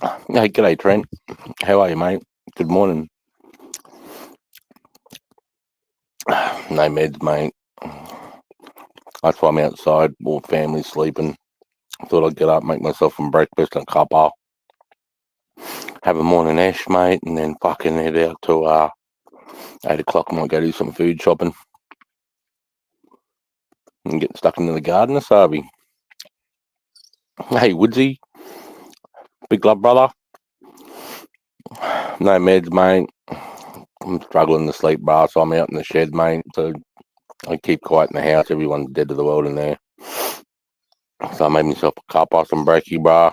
Hey, g'day, Trent. How are you, mate? Good morning. No meds, mate. That's why I'm outside. All family sleeping. Thought I'd get up, make myself some breakfast and a cuppa, have a morning ash, mate, and then fucking head out to 8 o'clock. Might go do some food shopping and get stuck into the garden, Asabi. Hey, Woodsy, big love, brother. No meds, mate. I'm struggling to sleep, bro, so I'm out in the shed, mate. So I keep quiet in the house. Everyone's dead to the world in there. So I made myself a cuppa, some brekkie, bro.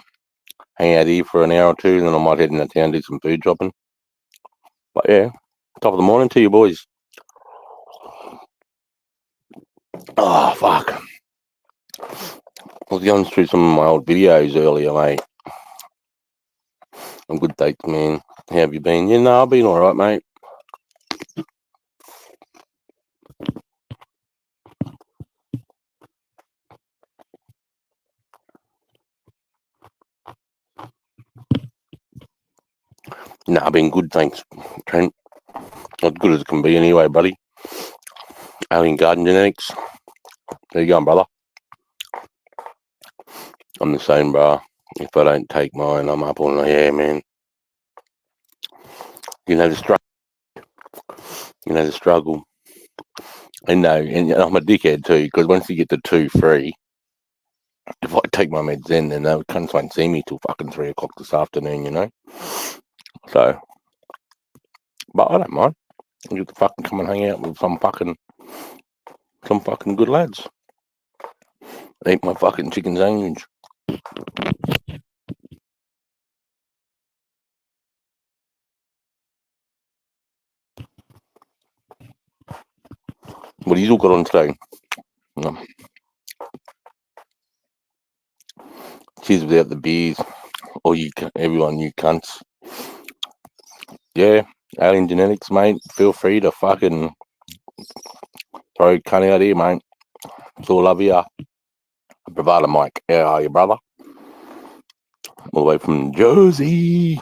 Hang out here for an hour or two, and then I might head into town do some food shopping. But yeah, top of the morning to you boys. Oh fuck! I was going through some of my old videos earlier, mate. And good thanks, man. How have you been? Yeah, no, I've been all right, mate. No, I've been good, thanks, Trent. As good as it can be, anyway, buddy. Alien Garden Genetics. There you going, brother? I'm the same, bro. If I don't take mine, I'm up all night. Yeah, man. You know the struggle. You know the struggle. And no, and I'm a dickhead too, because once you get the two free, if I take my meds then they cunts won't see me till fucking 3 o'clock this afternoon, you know? So, but I don't mind. I get to fucking come and hang out with some fucking good lads. Eat my fucking chicken sandwich. What have you all got on today? Um, cheers without the beers. Or everyone, you cunts. Yeah, Alien Genetics, mate. Feel free to fucking throw cunt out here, mate. It's all love you. Bravada Mike. How are you, brother? All the way from Jersey.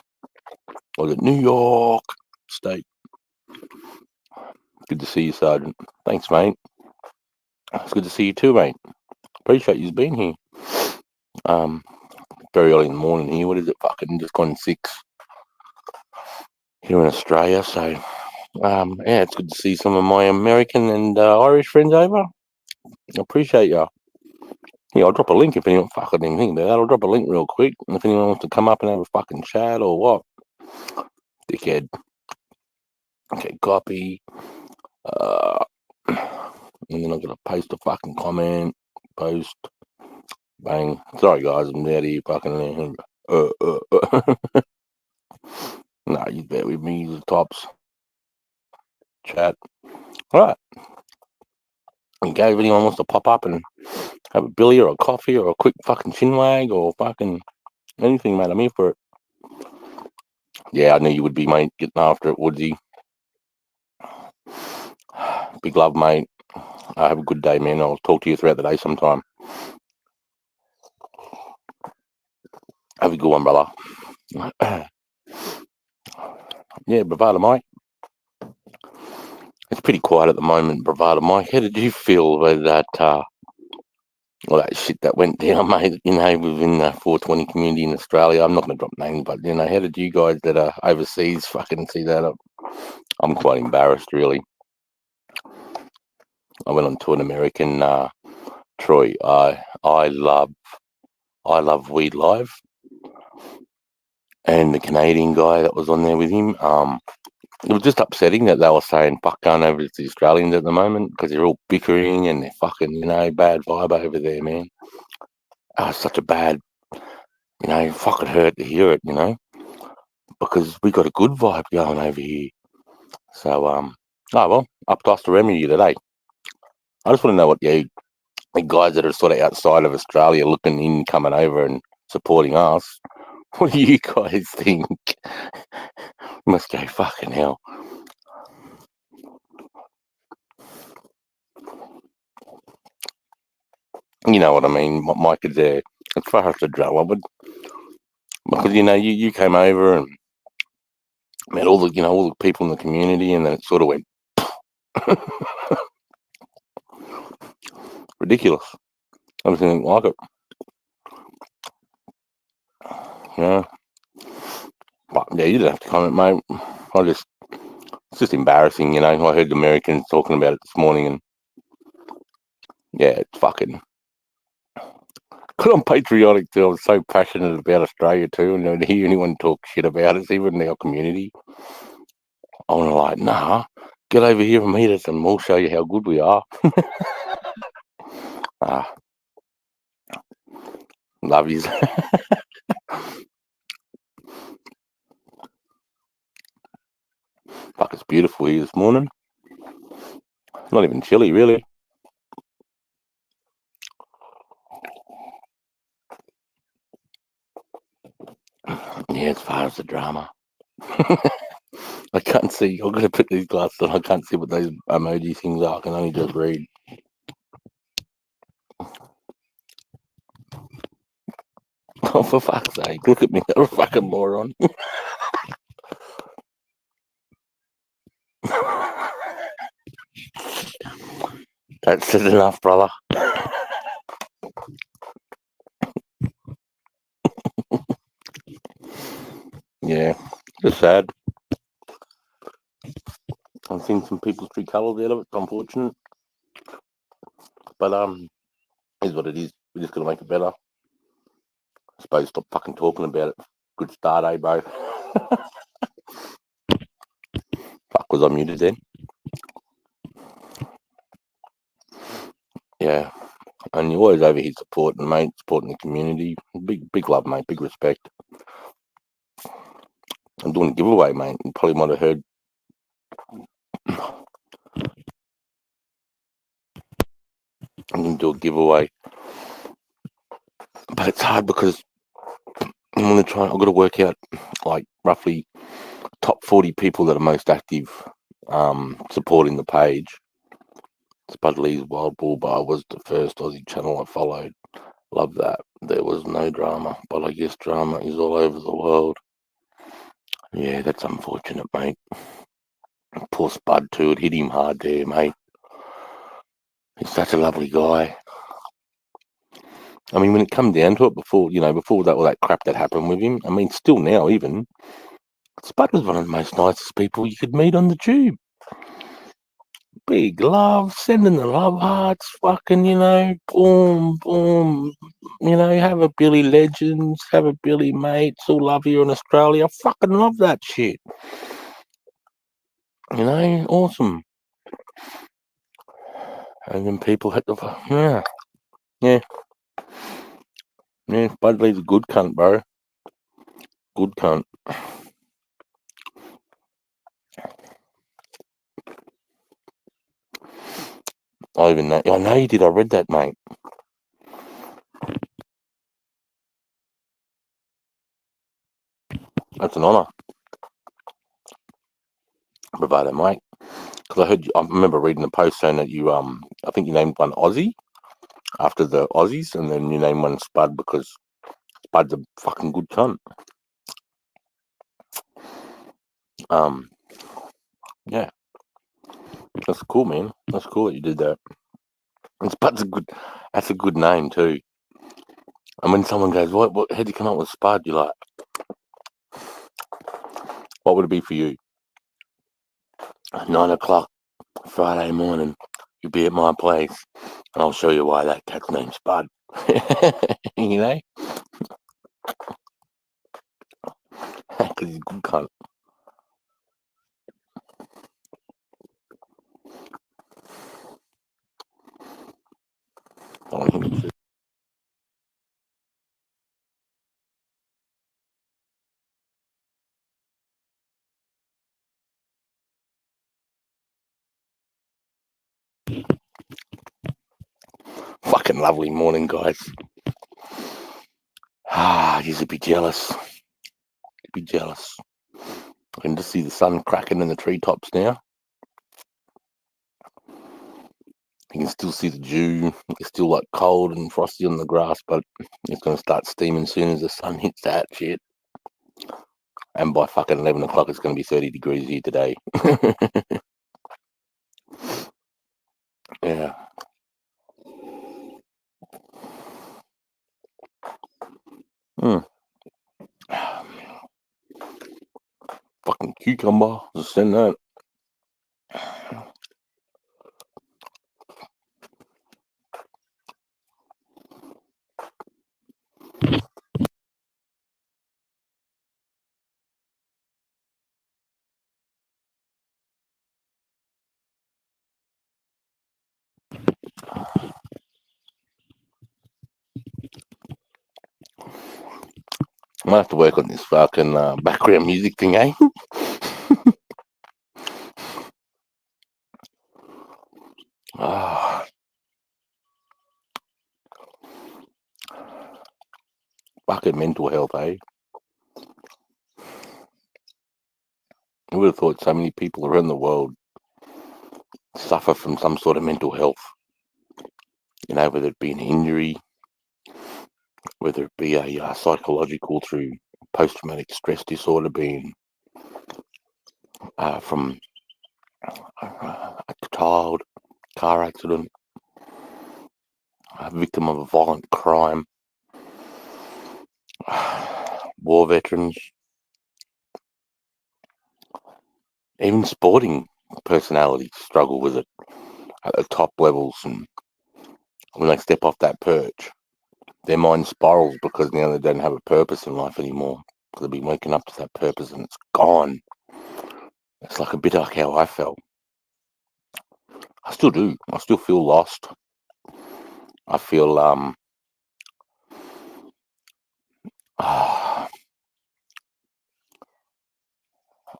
Or the New York State. Good to see you, Sergeant. Thanks, mate. It's good to see you too, mate. Appreciate you being here. Um, very early in the morning here. What is it? Fucking just gone 6 here in Australia. So, yeah, it's good to see some of my American and Irish friends over. I appreciate you. Yeah, I'll drop a link if anyone fucking didn't think about that. I'll drop a link real quick. And if anyone wants to come up and have a fucking chat or what, dickhead. Okay, copy. Uh, and then I'm gonna paste a fucking comment. Post. Bang. Sorry, guys. I'm out here fucking. Nah, you bear with me. The tops. Chat. All right. Okay, if anyone wants to pop up and have a billy or a coffee or a quick fucking chinwag or fucking anything, mate, I'm here for it. Yeah, I knew you would be, mate, getting after it, Woodsy. Big love, mate. Have a good day, man. I'll talk to you throughout the day sometime. Have a good one, brother. Yeah, Bravada Mike. It's pretty quiet at the moment, Bravada Mike. How did you feel with that, all that shit that went down, mate, you know, within the 420 community in Australia? I'm not going to drop names, but, you know, how did you guys that are overseas fucking see that? I'm quite embarrassed, really. I went on to an American, Troy. I love Weed Live, and the Canadian guy that was on there with him. It was just upsetting that they were saying fuck going over to the Australians at the moment because they're all bickering and they're fucking, you know, bad vibe over there, man. Such a bad, you know, fucking hurt to hear it, you know, because we got a good vibe going over here. So, oh well, up to us to remedy today. I just want to know what the guys that are sort of outside of Australia looking in, coming over and supporting us. What do you guys think? Must go fucking hell. You know what I mean? Mike is there. As far as the drill, I would. Because you came over and met all the people in the community, and then it sort of went ridiculous. Everything like it. Yeah. But yeah, you don't have to comment, mate. It's just embarrassing, I heard the Americans talking about it this morning, and yeah, it's fucking. Because I'm patriotic too. I'm so passionate about Australia too, and to hear anyone talk shit about us, even in our community, I want to nah, get over here and meet us, and we'll show you how good we are. Ah, love yous. Fuck, it's beautiful here this morning. Not even chilly, really. Yeah, as far as the drama. I can't see. I've got to put these glasses on. I can't see what those emoji things are. I can only just read. Oh, for fuck's sake. Look at me. I'm a fucking moron. That's it enough, brother. Yeah, it's sad. I've seen some people's true colours out of it. It's unfortunate. But, is what it is. We're just going to make it better. I suppose stop fucking talking about it. Good start, eh, bro? Fuck, was I muted then? Yeah. And you're always over here supporting, mate, supporting the community. Big love, mate. Big respect. I'm doing a giveaway, mate. You probably might have heard. I'm going to do a giveaway. But it's hard because I'm going to try. I've got to work out, roughly top 40 people that are most active supporting the page. Spud Lee's Wild Bull Bar was the first Aussie channel I followed. Love that. There was no drama, but I guess drama is all over the world. Yeah, that's unfortunate, mate. Poor Spud too. It hit him hard there, mate. He's such a lovely guy. I mean, when it come down to it, before all that crap that happened with him, I mean, still now, even Spud was one of the most nicest people you could meet on the tube. Big love, sending the love hearts, fucking, boom, boom, have a Billy Legends, have a Billy Mates, all love here in Australia. I fucking love that shit. Awesome. And then people had to, yeah. Spud Lee's a good cunt, bro. Good cunt. I know you did. I read that, mate. That's an honour. Bravado, mate. Because I remember reading the post saying that you, I think you named one Aussie after the Aussies, and then you named one Spud because Spud's a fucking good cunt. Yeah, that's cool, man. That's cool that you did that. And Spud's that's a good name too. And when someone goes, what, how'd you come up with Spud? You're like, what would it be for you? 9 o'clock Friday morning, you'll be at my place, and I'll show you why that cat's name's Spud. You know? Because he's a good cunt. Fucking lovely morning, guys. You'd be jealous. You'd be jealous. I can just see the sun cracking in the treetops now. You can still see the dew. It's still cold and frosty on the grass, but it's going to start steaming soon as the sun hits that shit. And by fucking 11 o'clock, it's going to be 30 degrees here today. Yeah. Mm. Fucking cucumber. Just send that. I might have to work on this fucking background music thing, eh? Ah, fucking mental health, eh? I would have thought so many people around the world suffer from some sort of mental health. You know, whether it be an injury, whether it be a psychological through post-traumatic stress disorder, being from a child, car accident, a victim of a violent crime, war veterans, even sporting personalities struggle with it at the top levels. And when they step off that perch, their mind spirals because now they don't have a purpose in life anymore. They've been waking up to that purpose and it's gone. It's like a bit like how I felt. I still do. I still feel lost. I feel I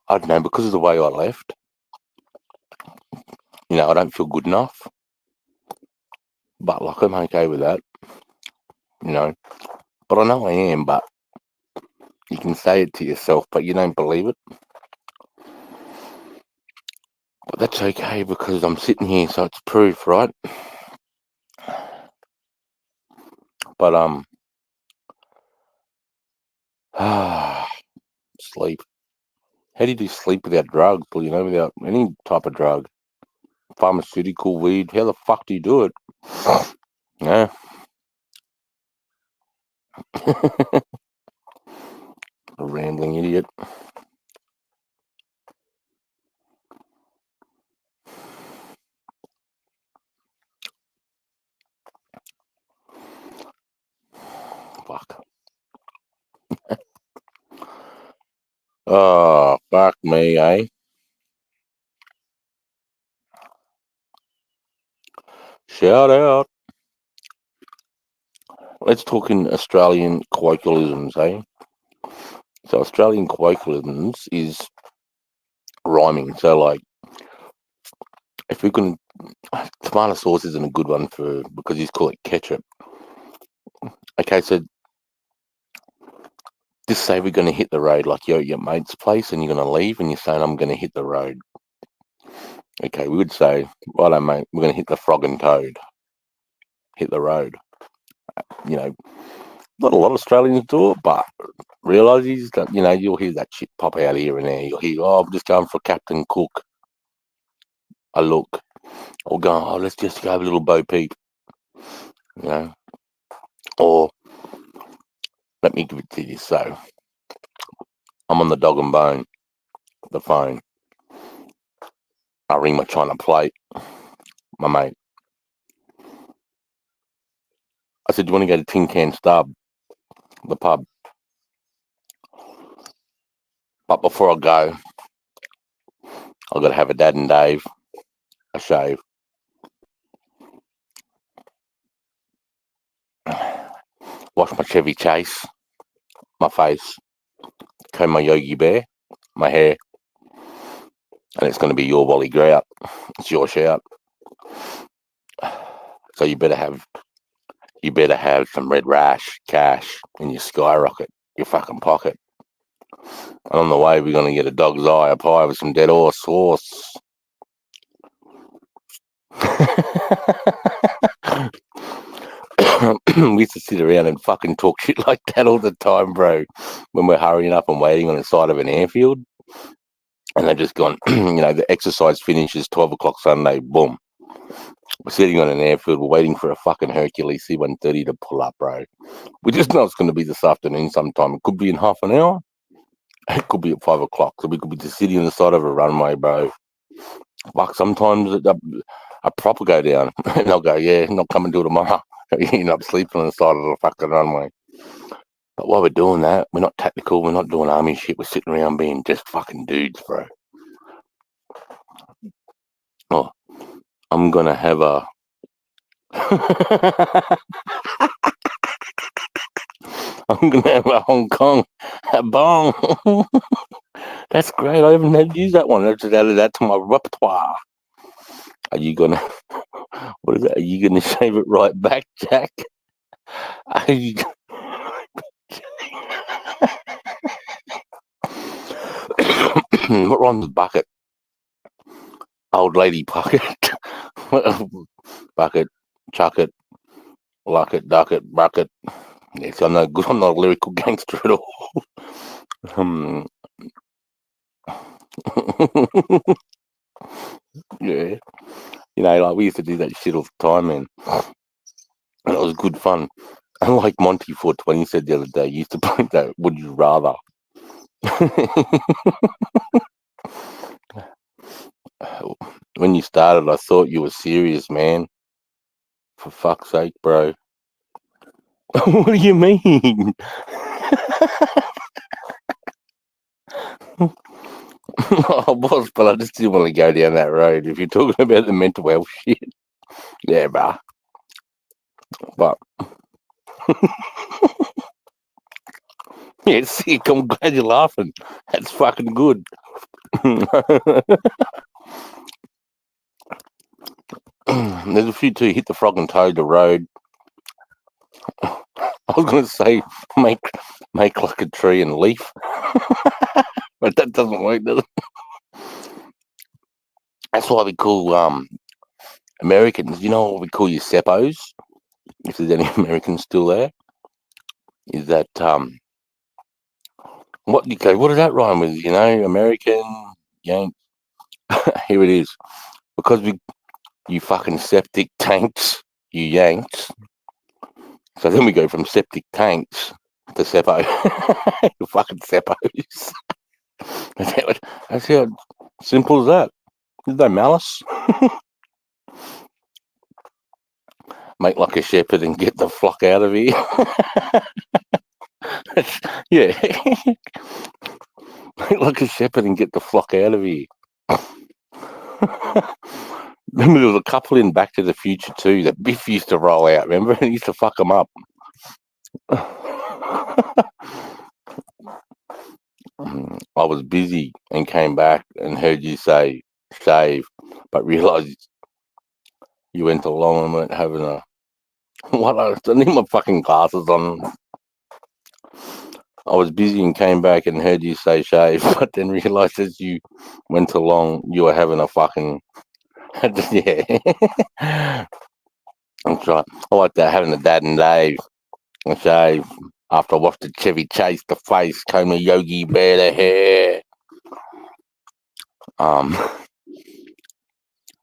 don't know, because of the way I left. You know, I don't feel good enough. But like I'm okay with that. You know. But I know I am, but you can say it to yourself, but you don't believe it. But that's okay because I'm sitting here, so it's proof, right? But sleep. How do you do sleep without drugs? Well, you know, without any type of drug, pharmaceutical, weed. How the fuck do you do it? Yeah. A rambling idiot. Fuck. Oh, fuck me, eh? Shout out. Let's talk in Australian colloquialisms, eh? So Australian colloquialisms is rhyming. So like, if we can, tomato sauce isn't a good one for because you call it ketchup. Okay, so just say we're going to hit the road, like you're at your mate's place and you're going to leave, and you're saying I'm going to hit the road. Okay, we would say, righto, mate, we're going to hit the frog and toad. Hit the road. You know, not a lot of Australians do it, but realise that, you know, you'll hear that shit pop out here and there. You'll hear, oh, I'm just going for Captain Cook. A look. Or go, oh, let's just go have a little Bo Peep. You know, or let me give it to you. So, I'm on the dog and bone, the phone. I ring my China plate, my mate. I said, do you want to go to Tin Can Stub, the pub? But before I go, I've got to have a Dad and Dave, a shave. Wash my Chevy Chase, my face, comb my Yogi Bear, my hair, and it's going to be your Wally Grout. It's your shout. So you better have some red rash cash in your skyrocket, your fucking pocket. And on the way, we're going to get a dog's eye, a pie with some dead horse sauce. we used to sit around and fucking talk shit like that all the time, bro. When we're hurrying up and waiting on the side of an airfield, and they've just gone, the exercise finishes 12 o'clock Sunday, boom. We're sitting on an airfield, we're waiting for a fucking Hercules C-130 to pull up, bro. We just know it's going to be this afternoon sometime. It could be in half an hour. It could be at 5 o'clock. So we could be just sitting on the side of a runway, bro. Fuck, sometimes a prop will go down and they'll go, yeah, not coming till tomorrow. You end up sleeping on the side of the fucking runway. But while we're doing that, we're not tactical, we're not doing army shit, we're sitting around being just fucking dudes, bro. Oh, I'm gonna have a I'm gonna have a Hong Kong a bong. That's great. I haven't had to use that one. I just added that to my repertoire. Are you gonna what is that? Are you gonna shave it right back, Jack? Are you what rhymes with bucket? Old lady bucket. Bucket, chuck it, luck it, duck it, bucket. Yes, I'm not good. I'm not a lyrical gangster at all. Yeah, like we used to do that shit all the time, man, and it was good fun. And like Monty 420 said the other day, he used to play that "Would you rather." When you started, I thought you were serious, man. For fuck's sake, bro. What do you mean? I was, but I just didn't want to go down that road. If you're talking about the mental health shit, yeah, bruh. But yeah, sick. I'm glad you're laughing. That's fucking good. There's a few too. Hit the frog and toad the road. I was going to say make like a tree and leaf, but that doesn't work, does it? That's why we call Americans. You know what we call you seppos? If there's any Americans still there, is that what does that rhyme with? American yank. Here it is. Because you fucking septic tanks, you yanks. So then we go from septic tanks to seppo. You fucking seppos. That's how simple as that. There's no malice. Make like a shepherd and get the flock out of here. Yeah. Make like a shepherd and get the flock out of here. Remember, there was a couple in Back to the Future too that Biff used to roll out. Remember, he used to fuck them up. I was busy and came back and heard you say shave, but realised you went along and weren't having a what? I don't need my fucking glasses on. I was busy and came back and heard you say shave, but then realised as you went along, you were having a fucking yeah. That's right. I like that having a dad and Dave and shave after I watched the Chevy Chase the face, comb the Yogi Bear the hair.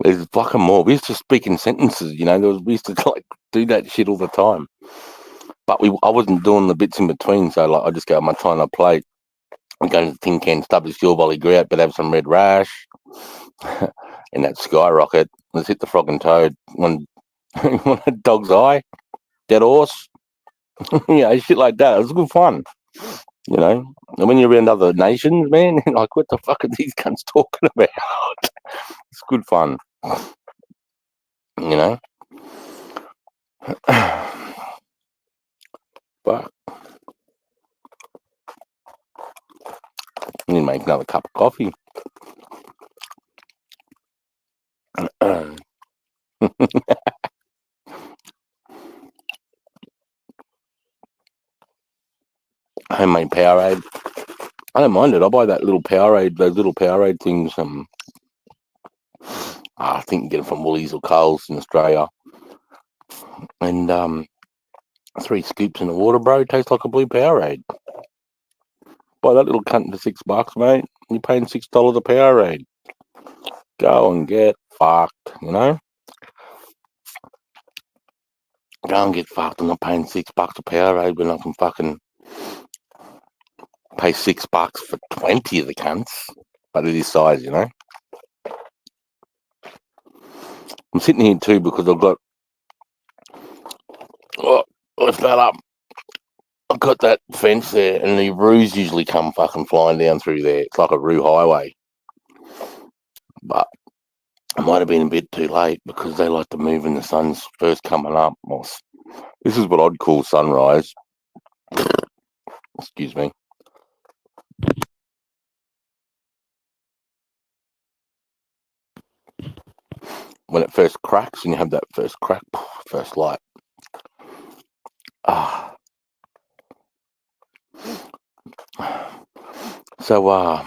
There's fucking more. We used to speak in sentences, we used to like do that shit all the time. But I wasn't doing the bits in between, so like I just go on my China plate and go to the tin can, stub the steel volley grout, but have some red rash and that skyrocket. Let's hit the frog and toad. One a dog's eye, dead horse. Shit like that. It was good fun. And when you're around other nations, man, like what the fuck are these cunts talking about? It's good fun. But you need to make another cup of coffee. Homemade Powerade. I don't mind it. I buy that little Powerade, those little Powerade things. I think you get them from Woolies or Coles in Australia. And 3 scoops in the water, bro. Tastes like a blue Powerade. Buy that little cunt for $6, mate. You're paying $6 a Powerade. Go and get fucked, you know? Go and get fucked. I'm not paying $6 a Powerade when I can fucking pay $6 for 20 of the cunts. But it is size, you know? I'm sitting here too because I've got... Oh, lift that up. I've got that fence there, and the roos usually come fucking flying down through there. It's like a roo highway. But I might have been a bit too late because they like to move when the sun's first coming up. Well, this is what I'd call sunrise. Excuse me. When it first cracks and you have that first crack, first light. So,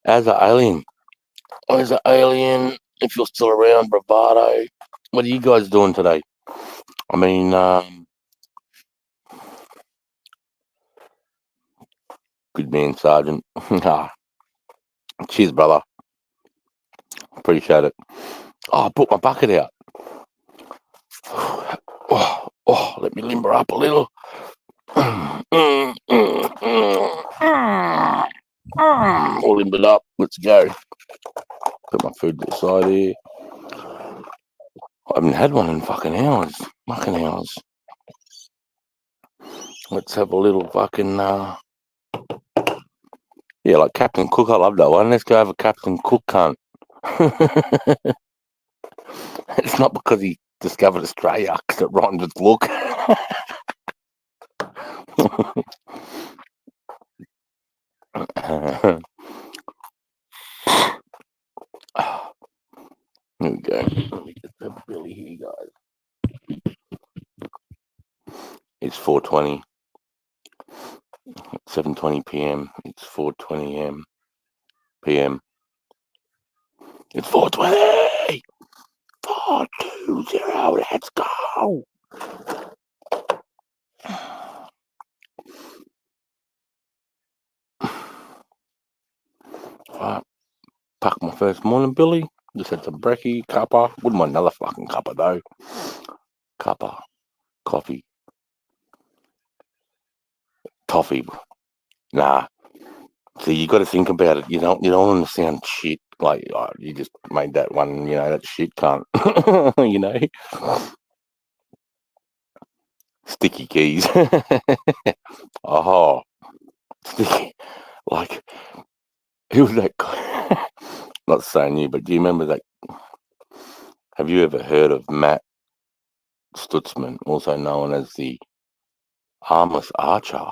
as an alien, if you're still around, Bravado, what are you guys doing today? I mean, good man, Sergeant. Cheers, brother. Appreciate it. Oh, I put my bucket out. Let me limber up a little. All limbered up. Let's go. Put my food to the side here. I haven't had one in fucking hours. Let's have a little fucking, yeah, like Captain Cook. I love that one. Let's go have a Captain Cook cunt. It's not because he discovered Australia, because it rhymes with look. Here we go. Let me get the Billy here, guys. It's 4:20. 7:20 p.m. It's 4:20 p.m. It's 4:20. 4:20. Let's go. Pack my first morning, Billy. Just had some brekkie, cuppa. Wouldn't mind another fucking cuppa though. Cuppa, coffee, toffee. Nah. See, you got to think about it. You don't want to sound shit. Like, oh, you just made that one. You know, that shit can't. You know. Sticky keys. Oh, sticky. Like, who was that guy? Not saying you, but do you remember that? Have you ever heard of Matt Stutzman, also known as the Armless Archer?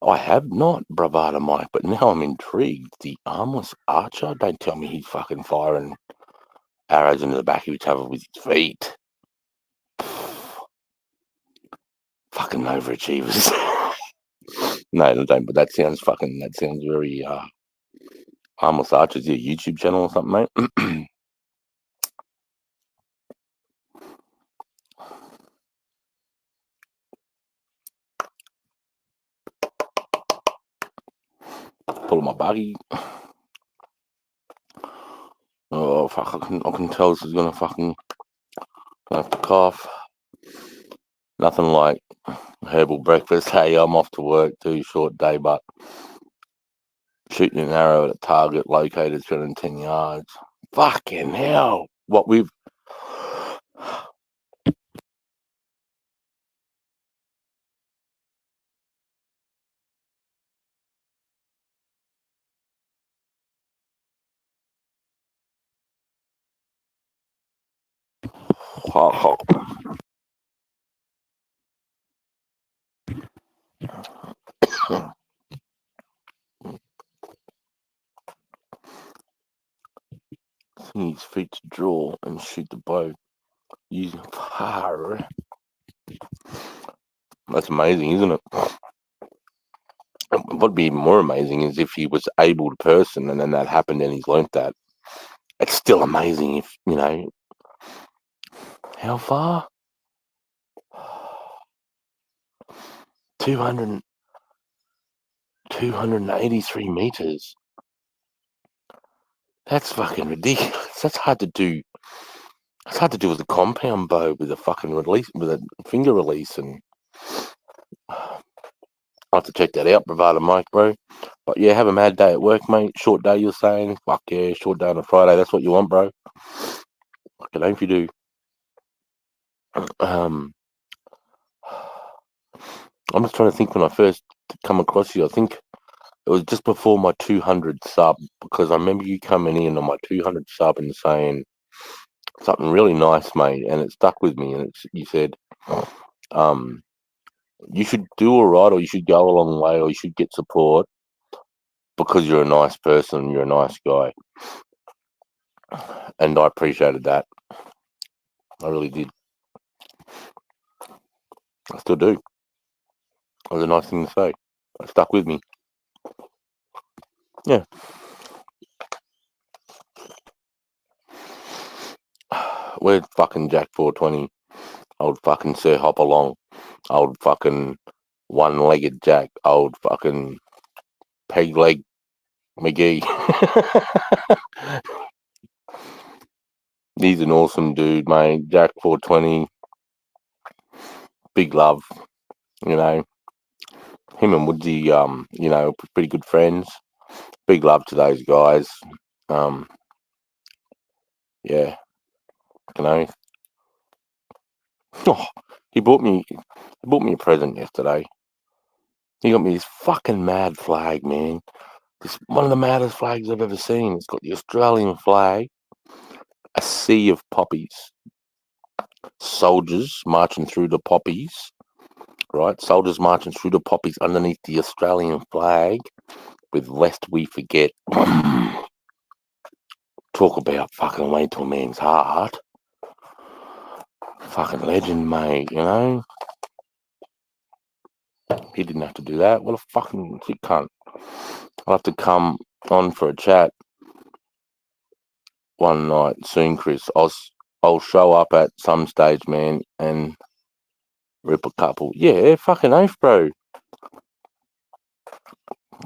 I have not, Bravado Mike, but now I'm intrigued. The Armless Archer? Don't tell me he's fucking firing arrows into the back of each other with his feet. Fucking overachievers. No, don't, but that sounds very, Armless Archer's your YouTube channel or something, mate? Pull my buggy. Oh, fuck, I can tell this is gonna have to cough. Nothing like herbal breakfast. Hey, I'm off to work, too short day, but shooting an arrow at a target located 310 yards. Fucking hell. What we've... His feet to draw and shoot the bow using fire. That's amazing, isn't it? What'd be even more amazing is if he was able to person and then that happened and he's learnt that. It's still amazing if, you know, how far? 200, 283 meters. That's fucking ridiculous. That's hard to do. It's hard to do with a compound bow with a fucking release, with a finger release, and I'll have to check that out, Bravado Mike, bro. But yeah, have a mad day at work, mate. Short day, you're saying? Fuck yeah, short day on a Friday. That's what you want, bro. Fucking hope you do. I'm just trying to think when I first come across you. I think it was just before my 200 sub, because I remember you coming in on my 200 sub and saying something really nice, mate, and it stuck with me. And you said, you should do all right, or you should go a long way, or you should get support because you're a nice person, you're a nice guy. And I appreciated that. I really did. I still do. It was a nice thing to say. It stuck with me. Yeah. Where's fucking Jack 420? Old fucking Sir Hopalong. Old fucking one-legged Jack. Old fucking peg leg McGee. He's an awesome dude, mate. Jack 420. Big love. You know. Him and Woodsy, you know, pretty good friends. Big love to those guys. Yeah. You know. Oh, he bought me a present yesterday. He got me this fucking mad flag, man. This one of the maddest flags I've ever seen. It's got the Australian flag, a sea of poppies, soldiers marching through the poppies, right? Soldiers marching through the poppies underneath the Australian flag with "Lest We Forget." Talk about fucking way to a man's heart. Fucking legend, mate, you know? He didn't have to do that. What a fucking sick cunt. I'll have to come on for a chat one night soon, Chris. I'll show up at some stage, man, and rip a couple. Yeah, fucking oath, bro.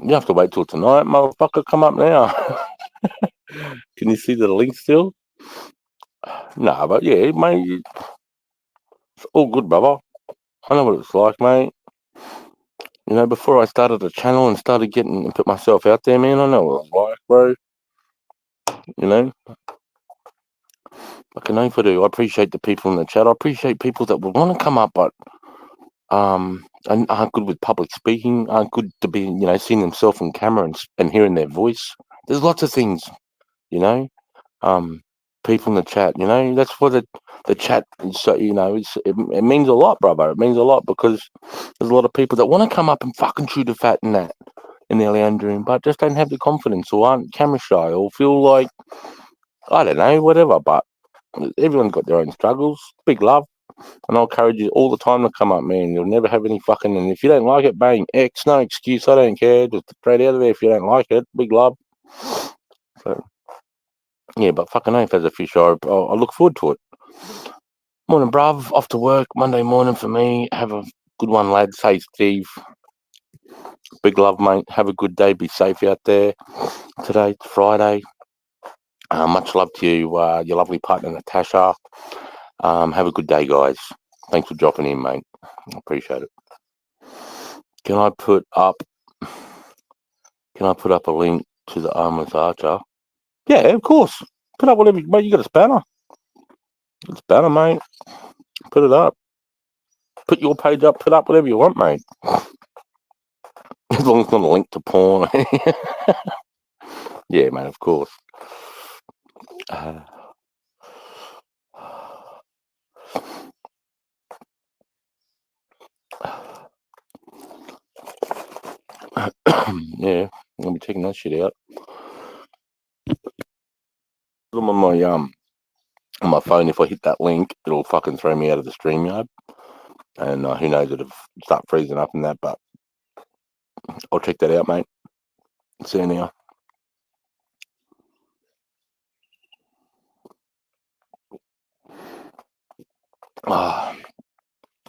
You have to wait till tonight, motherfucker. Come up now. Can you see the link still? Nah, but yeah, mate, it's all good, brother. I know what it's like, mate. You know, before I started a channel and started getting and put myself out there, man, I know what it's like, bro. You know, I can oath I do. I appreciate the people in the chat. I appreciate people that would want to come up, but and aren't good with public speaking, aren't good to be, you know, seeing themselves on camera and hearing their voice. There's lots of things, you know. People in the chat, you know, that's what the chat is. So, you know, it means a lot, brother. It means a lot because there's a lot of people that want to come up and fucking chew the fat in that in their lounge room, but just don't have the confidence or aren't camera shy or feel like, I don't know, whatever. But everyone's got their own struggles. Big love. And I'll encourage you all the time to come up, man. You'll never have any fucking. And if you don't like it, bang, X, no excuse. I don't care. Just straight out of there if you don't like it. Big love. So, yeah, but fucking oath as a fish, I look forward to it. Morning, bruv. Off to work. Monday morning for me. Have a good one, lad. Say, Steve. Big love, mate. Have a good day. Be safe out there. Today, it's Friday. Much love to you, your lovely partner, Natasha. Have a good day, guys. Thanks for dropping in, mate. I appreciate it. Can I put up a link to the Armless Archer? Yeah, of course. Put up whatever, mate. You got a spanner. It's banner, mate. Put it up. Put your page up. Put up whatever you want, mate. As long as it's not a link to porn. Yeah, mate. Of course. Yeah, I'll be checking that shit out. I'm on my phone. If I hit that link, it'll fucking throw me out of the StreamYard, and who knows, it'll start freezing up and that. But I'll check that out, mate. See you now.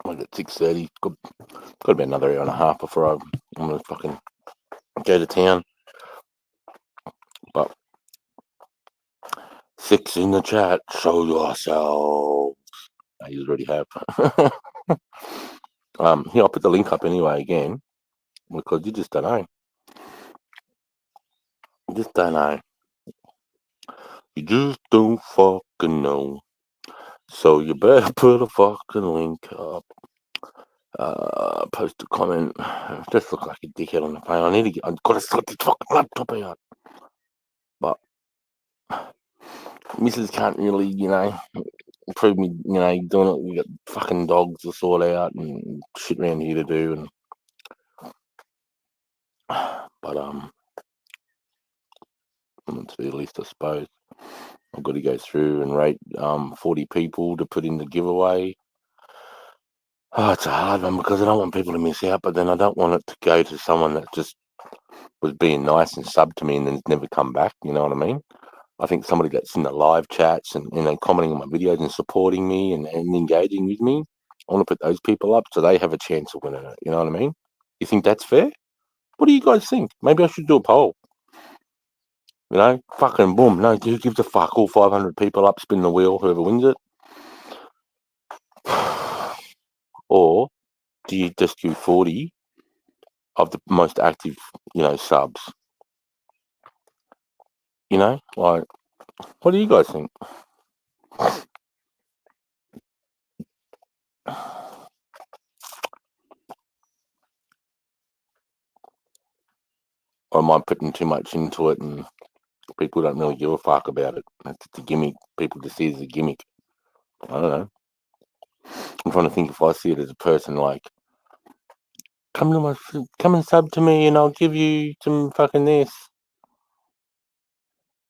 like at 6:30. Got about another hour and a half before I'm gonna fucking go to town. But six in the chat, show yourself. You already have. Here, I'll put the link up anyway again because you just don't know. You just don't know. You just don't fucking know. So you better put a fucking link up. Post a comment. Just look like a dickhead on the phone. I've got to sort this fucking laptop out. But Mrs. can't really, prove me, doing it. We got fucking dogs to sort out and shit around here to do. And but to the least, I suppose I've got to go through and rate 40 people to put in the giveaway. Oh, it's a hard one because I don't want people to miss out, but then I don't want it to go to someone that just was being nice and subbed to me and then's never come back. You know what I mean? I think somebody that's in the live chats and commenting on my videos and supporting me and engaging with me, I want to put those people up so they have a chance of winning it. You know what I mean? You think that's fair? What do you guys think? Maybe I should do a poll. Fucking boom. No, who gives a fuck? All 500 people up, spin the wheel, whoever wins it. Or do you just do 40 of the most active, subs? Like, what do you guys think? Or am I putting too much into it and people don't really give a fuck about it? It's a gimmick. People just see it as a gimmick. I don't know. I'm trying to think if I see it as a person like, come and sub to me and I'll give you some fucking this.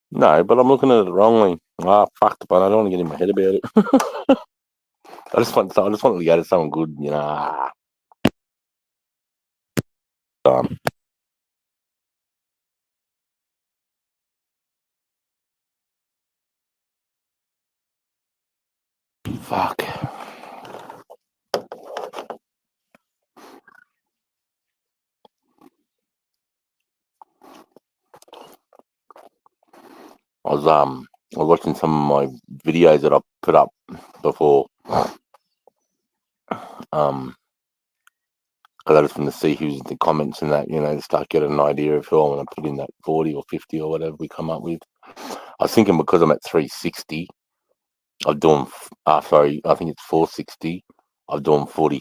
No, but I'm looking at it wrongly. Fuck, but I don't want to get in my head about it. I just want to go to someone good, Fuck. I was watching some of my videos that I put up before. Because I just want to see who's in the comments and that, to start getting an idea of who I want to put in that 40 or 50 or whatever we come up with. I was thinking because I'm at 360, I'm doing, I think it's 460. I'm doing 40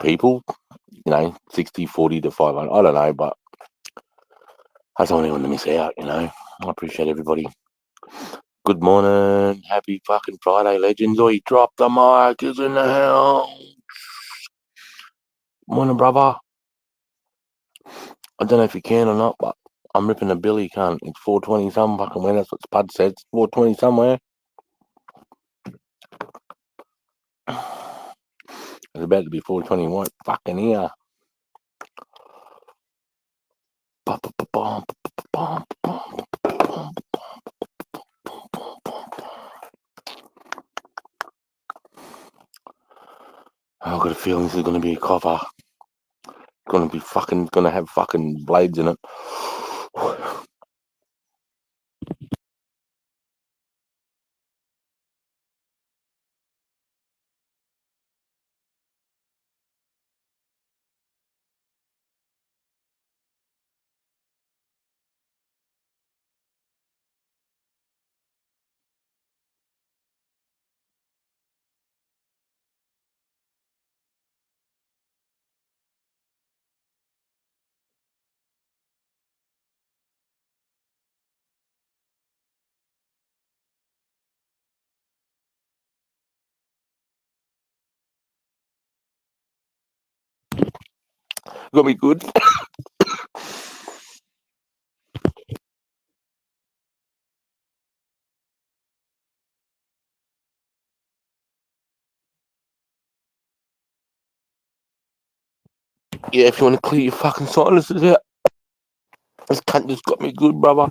people, 60, 40 to 500. I don't know, but I don't want anyone to miss out, I appreciate everybody. Good morning. Happy fucking Friday, legends. Oi, drop the mic. Is in the house. Morning, brother. I don't know if you can or not, but I'm ripping a billy, cunt. It's 4:20 some fucking when. That's what Spud said. It's 4:20 somewhere. It's about to be 4:20 right fucking here. I've got a feeling this is going to be a copper. Going to have fucking blades in it. Got me good. Yeah, if you want to clear your fucking silences out. This cunt just got me good, brother.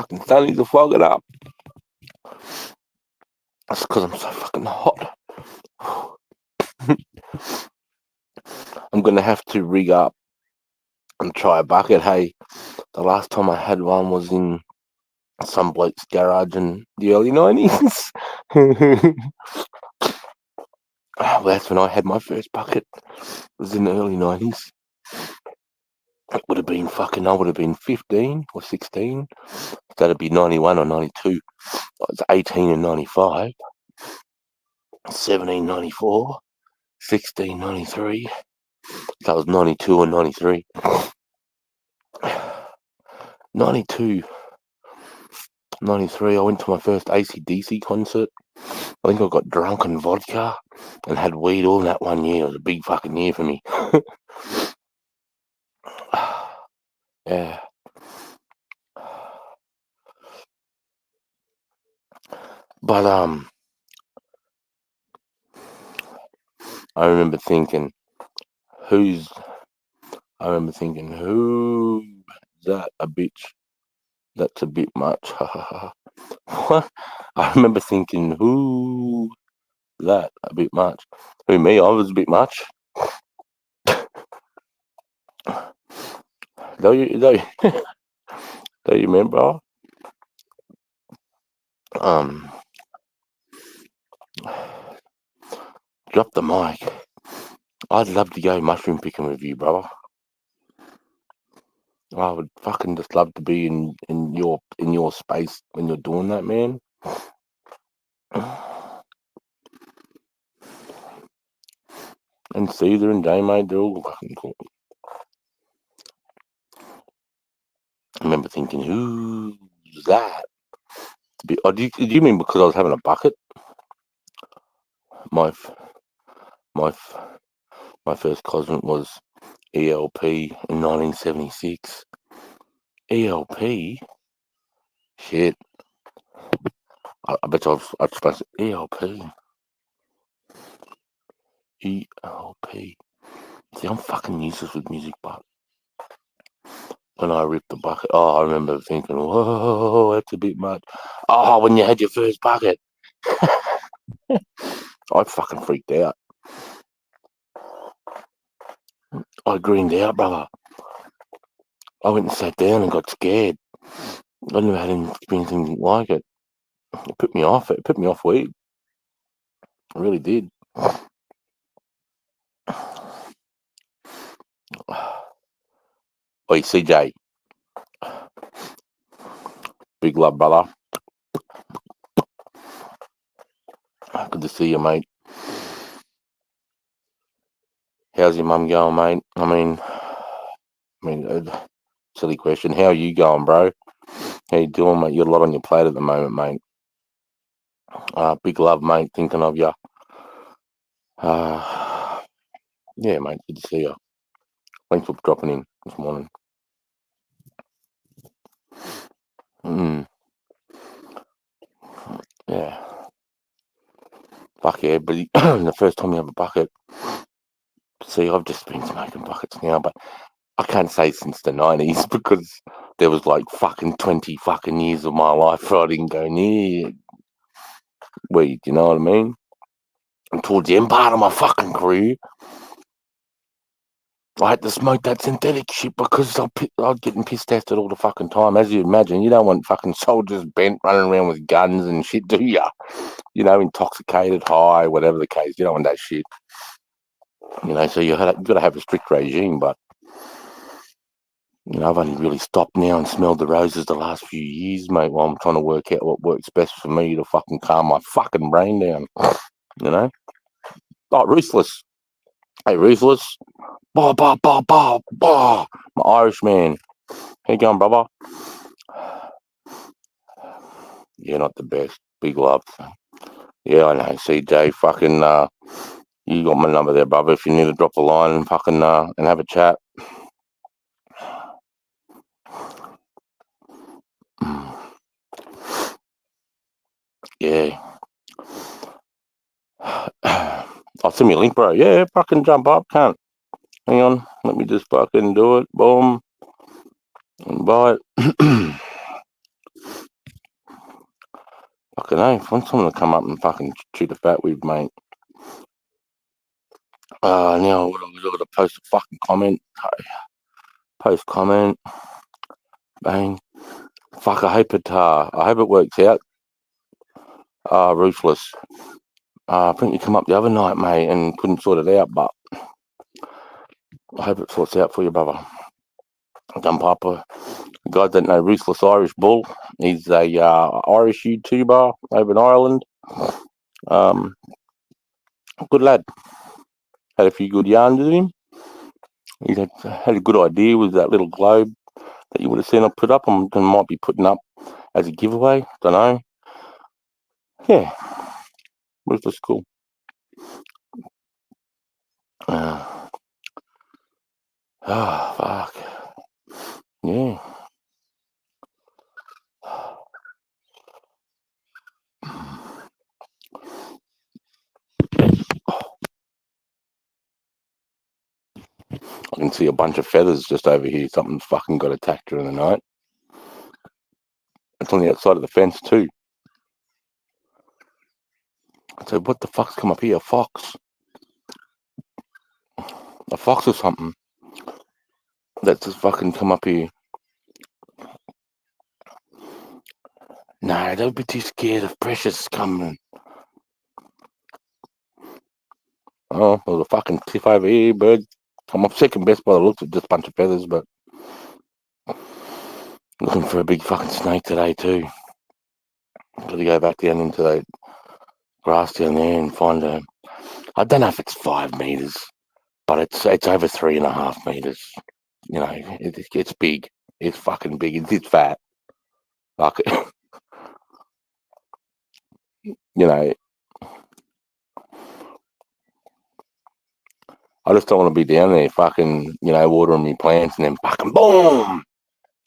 fucking sunnies are fogging up. That's because I'm so fucking hot. I'm gonna have to rig up and try a bucket. Hey, the last time I had one was in some bloke's garage in the early 90s. Well, that's when I had my first bucket. It was in the early 90s. It would have been fucking, I would have been 15 or 16. That'd be 91 or 92. I was 18 in 95, 17, 94, 16, 93. That was 92 or 93. 92, 93, I went to my first AC/DC concert. I think I got drunk on vodka and had weed all that one year. It was a big fucking year for me. Yeah. But I remember thinking, who's that a bitch? That's a bit much. What? I remember thinking, who that a bit much? Who, me? I was a bit much. Do you remember? Drop the mic. I'd love to go mushroom picking with you, brother. I would fucking just love to be in your space when you're doing that, man. And Caesar and J, mate, they're all fucking cool. I remember thinking, who's that? Do you mean because I was having a bucket? My first cosmic was ELP in 1976. ELP? Shit. I bet I was supposed to ELP. ELP. See, I'm fucking useless with music, but when I ripped the bucket, I remember thinking, whoa, that's a bit much. Oh, when you had your first bucket. I fucking freaked out. I greened out, brother. I went and sat down and got scared. I never had anything like it. It put me off. It put me off weed. It really did. Oi, CJ. Big love, brother. Good to see you, mate. How's your mum going, mate? I mean, silly question. How are you going, bro? How you doing, mate? You got a lot on your plate at the moment, mate. Big love, mate. Thinking of you. Yeah, mate. Good to see you. Thanks for dropping in this morning. Yeah. Fuck yeah, but the first time you have a bucket. See, I've just been smoking buckets now, but I can't say since the 90s because there was like fucking 20 fucking years of my life where I didn't go near weed, you know what I mean? And towards the end part of my fucking career, I had to smoke that synthetic shit because I was getting pissed at it all the fucking time. As you imagine, you don't want fucking soldiers bent running around with guns and shit, do ya? You know, intoxicated, high, whatever the case. You don't want that shit. You know, so you've got to have a strict regime, but you know, I've only really stopped now and smelled the roses the last few years, mate, while I'm trying to work out what works best for me to fucking calm my fucking brain down. You know? Oh, Ruthless. Hey, Ruthless. Bah, bah, bah, bah, bah. My Irish man. How you going, brother? Yeah, not the best. Big love. Yeah, I know. CJ, fucking, you got my number there, brother. If you need to drop a line and fucking, and have a chat. Yeah. I'll send me a link, bro. Yeah, fucking jump up, can't. Hang on. Let me just fucking do it. Boom. Invite. Fucking hell, I want someone to come up and fucking chew the fat with, mate. Now I got to post a fucking comment. Post comment. Bang. Fuck, I hope it works out. Ruthless. I think you come up the other night, mate, and couldn't sort it out, but I hope it sorts out for you, brother. Gunpapa. Guys that know Ruthless Irish Bull. He's a Irish YouTuber over in Ireland. Good lad. Had a few good yarns with him. He had a good idea with that little globe that you would have seen I put up. I might be putting up as a giveaway. Don't know. Yeah. Ruthless cool. Fuck. Yeah. I can see a bunch of feathers just over here. Something's fucking got attacked during the night. It's on the outside of the fence too. So what the fuck's come up here? A fox. A fox or something. That's just fucking come up here. Nah, don't be too scared of Precious coming. Oh, there's a fucking cliff over here, bird. I'm up second best by the looks of just a bunch of feathers, but looking for a big fucking snake today too. Got to go back down into that grass down there and find a. I don't know if it's 5 meters, but it's over 3.5 meters. You know, it's big. It's fucking big. It's fat. Like, you know, I just don't want to be down there fucking, watering my plants and then fucking boom!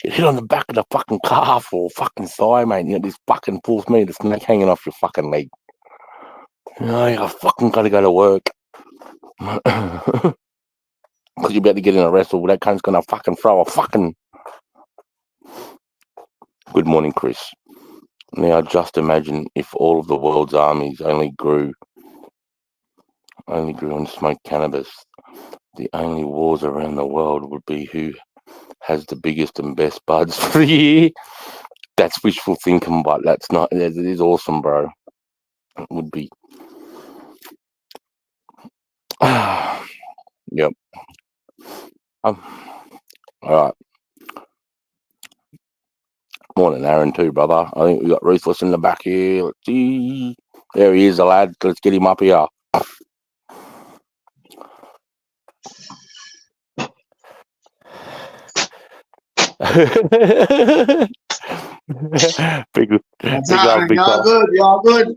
Get hit on the back of the fucking calf or fucking thigh, mate. You know, this fucking pulls me, the snake hanging off your fucking leg. I fucking got to go to work. Because you're about to get in a wrestle. That cunt's going to fucking throw a fucking... Good morning, Chris. Now, just imagine if all of the world's armies only grew and smoked cannabis. The only wars around the world would be who has the biggest and best buds for the year. That's wishful thinking, but that's not. It is awesome, bro. It would be. Yep. All right. Morning, Aaron, too, brother. I think we got Ruthless in the back here. Let's see. There he is, the lad. Let's get him up here. big Y'all good? Y'all good?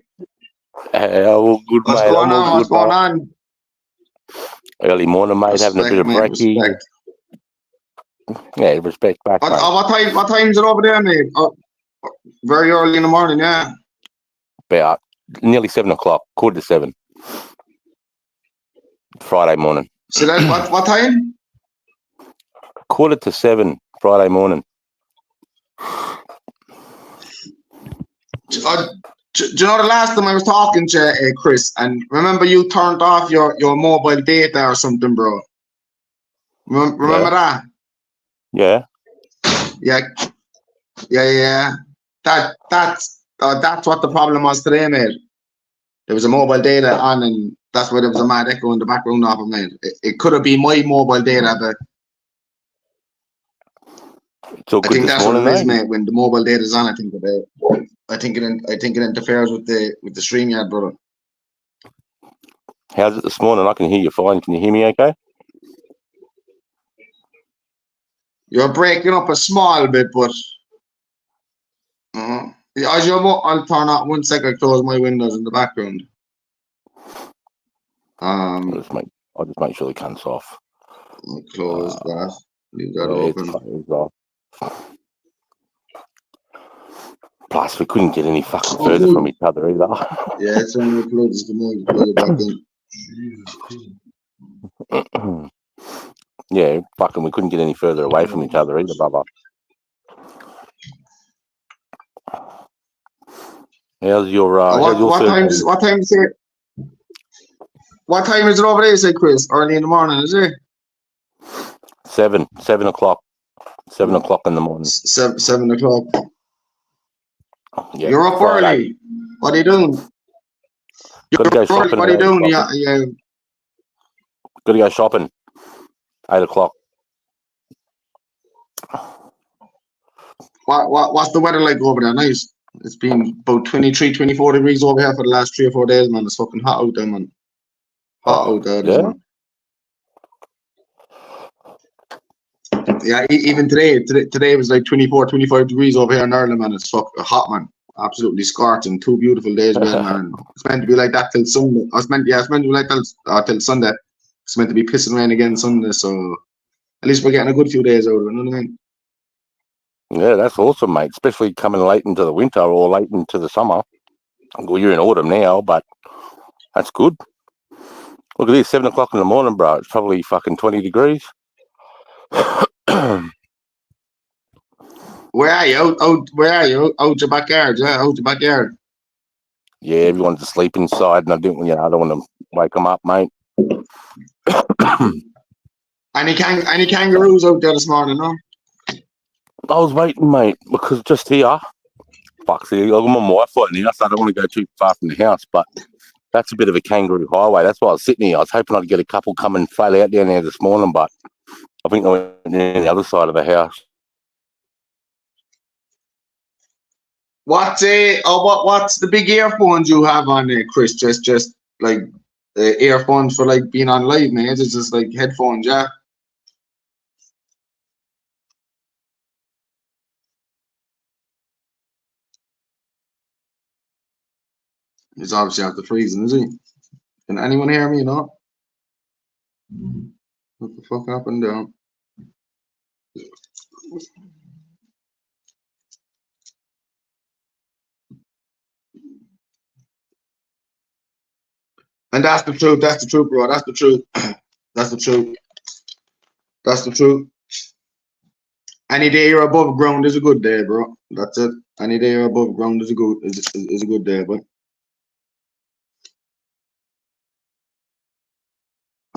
All good, What's mate. going on? What's going on? Early morning, mate. Respect, having a bit of brekkie. Yeah, respect back, mate. What time is it over there, mate? Very early in the morning, yeah. About nearly 7 o'clock, 7:15. Friday morning. So that what time? 7:15 Friday morning. Do you know the last time I was talking to Chris, and remember you turned off your mobile data or something, bro? Remember that? Yeah. Yeah. That's what the problem was today, mate. There was a mobile data on, and that's why there was a mad echo in the background of it, mate. It could have been my mobile data, but I think that's what it is, mate. When the mobile data is on, I think it interferes with the StreamYard, brother. How's it this morning? I can hear you fine. Can you hear me okay? You're breaking up a small bit, but I'll turn off 1 second. Close my windows in the background. I'll just make sure the cunt's off. I'll close that. Leave that open. Plus, we couldn't get any fucking further from each other either. Yeah, it's only close the morning. Plug it back in. Yeah, fucking, we couldn't get any further away from each other either, brother. How's your service? What time is it over there, you say, Chris? Early in the morning, is it? 7 o'clock. 7 o'clock in the morning. 7 o'clock. Yeah, You're up Friday. early. What are you doing? Gotta go shopping. What are you doing? Yeah. Gotta go shopping. 8 o'clock. What's the weather like over there? Nice. It's been about 23, 24 degrees over here for the last 3 or 4 days, man. It's fucking hot out there, man. Hot out there, yeah. Man. Yeah, even today was like 24, 25 degrees over here in Ireland, man. It's fucking hot, man. Absolutely scorching. 2 beautiful days, man. It's meant to be like that till Sunday. It's meant to be like that till Sunday. It's meant to be pissing rain again Sunday, so at least we're getting a good few days out of it, you know what I mean? Yeah, that's awesome, mate. Especially coming late into the winter or late into the summer. Well, you're in autumn now, but that's good. Look at this, 7 o'clock in the morning, bro. It's probably fucking 20 degrees. Where are you? Where are you? Out your backyard, yeah, out your backyard. Yeah, everyone's asleep inside, and I don't want to wake them up, mate. Any kangaroos out there this morning, no? I was waiting, mate, because just here, fuck, see, I'm on Wi-Fi now, so I don't want to go too far from the house, but that's a bit of a kangaroo highway. That's why I was sitting here. I was hoping I'd get a couple come and fail out down there this morning, but I think they went down the other side of the house. What's the big earphones you have on there, Chris? Just like earphones for like being on live, man. It's just like headphones, yeah. He's obviously after freezing, is he? Can anyone hear me? No. What the fuck happened there? And that's the truth. That's the truth, bro. That's the truth. That's the truth. That's the truth. Any day you're above ground is a good day, bro. That's it. Any day you're above ground is a good day, but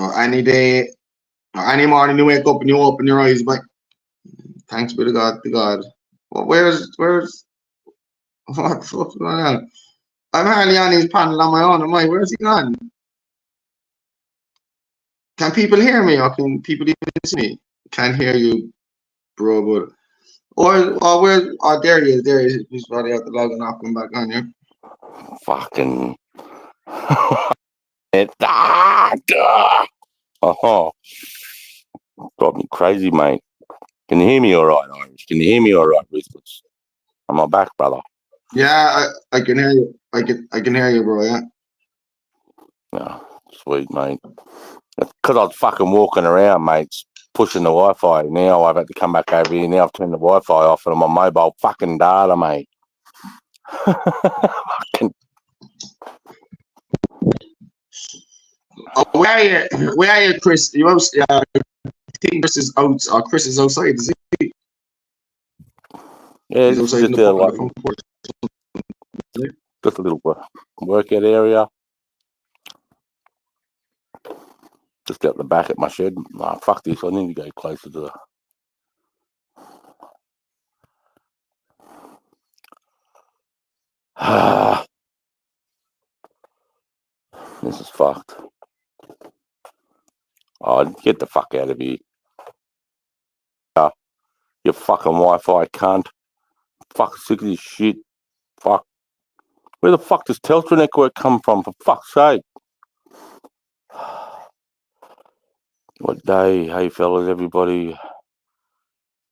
or any day or any morning you wake up and you open your eyes, but thanks be to God, Well, where's what the fuck's going on? I'm hardly on his panel on my own. Am I? Where's he gone? Can people hear me or can people even see me? Can't hear you, bro, but or where? Oh, there he is. There he is. He's probably out the log and I'll come back on here. Fucking. Got me crazy, mate. Can you hear me all right, Irish? Can you hear me all right, Ruthless? I'm on back, brother. Yeah, I can hear you. I can hear you, bro. Yeah. Oh, sweet, mate. It's because I was fucking walking around, mate, pushing the Wi-Fi. Now I've had to come back over here. Now I've turned the Wi-Fi off and I'm on mobile fucking data, mate. Fucking. Oh, where are you, Chris? You out? I think Chris is out. Chris is outside. Is he? Yeah, he's outside just a little workout area. Just out the back at my shed. Oh, fuck this. I need to go closer to the... This is fucked. Oh, get the fuck out of here. You fucking Wi-Fi cunt. Fuck, sick of this shit. Fuck. Where the fuck does Telstra network come from, for fuck's sake? What day? Hey, fellas, everybody.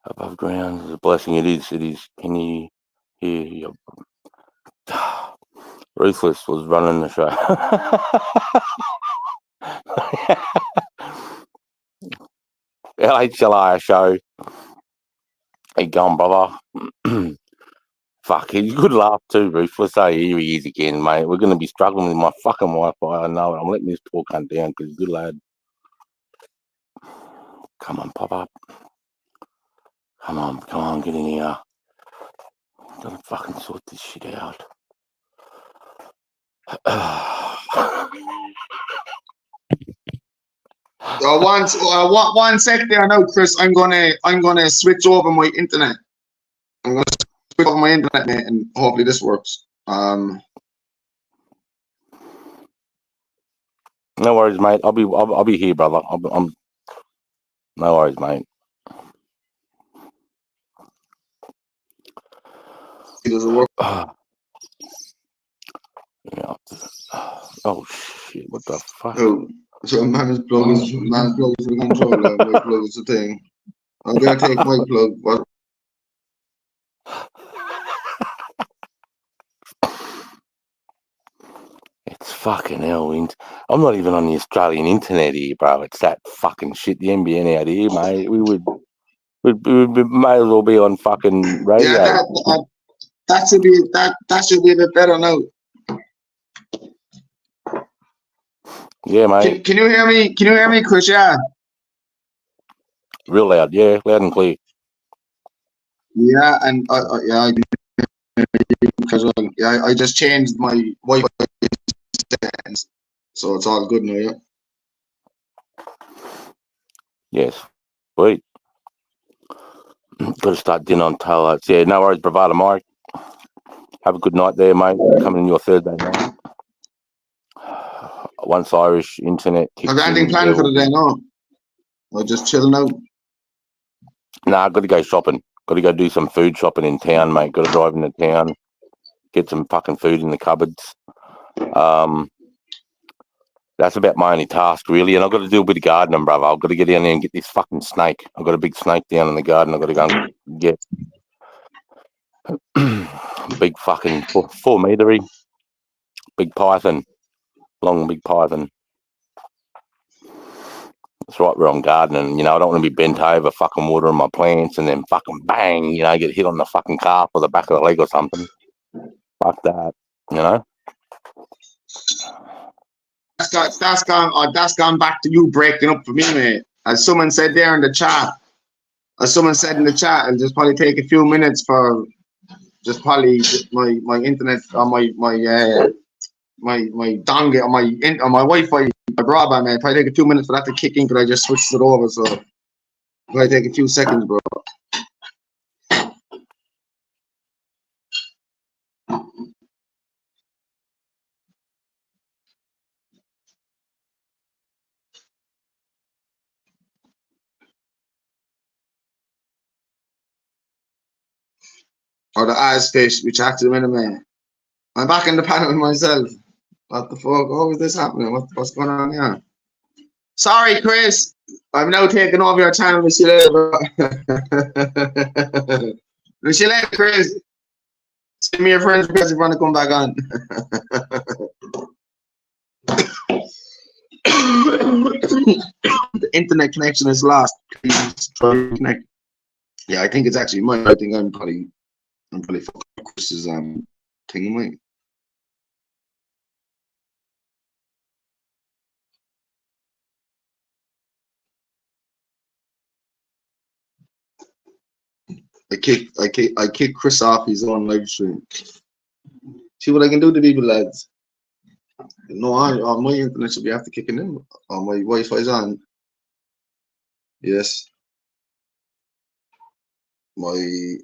Above ground is a blessing. It is. Can you hear? Ruthless was running the show. LHLI show. Hey, gone, brother. Fuck, he's a good laugh too, Ruthless. Hey, here he is again, mate. We're going to be struggling with my fucking Wi-Fi. I know it. I'm letting this poor cunt down because he's a good lad. Come on, pop up. Come on, get in here. I'm going to fucking sort this shit out. One sec there now, Chris. I'm gonna switch over my internet. I'm gonna switch over my internet, mate, and hopefully this works. No worries, mate. I'll be here, brother. I'm no worries, mate. Does it work? Yeah. Oh shit! What the fuck? Oh, so man's plug is the controller. My plug is the thing. I'm gonna take my plug. What? It's fucking hell. I'm not even on the Australian internet here, bro. It's that fucking shit. The NBN out here, mate. We may as well be on fucking radio. Yeah, that should be a bit better now. Yeah, mate. Can you hear me? Can you hear me, Chris? Yeah. Real loud. Yeah, loud and clear. Yeah, and yeah, I just changed my Wi-Fi settings, so it's all good now. Yeah. Yes. Sweet. Got to start dinner on taillights. Yeah, no worries, Bravado Mike. Have a good night there, mate. Coming in your Thursday night. Once Irish internet kicks Have you anything planned for the day? No. Or just chilling out? Nah, got to go shopping. Got to go do some food shopping in town, mate. Got to drive into town, get some fucking food in the cupboards. That's about my only task, really. And I've got to do a bit of gardening, brother. I've got to get down there and get this fucking snake. I've got a big snake down in the garden. I've got to go and get big fucking 4 meter-y big python, long big python. That's right, where I'm gardening. You know, I don't want to be bent over, fucking watering my plants, and then fucking bang, you know, get hit on the fucking calf or the back of the leg or something. Fuck that, you know. That's gone back to you breaking up for me, mate. As someone said there in the chat, it'll just probably take a few minutes for just probably my internet or my dongle or my Wi-Fi, my broadband, man. Probably take a few minutes for that to kick in because I just switched it over. So probably take a few seconds, bro. Or the eyes fish, we chat to them in a minute. I'm back in the panel with myself. What the fuck? How is this happening? What's going on here? Sorry, Chris. I'm now taking over your channel. We'll see you later, bro. We'll see you later, Chris. Send me your friends because you want to come back on. The internet connection is lost. Please try to connect. Yeah, I think it's actually mine. I think I'm probably fucking Chris's thing of mine. I kick Chris off his own live stream. See what I can do to people, lads. No, on my internet should be after kicking in. On my Wi-Fi's on. Yes. My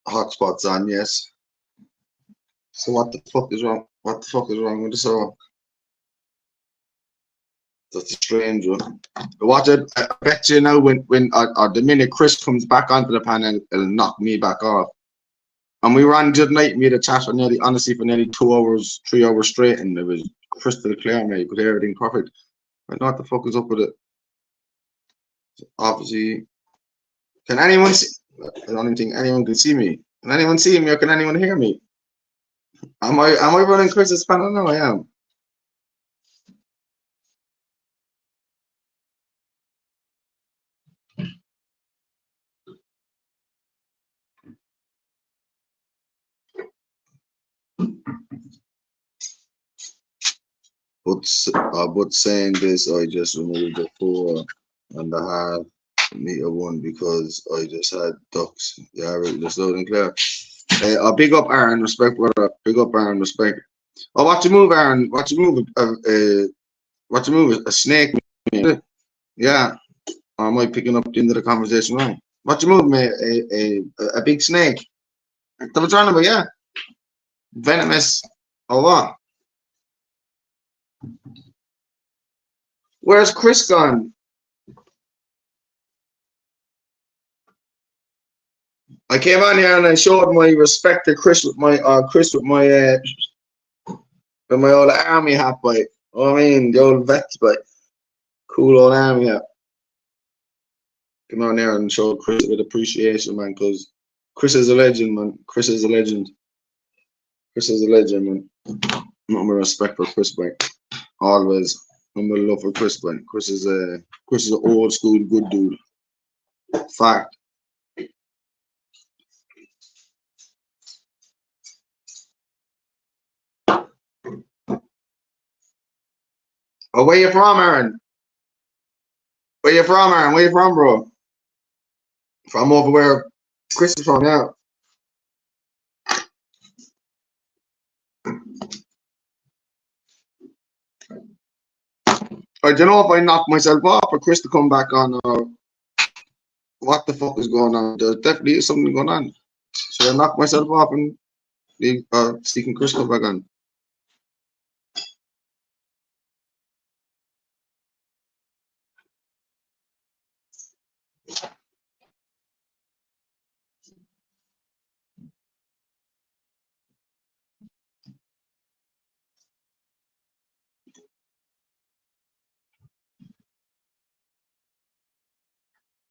hotspot's on. Yes. So what the fuck is wrong? What the fuck is wrong with this all? That's a strange one. Watch it. I bet you now when the minute Chris comes back onto the panel, it'll knock me back off. And we ran the night, we had a chat for nearly 2 hours, 3 hours straight, and it was crystal clear, mate. You could hear everything perfect. I don't know what the fuck is up with it. Obviously, can anyone see? I don't even think anyone can see me. Can anyone see me or can anyone hear me? Am I running Chris's panel? No, I am. But saying this, I just removed the 4.5 meter one because I just had ducks. Yeah, right, just loud and clear. Big up Aaron, respect, brother. Big up Aaron, respect. Oh, watch a move, Aaron. Watch a move. Watch a move. A snake. Yeah. Or am I picking up the end of the conversation wrong? Watch a move, mate. A big snake. That was trying about, yeah. Venomous. Or what? Where's Chris gone? I came on here and I showed my respect to Chris with my old army hat, boy. Oh, I mean, the old vets, boy. Cool old army hat. Come on there and show Chris with appreciation, man, because Chris is a legend, man. Chris is a legend. Chris is a legend, man. Nothing but respect for Chris, boy. Always. Nothing but love for Chris, boy. Chris is an old school good dude. Fact. Oh, where you from, Aaron? Where you from, Aaron? Where you from, bro? From over where Chris is from, yeah. I don't know if I knocked myself off or Chris to come back on. What the fuck is going on? There definitely is something going on. Should I knock myself off and leave, see can Chris come back on?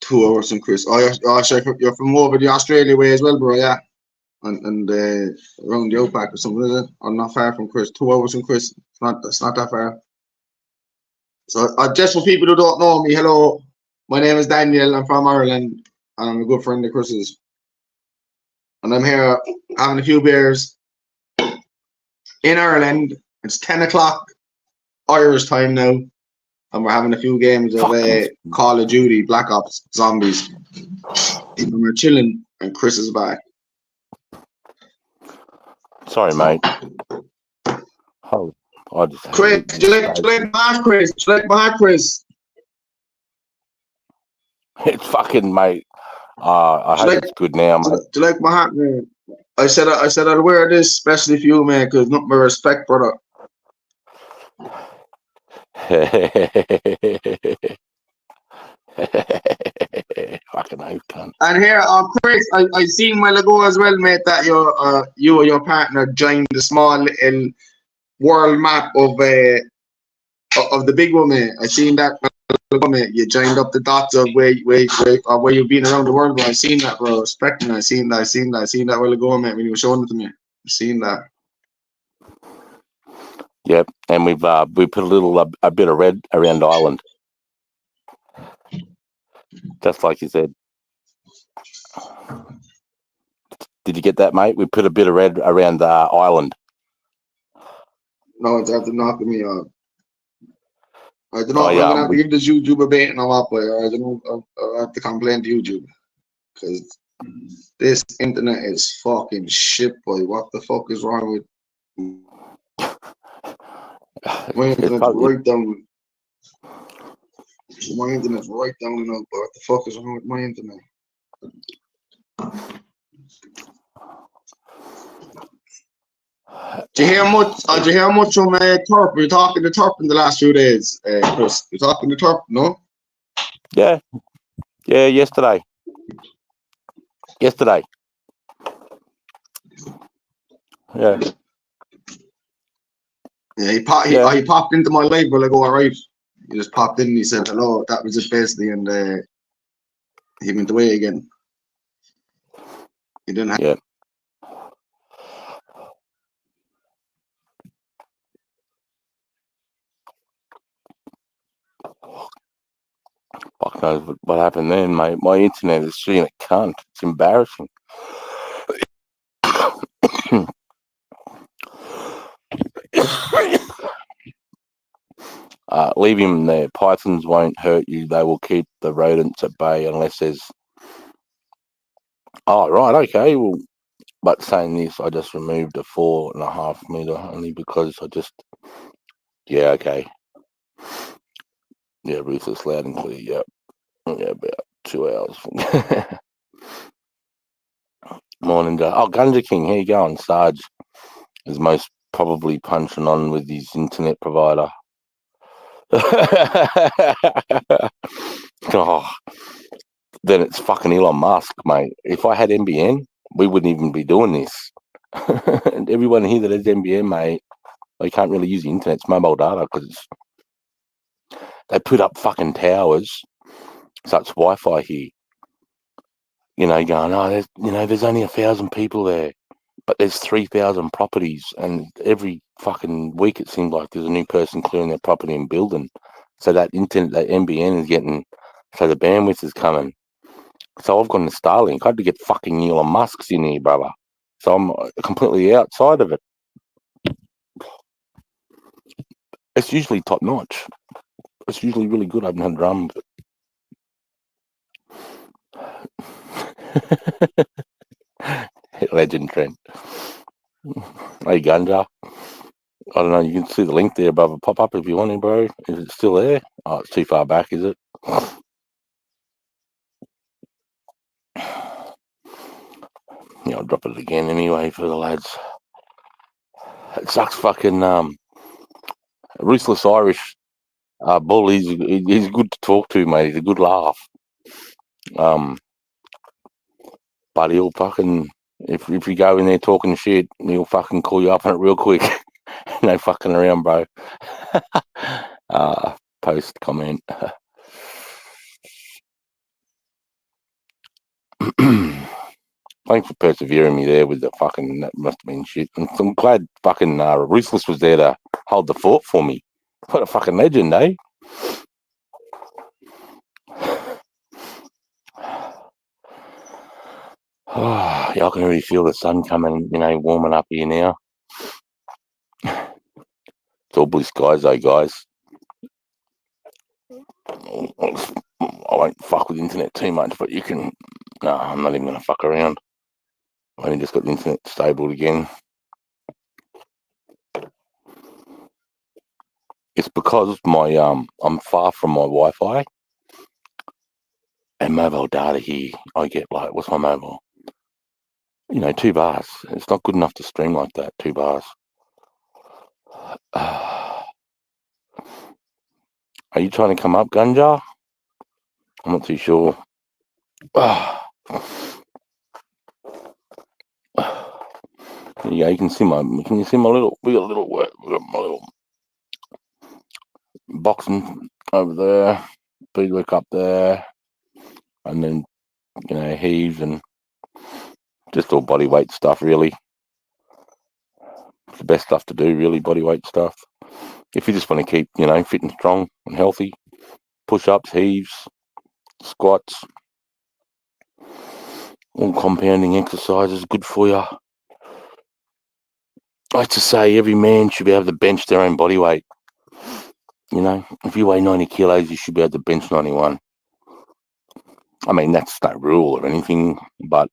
Two hours from Chris. You're from over the Australia way as well, bro, yeah. And around the outback or something, is it? Or not far from Chris. 2 hours from Chris. It's not that far. So just for people who don't know me, hello. My name is Daniel. I'm from Ireland, and I'm a good friend of Chris's. And I'm here having a few beers in Ireland. It's 10 o'clock Irish time now, and we're having a few games of Call of Duty, Black Ops, Zombies. And we're chilling, and Chris is back. Sorry, mate. Oh, I just Chris, do you like my hat, Chris? Do you like my hat, Chris? It's fucking, mate. I hope it's good now, mate. Do you like my hat, man? I said I'd wear this especially for you, man, because nothing but respect, brother. Fucking hell, cunt. And here, Chris, I seen a while ago as well, mate, that you or your partner joined the small little world map of the big one, mate. I seen that, mate. You joined up the dots of where you've been around the world, bro. I seen that, bro. Respecting, I seen that while ago, mate. When you were showing it to me, I seen that. Yep, and we put a bit of red around Ireland, just like you said. Did you get that, mate? We put a bit of red around Ireland. No, it's after knocking me off. I don't know if I'm gonna have to give this YouTube a bait and I'm up, but I don't know. I have to complain to YouTube because this internet is fucking shit, boy. What the fuck is wrong with my internet's right down? My internet's right down and out, but what the fuck is wrong with my internet? Do you hear much from Turp? We're talking to Turp in the last few days, Chris. You're talking to Turp, no? Yeah, yesterday. Yeah. Yeah, he popped into my live while I go, all right. He just popped in and he said hello. That was it basically, and he went away again. He didn't have. Yeah. Fuck knows what happened then, mate. My internet is shitting a cunt. It's embarrassing. Leave him there. Pythons won't hurt you. They will keep the rodents at bay unless there's... Oh, right, okay. Well, But saying this, I just removed a 4.5 meter only because yeah, okay. Yeah, Ruthless loud and clear, yeah. Yeah, about 2 hours. Morning, Joe. Oh, Gunja King, how you going? Sarge is most probably punching on with his internet provider. Oh, then it's fucking Elon Musk, mate. If I had NBN, we wouldn't even be doing this. And everyone here that has NBN, mate, they can't really use the internet. It's mobile data because they put up fucking towers, so it's Wi-Fi here. You know, going, oh, there's only 1,000 people there, but there's 3,000 properties, and every fucking week it seems like there's a new person clearing their property and building. So that internet, that NBN is getting, so the bandwidth is coming. So I've gone to Starlink. I had to get fucking Elon Musk's in here, brother. So I'm completely outside of it. It's usually top notch. It's usually really good. I haven't had drum, but legend Trent. Hey Gunja. I don't know, you can see the link there above a pop up if you want to, bro. Is it still there? Oh, it's too far back, is it? Yeah, I'll drop it again anyway for the lads. It sucks fucking Ruthless Irish Bull. He's good to talk to, mate. He's a good laugh. But he'll fucking, if you go in there talking shit, he'll fucking call you up on it real quick. No fucking around, bro. Post comment. Thanks for persevering me there with the fucking, that must have been shit. And I'm glad fucking Ruthless was there to hold the fort for me. What a fucking legend, eh? Oh, yeah, I can really feel the sun coming, warming up here now. It's all blue skies though, guys. I won't fuck with the internet too much, but you can. No, I'm not even going to fuck around. I only just got the internet stable again. It's because I'm far from my Wi-Fi and mobile data here. I get like, what's my mobile? 2 bars. It's not good enough to stream like that. 2 bars. Are you trying to come up, Gunja? I'm not too sure. Yeah, you can see my. Can you see my little? We got a little work. We got my little boxing over there, beadwork up there, and then heave and just all body weight stuff. Really, it's the best stuff to do. Really, body weight stuff. If you just want to keep fit and strong and healthy, push-ups, heaves, squats, all compounding exercises, good for you. I like to say every man should be able to bench their own body weight. If you weigh 90 kilos, you should be able to bench 91. I mean, that's no rule or anything, but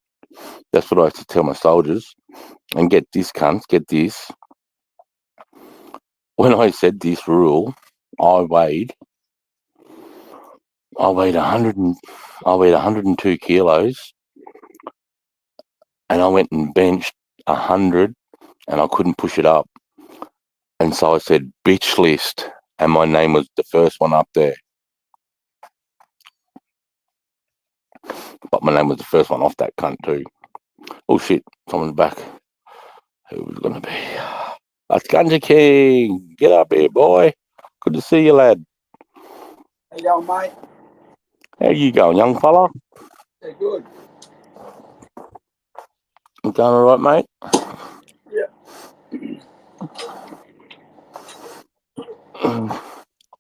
that's what I like to tell my soldiers. And get this, cunts, get this. When I said this rule, I weighed 102 kilos, and I went and benched 100, and I couldn't push it up. And so I said, bitch list, and my name was the first one up there. But my name was the first one off that cunt too. Oh shit, someone's back. Who was gonna be? That's Gunja King. Get up here, boy. Good to see you, lad. How you going, mate? How you going, young fella? Yeah, good. You going all right, mate? Yeah.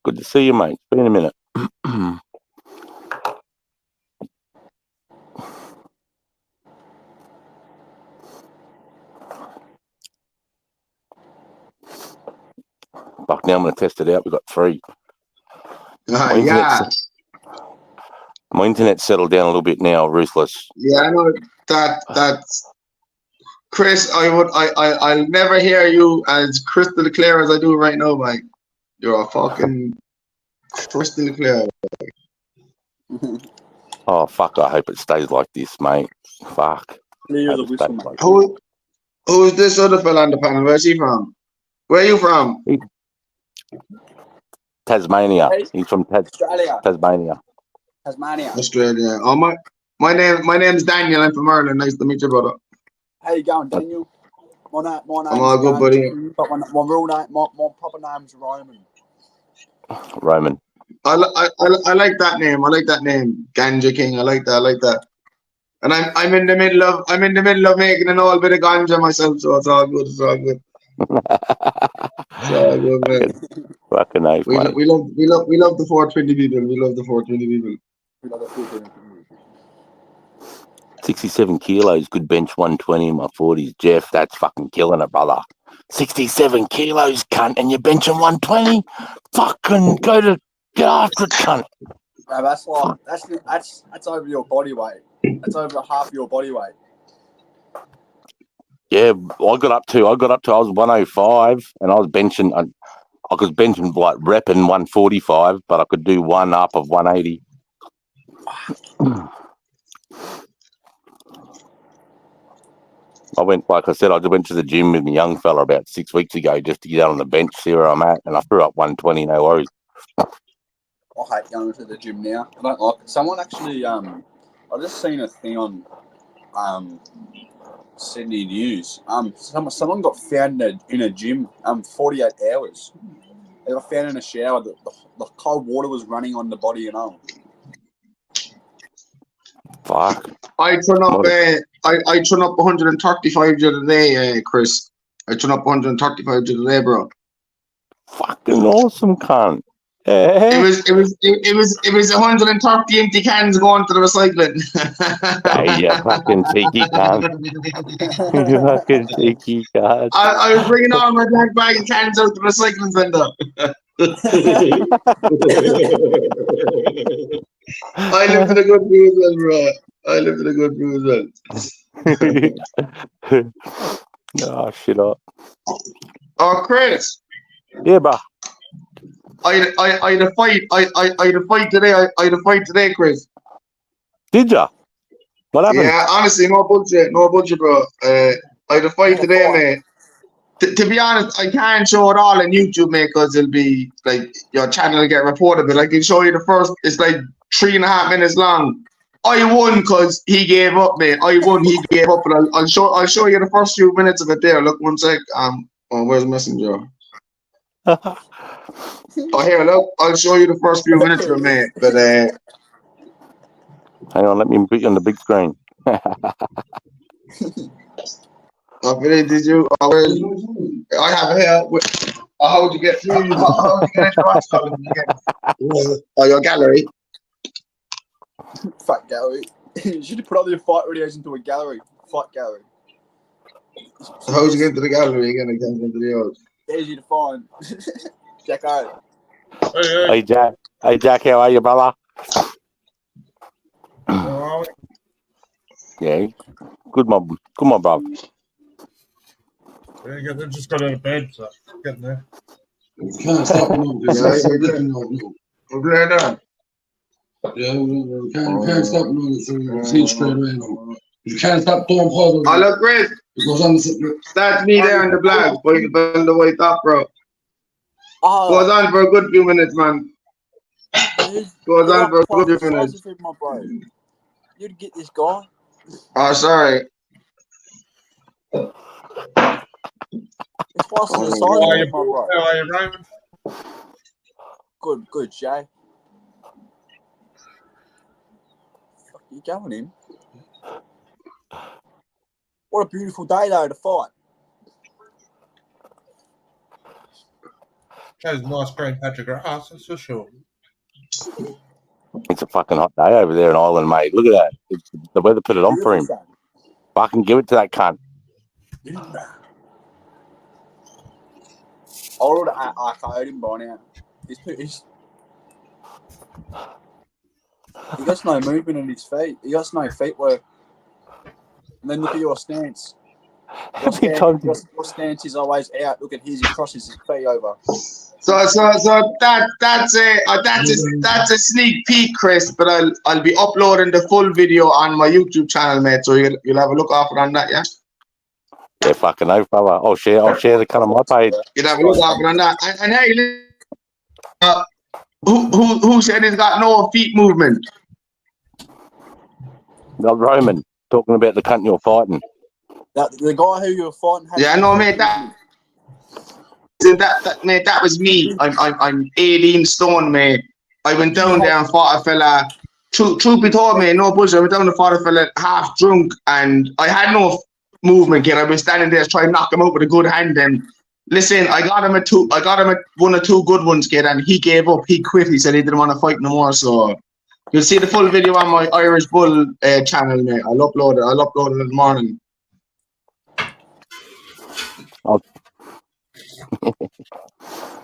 Good to see you, mate. It's been a minute. Fuck, now I'm going to test it out. We've got 3. Yeah. My internet's settled down a little bit now, Ruthless. Yeah, I know that's Chris, I'll never hear you as crystal clear as I do right now, Mike. You're a fucking crystal clear. Oh, fuck, I hope it stays like this, mate. Fuck. Clear the Hope it whistle, stays mate. like this. Who's this other fella on the panel? Where's he from? Where are you from? Tasmania. Hey. He's from Australia. Tasmania. Tasmania. Australia. Oh, my name's Daniel. I'm from Ireland. Nice to meet you, brother. How you going, Daniel? My name's I'm all good, buddy. but my real name, my proper name's Roman. Roman. I like that name. I like that name, Ganja King. I like that. And I'm in the middle of making an old bit of ganja myself, so it's all good. It's all good, man. Fucking nice, We mate. love the 420 people. We love the 420 people. 67 kilos, could bench 120 in my 40s. Jeff, that's fucking killing it, brother. 67 kilos, cunt, and you're benching 120? Fucking get after it, cunt. No, that's like that's over your body weight. That's over half your body weight. Yeah, I got up to, I was 105, and I was benching, I was benching like repping 145, but I could do one up of 180. I went, like I said, I just went to the gym with my young fella about 6 weeks ago just to get out on the bench, see where I'm at, and I threw up 120, no worries. I hate going to the gym now. I don't like it. Someone actually, I just seen a thing on Sydney News. Someone got found in a gym 48 hours. They got found in a shower. The cold water was running on the body and all. Fuck. I turn up 135 the other day, Chris. I turn up 135 the other day, bro. Fucking awesome, cunt. It was 130 empty cans going to the recycling. Hey, you fucking cheeky cunt. You fucking cheeky cunt. I was bringing all my black bag of cans out to the recycling centre. I lived in a good Bruisel, bro. I lived in a good Bruisel. Oh, shit up. Oh, Chris. Yeah, bro. I had a fight today, Chris. Did ya? What happened? Yeah, honestly, no bullshit, bro. I had a fight today, mate. To be honest, I can't show it all on YouTube, mate, because it'll be like your channel will get reported. But I can show you the first. It's like 3.5 minutes long. I won because he gave up, mate. He gave up. But I'll show you the first few minutes of it there. Look, one sec. Where's Messenger? Oh, here, look. I'll show you the first few minutes of it, mate. But hang on, let me put you on the big screen. did you? I have it here. How'd you get through? How'd you get into what's called again? Your gallery. Fat gallery. You should put all your fight videos into a gallery. Fight gallery. So how'd you get into the gallery again? I can't get into the yours. Easy to find. Check out. Hey, Jack. Hey, Jack, how are you, brother? Yeah. Good, my brother. Yeah, they just got out of bed, so getting there. You can't stop moving. We're glad done. Yeah, you can't stop moving. So you see it straight away now. You can't stop throwing pauses. Oh, look, Chris. It goes on the That's me there in the black. But you build the white top, bro. Goes on for a good few minutes, man. Goes on for a good few minutes. You'd get this guy. Oh, sorry. It's twice the size How of are my you, bro. How are you, Roman? Good, Jay. Fuck you going in? What a beautiful day though to fight. That's a nice green patch of grass, that's for sure. It's a fucking hot day over there in Ireland, mate. Look at that. The weather put it on for him. Fucking give it to that cunt. I heard him by now. He got no movement in his feet. He got no feet work. And then look at your stance. Your stance is always out. Look at his. He crosses his feet over. So that's a sneak peek, Chris. But I'll be uploading the full video on my YouTube channel, mate. So you'll have a look after on that, yeah. Yeah, fucking no, fella. I'll share the cut on my page. You'll have a look after on that. And hey, who said he's got no feet movement? Not Roman talking about the cunt you're fighting. The guy who you were fighting. Yeah, no, mate. Mate, that was me. I'm 18 stone, mate. I went down there and fought a fella. Truth be told, mate, no bullshit. I went down and fought a fella half drunk, and I had no movement, kid. I was standing there trying to knock him out with a good hand. And listen, I got him at one or two good ones, kid, and he gave up. He quit. He said he didn't want to fight no more. So you'll see the full video on my Irish Bull channel, mate. I'll upload it in the morning.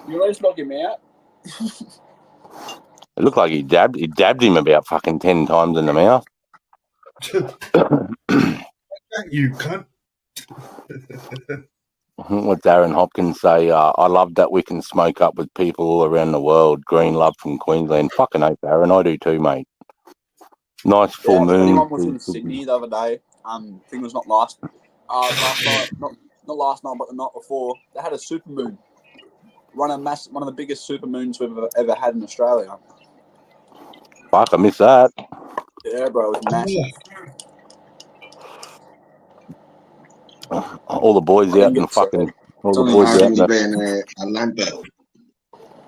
You always knock him out. It looked like he dabbed him about fucking 10 times in the mouth. You cunt. What Darren Hopkins say, I love that we can smoke up with people all around the world. Green love from Queensland. Fucking oath, Darren. I do too, mate. Nice full moon. Anyone was in Sydney the other day. I think it was not last night, not last night, but the night before. They had a super moon. One of the biggest super moons we've ever had in Australia. Fuck, I missed that. Yeah, bro, it was massive. All the boys out and fucking. All the boys out in Atlanta.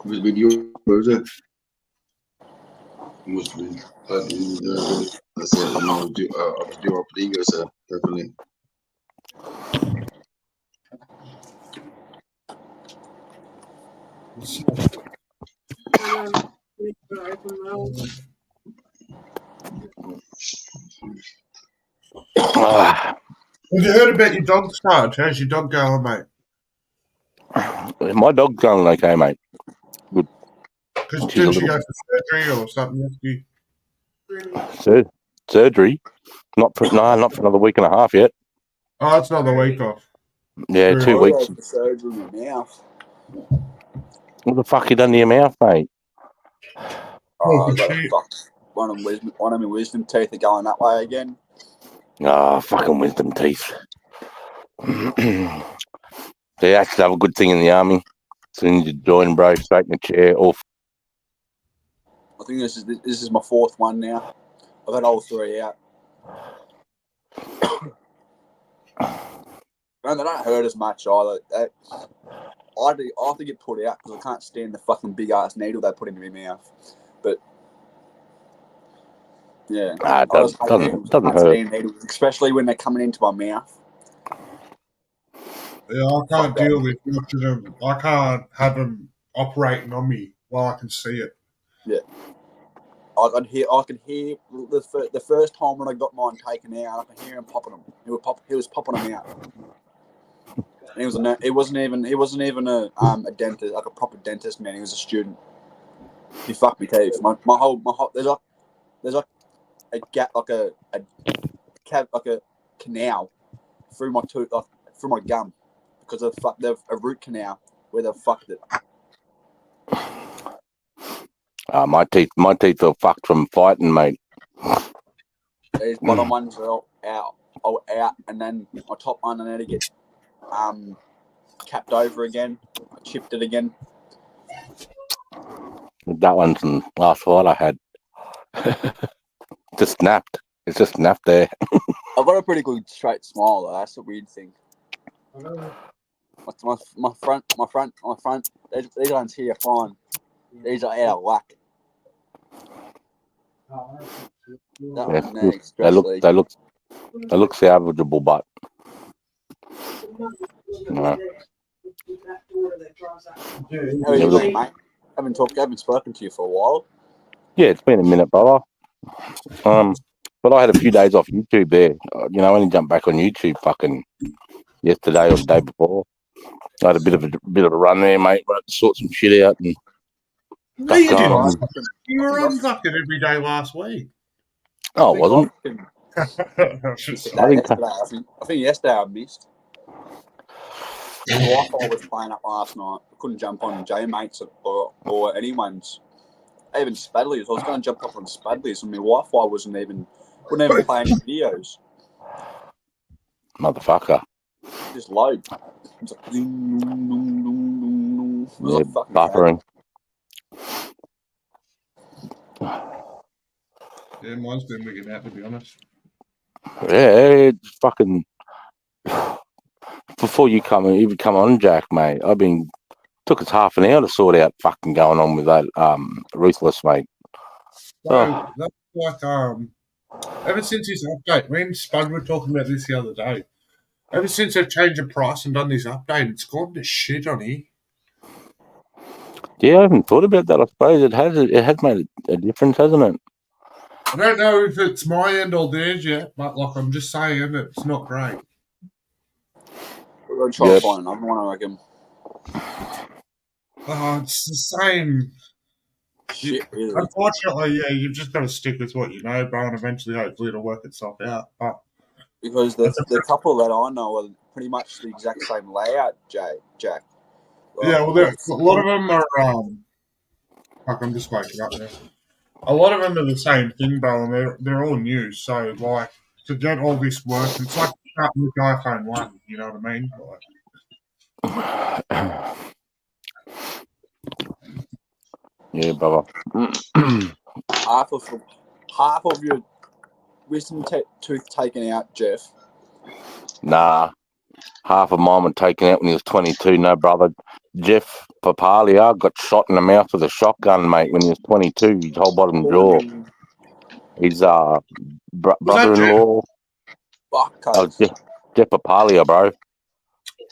With you, was it? Must be. That's it. I was due up the ego, so definitely. Have you heard about your dog Sarge? How's your dog going, mate? My dog's going okay, mate. Good. Because did she go for surgery or something? Surgery? Not for another week and a half yet. Oh, it's another week off. Yeah, 2 weeks. For surgery in your mouth. What the fuck you done to your mouth, mate? Oh, one of my wisdom teeth are going that way again. Oh, fucking wisdom teeth. They actually have a good thing in the army. As soon as you join, bro, straight in the chair. Off. I think this is my fourth one now. I've had all three out. And they don't hurt as much either. I have to get put out because I can't stand the fucking big ass needle they put in my mouth. But yeah, it doesn't hurt. Needles, especially when they're coming into my mouth. Yeah, I can't deal with watching them. I can't have them operating on me while I can see it. Yeah, I could hear the first time when I got mine taken out. I could hear him popping them. He was popping them out. And he wasn't even a dentist, like a proper dentist, man. He was a student. He fucked me teeth. My whole there's like a gap, like a canal through my tooth, like through my gum, because they've a root canal where they've fucked it. My teeth are fucked from fighting, mate. These bottom ones are all out, and then my top one, I need to get capped over again. I chipped it again. That one's the last fight I had. Just snapped. It's just snapped there. I've got a pretty good straight smile, though. That's a weird thing. My front. These ones here are fine. These are out of whack. They look salvageable, but no. How are you doing, mate? I haven't spoken to you for a while. Yeah, it's been a minute, brother. But I had a few days off YouTube there. I only jumped back on YouTube fucking yesterday or the day before. I had a bit of a run there, mate. I had to sort some shit out and. No, you didn't. You were on fucking every day last week. Oh, it wasn't. I think yesterday I missed. Wi-Fi was playing up last night. I couldn't jump on J-Mates or anyone's. Even Spadley's. I was going to jump up on Spadley's and my Wi-Fi wouldn't even play any videos. Motherfucker. Just load. It's like, ding, ding, ding, ding, ding. It was Yeah, like fucking buffering. Yeah, mine's been wigging out, to be honest. Yeah, it's fucking. Before you even come on, Jack, mate, took us half an hour to sort out fucking going on with that Ruthless, mate. So that's like ever since his update, me and Spud were talking about this the other day. Ever since they've changed the price and done this update, it's gone to shit on here. Yeah, I haven't thought about that. I suppose it has made a difference, hasn't it? I don't know if it's my end or theirs yet, but like I'm just saying, it's not great. We're going to try to find another one, I reckon. It's the same. Shit, really. Unfortunately, yeah, you've just got to stick with what you know, bro, and eventually, hopefully, it'll work itself out. But because the couple that I know are pretty much the exact same layout, Jack. Like, yeah, well, a lot of them are. Fuck, I'm just waking up now. A lot of them are the same thing, bro, and they're all new. So, like, to get all this work, it's like starting with iPhone 1. You know what I mean? Like, yeah, brother. half of your wisdom tooth taken out, Jeff. Nah, half of mine were taken out when he was 22. No, brother. Jeff Papalia got shot in the mouth with a shotgun, mate, when he was 22. His whole bottom jaw. His brother-in-law. Fuck, Jeff Papalia, bro.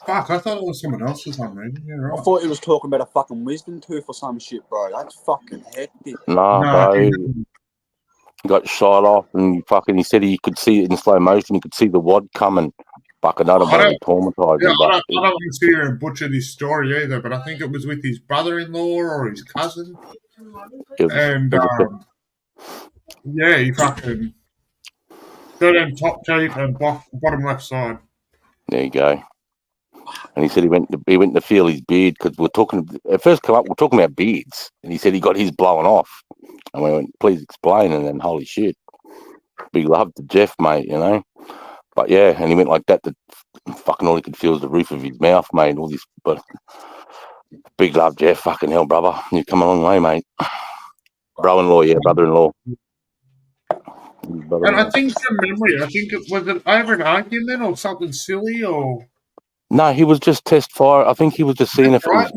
fuck, I thought it was someone else for some reason. Yeah, right. I thought he was talking about a fucking wisdom tooth or some shit, bro. That's fucking hectic. Nah, bro. He got shot off, and he said he could see it in slow motion. He could see the wad coming. Fucking, I don't know, traumatized yeah, me. I don't want to sit here and butcher this story either, but I think it was with his brother-in-law or his cousin. And, yeah, he fucking got him top teeth and bottom left side. There you go. And he said he went to feel his beard because we're talking about beards, and he said he got his blown off, and we went, please explain, and then holy shit, big love to Jeff, mate, you know. But yeah, and he went like that. Fucking all he could feel was the roof of his mouth, mate. All this, but big love, Jeff. Fucking hell, brother, you've come a long way, mate. Bro-in-law, yeah, brother-in-law. And I think from memory, was it over an argument or something silly or. No, he was just test fire. I think he was just seeing if it was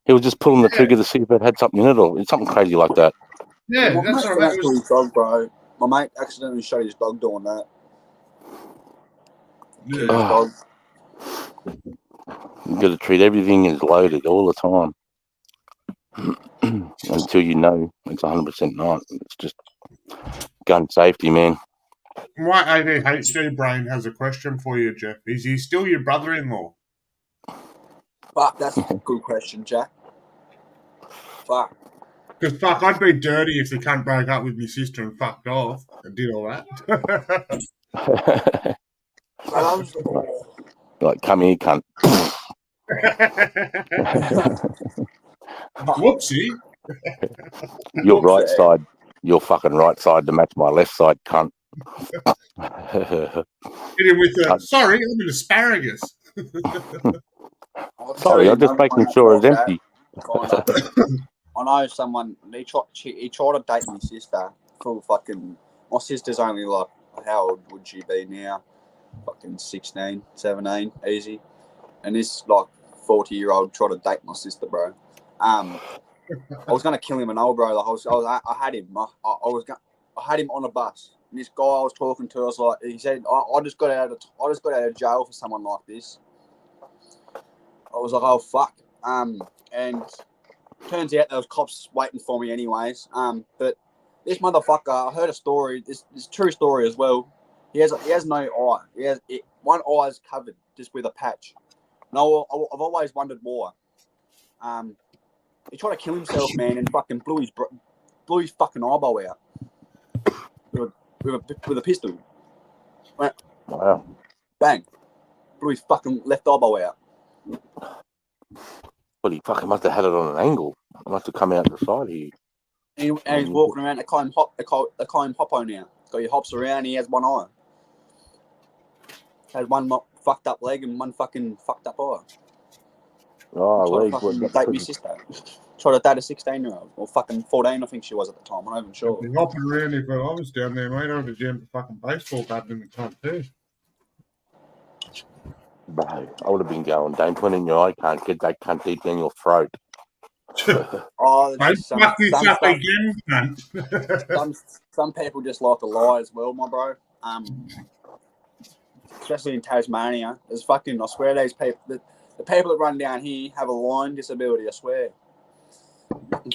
he was just pulling the trigger to see if it had something in it or something crazy like that. Yeah, that's what that was. His dog, bro. My mate accidentally shot his dog doing that. Yeah. You got to treat everything as loaded all the time until you know it's 100% not. It's just gun safety, man. My ADHD brain has a question for you, Jeff. Is he still your brother-in-law? Fuck, that's a good question, Jack. Fuck. Because fuck, I'd be dirty if the cunt broke up with my sister and fucked off and did all that. Like, come here, cunt. Whoopsie. Your right side, your fucking right side to match my left side, cunt. Hit him with a, sorry, I'm an asparagus. Sorry, I'm just making sure it's empty. I know someone, he tried to date my sister for fucking, my sister's only like, how old would she be now? Fucking 16, 17, easy. And this like 40-year-old tried to date my sister, bro. I was gonna kill him and all, bro. Like I had him. I had him on a bus. And this guy I was talking to, he said, I just got out of jail for someone like this. I was like, oh fuck. And turns out there was cops waiting for me anyways. But this motherfucker, I heard a story. This is a true story as well. He has no eye. One eye is covered just with a patch. No, I've always wondered why. He tried to kill himself, man, and fucking blew his fucking eyeball out with a pistol. Went, wow! Bang! Blew his fucking left eyeball out. But he fucking must have had it on an angle. It must have come out the side here. And he's walking around a climb hoppo now. So he hops around. He has one eye. Has one fucked up leg and one fucking fucked up eye. Oh, Trying well, to fucking date my sister. Try to date a 16-year-old or fucking 14, I think she was at the time. I'm not even sure. They're hopping around. If I was down there, mate, I would have jammed the fucking baseball bat in the club too. Bro, I would have been going, don't put it in your eye, can't get that cunt deep down your throat. Oh, Mate, some fuck this up stuff- again, cunt. some people just like to lie as well, my bro. Especially in Tasmania. There's fucking, I swear these people, the people that run down here have a lying disability, I swear.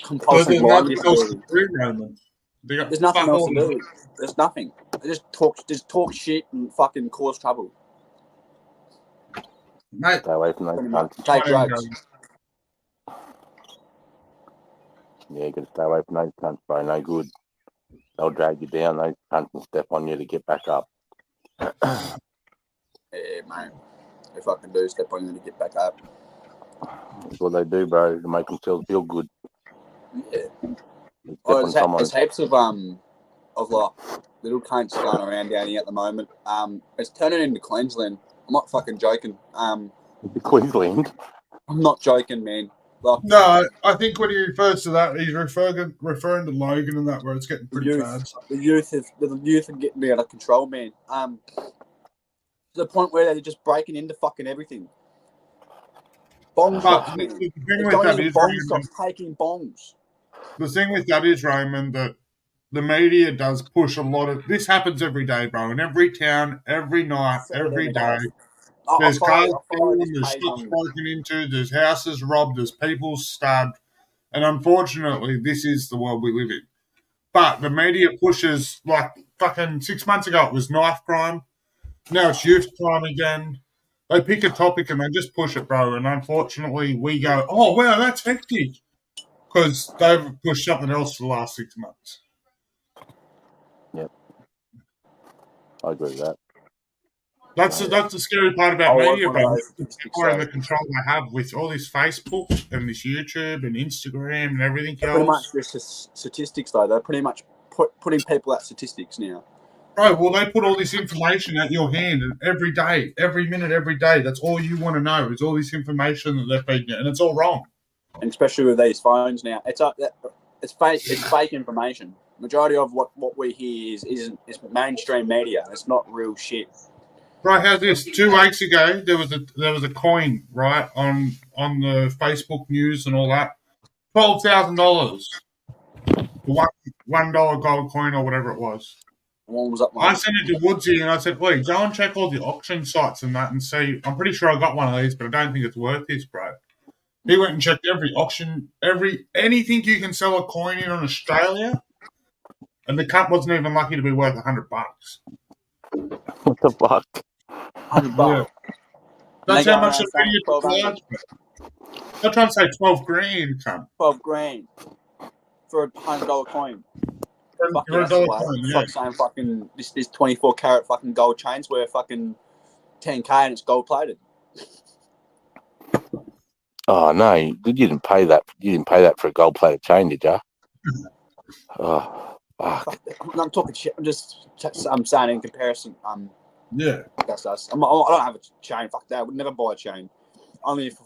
Compulsive lying disability. There's nothing else to do. There's nothing. They just talk shit and fucking cause trouble. Mate, Stay away from those cunts. Take drugs. Yeah, you got to stay away from those cunts, bro. No good. They'll drag you down, those cunts, and step on you to get back up. Yeah, mate. They fucking do step on you to get back up. That's what they do, bro, to make themselves feel good. Yeah. They step Oh, on someone. there's heaps of like little cunts going around down here at the moment. It's turning into Queensland. I'm not fucking joking. Queensland. I'm not joking, man. Like, no, I think when he refers to that, he's referring to Logan and that, where it's getting pretty bad. the youth are getting out of control, man. To the point where they're just breaking into fucking everything. Bong But shops, the man. thing They're with going that into is, bong Roman, shops, taking bongs. the thing with that is, Roman, that the media does push a lot of. This happens every day, bro. In every town, every night, every day. There's cars stolen, there's shops broken into, there's houses robbed, there's people stabbed. And unfortunately, this is the world we live in. But the media pushes, like fucking 6 months ago, it was knife crime. Now it's youth crime again. They pick a topic and they just push it, bro. And unfortunately, we go, oh, wow, that's hectic. Because they've pushed something else for the last 6 months. Yep. I agree with that. That's the scary part about media, bro. Sorry. The control they have with all this Facebook and this YouTube and Instagram and everything else. Pretty much just statistics, though. They're pretty much putting people at statistics now. Bro, well, they put all this information at your hand every day, every minute, every day. That's all you want to know is all this information that they're feeding you, and it's all wrong. And especially with these phones now, it's fake. It's fake information. Majority of what we hear is mainstream media. It's not real shit. Bro, how's this? 2 weeks ago, there was a coin, right, on the Facebook news and all that. $12,000. $1 gold coin or whatever it was. One was up I sent it to Woodsy and I said, wait, go and check all the auction sites and that and see. I'm pretty sure I got one of these, but I don't think it's worth this, bro. He went and checked every auction, anything you can sell a coin in Australia, and the cup wasn't even lucky to be worth $100. What the fuck? $100. That's They how go much the around media saying took large. They're trying to say 12 grand, cunt. 12 grand for a $100 coin. Fucking For a that's dollar like, coin, it's yeah. like saying fucking this 24 karat fucking gold chains worth fucking 10K and it's gold plated. Oh no, you didn't pay that. You didn't pay that for a gold-plated chain, did you? Oh, fuck. I'm talking shit. I'm saying in comparison. Yeah. That's us. I don't have a chain. Fuck that. I would never buy a chain. Only if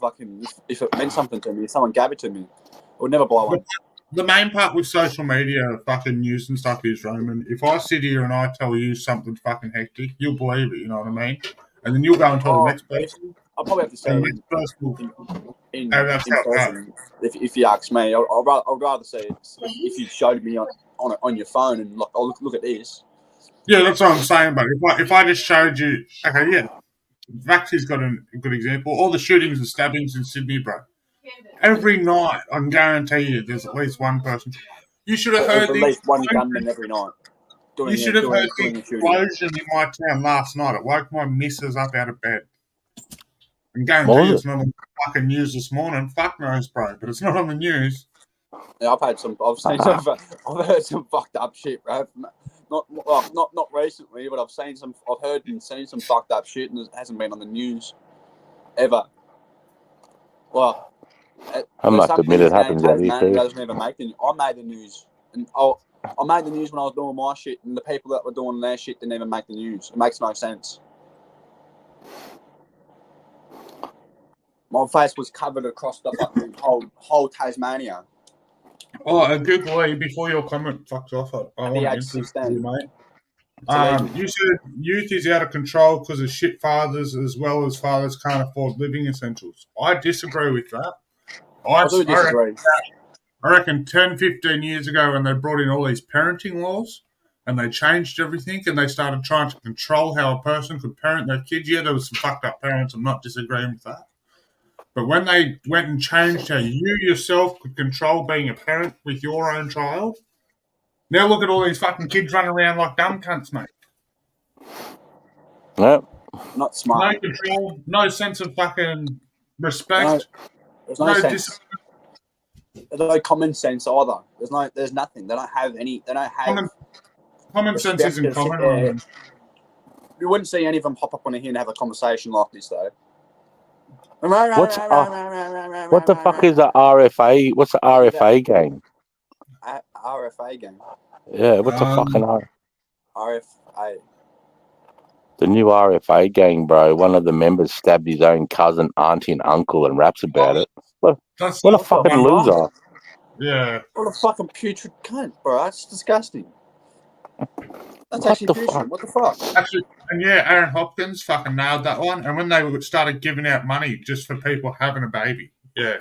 it meant something to me. If someone gave it to me, I would never buy one. The main part with social media, fucking news and stuff is, Roman, if I sit here and I tell you something fucking hectic, you'll believe it, you know what I mean? And then you'll go and tell the next person. I'll probably have to say And the it next person will... in that's how it person. If you ask me, I'd rather say it if you showed me on your phone and look, oh, look at this. Yeah, that's what I'm saying, but if I just showed you... Okay, yeah. Vaxy's got a good example. All the shootings and stabbings in Sydney, bro. Every night, I can guarantee you, there's at least one person. You should have heard at least one gunman every night. You should have heard the explosion in my town last night. It woke my missus up out of bed. And guarantee it's not on the fucking news this morning. Fuck knows, bro, but it's not on the news. Yeah, I've heard some fucked up shit, bro. Not recently, but I've heard and seen some fucked up shit, and it hasn't been on the news ever. Well, I must admit it happens out here Tasmania too. doesn't even make the news. I made the news, and I made the news when I was doing my shit, and the people that were doing their shit didn't even make the news. It makes no sense. My face was covered across the fucking whole Tasmania. Oh, Google before your comment fucks off. I want to interest you, mate. You said youth is out of control because of shit fathers, as well as fathers can't afford living essentials. I disagree with that. I do disagree. I reckon 10, 15 years ago when they brought in all these parenting laws and they changed everything and they started trying to control how a person could parent their kids. Yeah, there was some fucked up parents. I'm not disagreeing with that. But when they went and changed how you yourself could control being a parent with your own child, now look at all these fucking kids running around like dumb cunts, mate. Yep. Not smart. No control, no sense of fucking respect. There's no sense. There's no common sense either. There's nothing. They don't have any. They don't have common sense isn't common. You wouldn't see any of them pop up on here and have a conversation like this though. What the fuck is the RFA? What's the RFA game? RFA game. Yeah, what's the fucking RFA? The new RFA gang, bro. One of the members stabbed his own cousin, auntie, and uncle, and raps about it. What a fucking loser! Yeah. What a fucking putrid cunt, bro. That's disgusting. That's actually putrid. What the fuck? Actually, and yeah, Aaron Hopkins fucking nailed that one. And when they started giving out money just for people having a baby, yeah,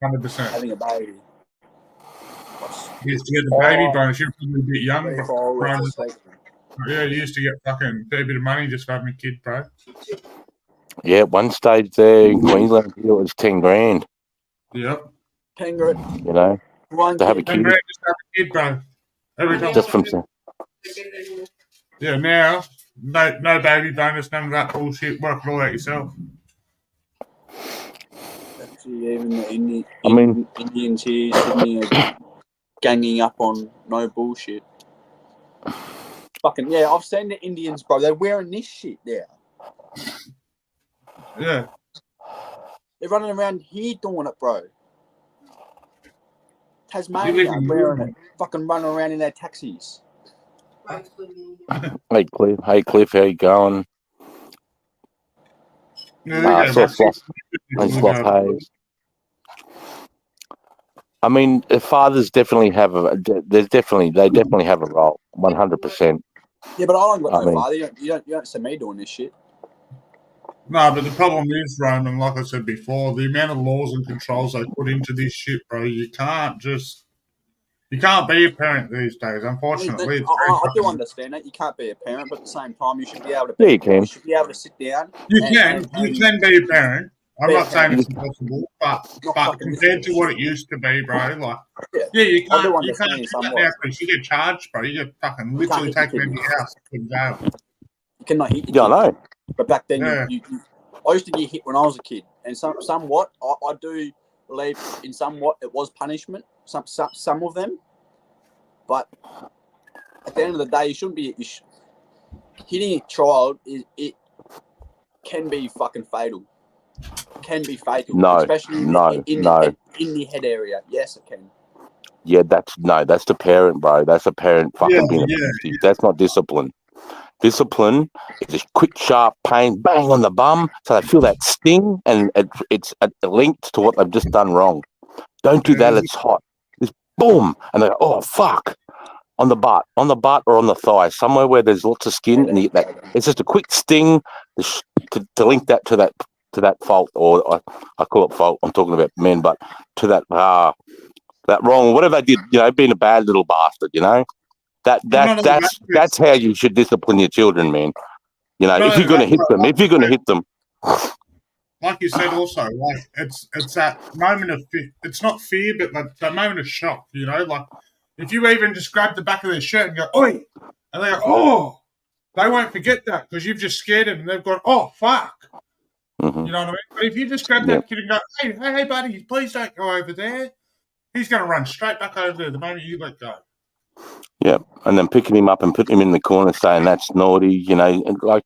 100%. Having a baby. You used to get the baby bonus. You're probably a bit young. Yeah, you used to get fucking a fair bit of money just for having a kid, bro. Yeah, at one stage there in Queensland, it was 10 grand. Yep. 10 grand. You know, to have a kid. 10 grand just to have a kid, bro. Every time. Just from. Yeah, now no baby bonus, none of that bullshit. Work it all out yourself. Actually, even the Indians here, Sydney, are ganging up on no bullshit. Fucking yeah, I've seen the Indians, bro. They're wearing this shit there. Yeah. They're running around here doing it, bro. Tasmania wearing it. Fucking running around in their taxis. Hey Cliff, how you going? I mean, fathers definitely have they definitely have a role, 100%. Yeah, but I don't got no father. You don't see me doing this shit. No, but the problem is, Roman, like I said before, the amount of laws and controls they put into this shit, bro. You can't be a parent these days, unfortunately. I do understand that you can't be a parent, but at the same time, you should be able to. Yeah, you can. You should be able to sit down. You can be a parent. I'm not saying it's impossible, but compared to what it used to be, bro, like, yeah, you can't do that now because you get charged, bro. You get fucking literally taken out of your house and jail. You cannot hit your kid. I know. But back then, I used to get hit when I was a kid, and somewhat, I do believe in somewhat it was punishment. Some of them, but at the end of the day, you shouldn't be hitting a child. It can be fucking fatal. Can be fatal. No, especially in the head area. Yes, it can. Yeah, that's the parent, bro. That's a parent fucking being abusive. That's not discipline. Discipline is a quick, sharp pain, bang on the bum, so they feel that sting, and it's linked to what they've just done wrong. Don't do that. It's hot. It's boom, and they go, oh fuck, on the butt or on the thigh, somewhere where there's lots of skin, and you get that. It's just a quick sting to link that to that fault, or I call it fault. I'm talking about men, but to that wrong, whatever they did, being a bad little bastard, That's how you should discipline your children, man. If you're going to hit them, like you said, also, like it's that moment of it's not fear, but like that moment of shock. Like if you even just grab the back of their shirt and go, "Oi," and they go, "Oh," they won't forget that because you've just scared them and they've gone, "Oh fuck." Mm-hmm. You know what I mean? But if you just grab that kid and go, "Hey, buddy, please don't go over there," he's going to run straight back over there the moment you let go. Yeah, and then picking him up and putting him in the corner saying that's naughty, and like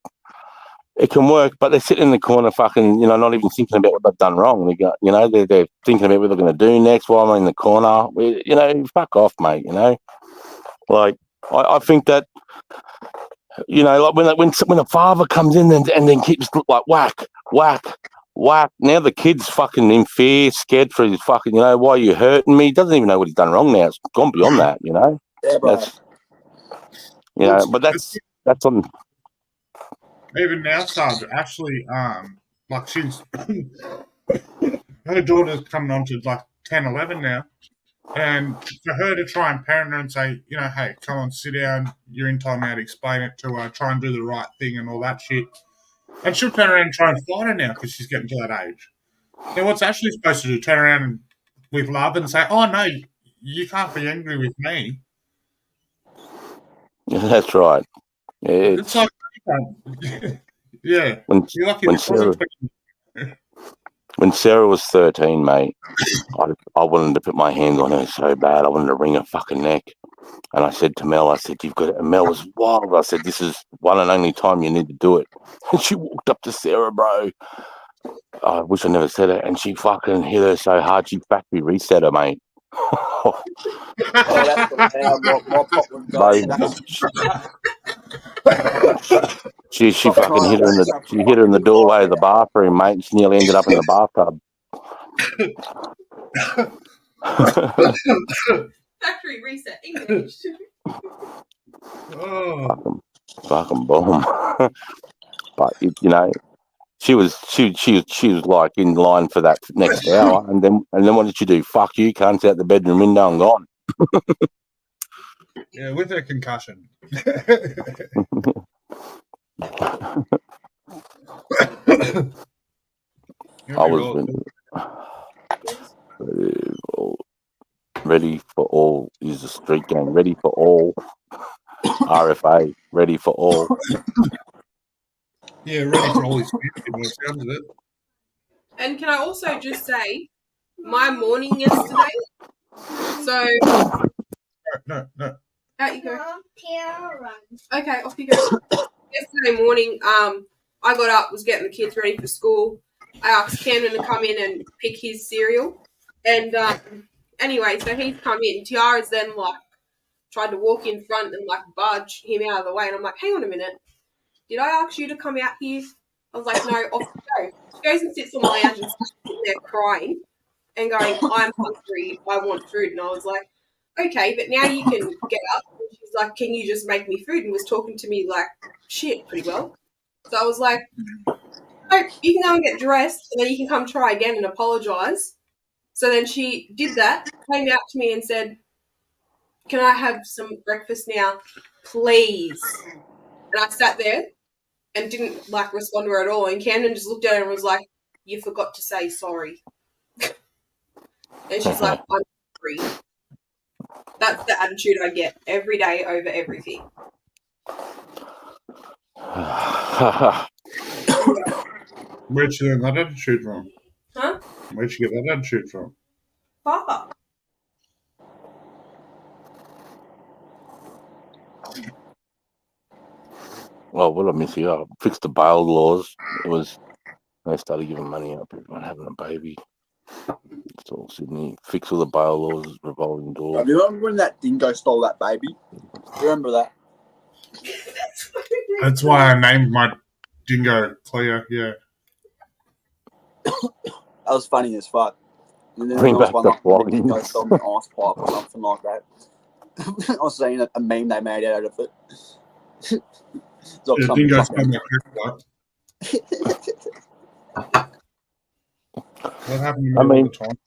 it can work, but they're sitting in the corner, fucking, you know, not even thinking about what they've done wrong. They got, you know, they're thinking about what they're going to do next while I'm in the corner. You know, fuck off, mate. You know, like I think that, you know, like when a father comes in and then keeps like whack. Now the kid's fucking in fear, scared for his fucking, you know, why are you hurting me? He doesn't even know what he's done wrong now. It's gone beyond that, you know. Yeah, bro. That's, you know, but that's on. Even now, Sarge, actually, like she's her daughter's coming on to like 10, 11 now, and for her to try and parent her and say, you know, hey, come on, sit down, you're in time out, explain it to her, try and do the right thing and all that shit, and she'll turn around and try and fight her now because she's getting to that age. Now, what's Ashley supposed to do? Turn around and with love and say, oh no, you can't be angry with me. That's right. It's like, yeah. When Sarah was 13, mate, I wanted to put my hands on her so bad. I wanted to wring her fucking neck. And I said to Mel, I said, you've got it. And Mel was wild. I said, this is one and only time you need to do it. And she walked up to Sarah, bro. I wish I never said it. And she fucking hit her so hard, she factory reset her, mate. Oh, that's how my pop would go. She fucking hit her in the doorway of the bathroom, mate. She nearly ended up in the bathtub. Factory reset English. Oh. Fucking bomb. But you know, she was like in line for that next hour, and then what did she do? Fuck you, cunts, out the bedroom window and gone. Yeah, with a concussion. I was ready for all is a street gang. Ready for all. RFA. Ready for all. Yeah, ready for all his family, sounds of it. And can I also just say, my morning yesterday. So. No. Out you go. Okay, off you go. Yesterday morning, I got up, was getting the kids ready for school. I asked Camden to come in and pick his cereal. And anyway, so he's come in. Tiara's then like tried to walk in front and like budge him out of the way. And I'm like, hang on a minute. Did I ask you to come out here? I was like, no, off you go. She goes and sits on the lounge and sitting there crying and going, I'm hungry, I want food. And I was like, okay, but now you can get up. And she's like, can you just make me food? And was talking to me like shit pretty well. So I was like, oh, you can go and get dressed and then you can come try again and apologise. So then she did that, came out to me and said, can I have some breakfast now, please? And I sat there and didn't like respond to her at all. And Camden just looked at her and was like, you forgot to say sorry. And she's like, I'm sorry. That's the attitude I get every day over everything. Where'd you learn that attitude from? Huh? Where'd you get that attitude from? Papa. Well, what I miss here, I fixed the bail laws. They started giving money up if everyone having a baby. It's all Sydney. Fix all the bail laws, revolving door. Do you remember when that dingo stole that baby? Remember that? That's why I named my dingo Cleo, yeah. That was funny as fuck. And then Bring there was back one the like when the floggings. dingo stole an ice pipe or something like that. I was seeing a meme they made out of it. Yeah, dingo stole my cricket. What happened to me all the time?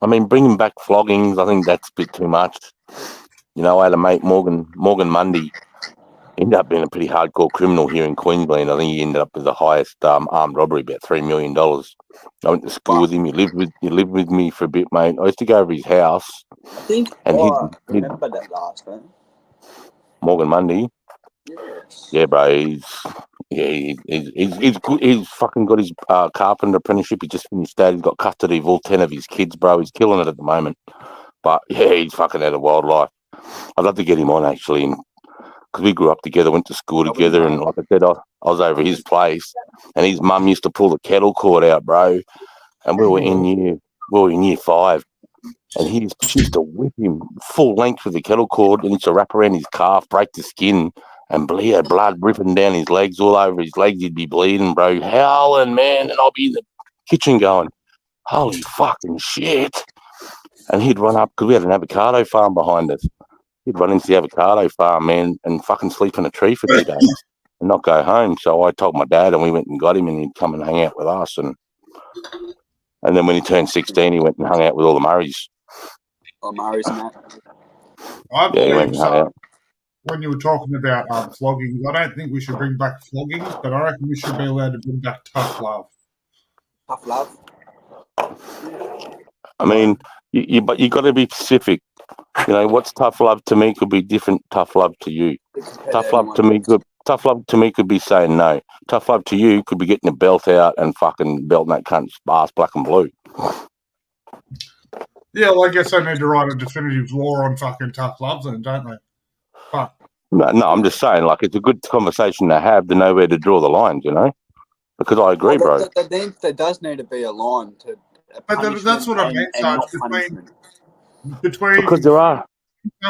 I mean, bringing back floggings, I think that's a bit too much. You know, I had a mate, Morgan Mundy. He ended up being a pretty hardcore criminal here in Queensland. I think he ended up with the highest armed robbery, about $3 million. I went to school with him. He lived with me for a bit, mate. I used to go over his house. I think and I remember that last one. Morgan Mundy. Yes. Yeah, bro. He's good. He's fucking got his carpenter apprenticeship. He just finished that. He's got custody of all 10 of his kids, bro. He's killing it at the moment. But yeah, he's fucking had a wild life. I'd love to get him on actually and because we grew up together, went to school together, and like I said, I was over his place, and his mum used to pull the kettle cord out, bro, and we were in year 5, and she used to whip him full length with the kettle cord, and used to wrap around his calf, break the skin, and bleed blood ripping down his legs, all over his legs. He'd be bleeding, bro, howling, man, and I'll be in the kitchen going, holy fucking shit. And he'd run up, because we had an avocado farm behind us. He'd run into the avocado farm, man, and fucking sleep in a tree for 2 days and not go home. So I told my dad, and we went and got him, and he'd come and hang out with us. And then when he turned 16, he went and hung out with all the Murrays. Oh, Murrays and that. I Yeah, he went believe and hung out. when you were talking about floggings, I don't think we should bring back floggings, but I reckon we should be allowed to bring back tough love. Tough love. I mean, but you got to be specific. You know, what's tough love to me could be different tough love to you. Tough love to me could be saying no. Tough love to you could be getting a belt out and fucking belting that cunt's ass black and blue. Yeah, well, I guess they need to write a definitive law on fucking tough love then, don't they? But No, I'm just saying, like, it's a good conversation to have to know where to draw the lines, you know? Because I agree, bro. There does need to be a line to. But that's what I mean. So between Because there are.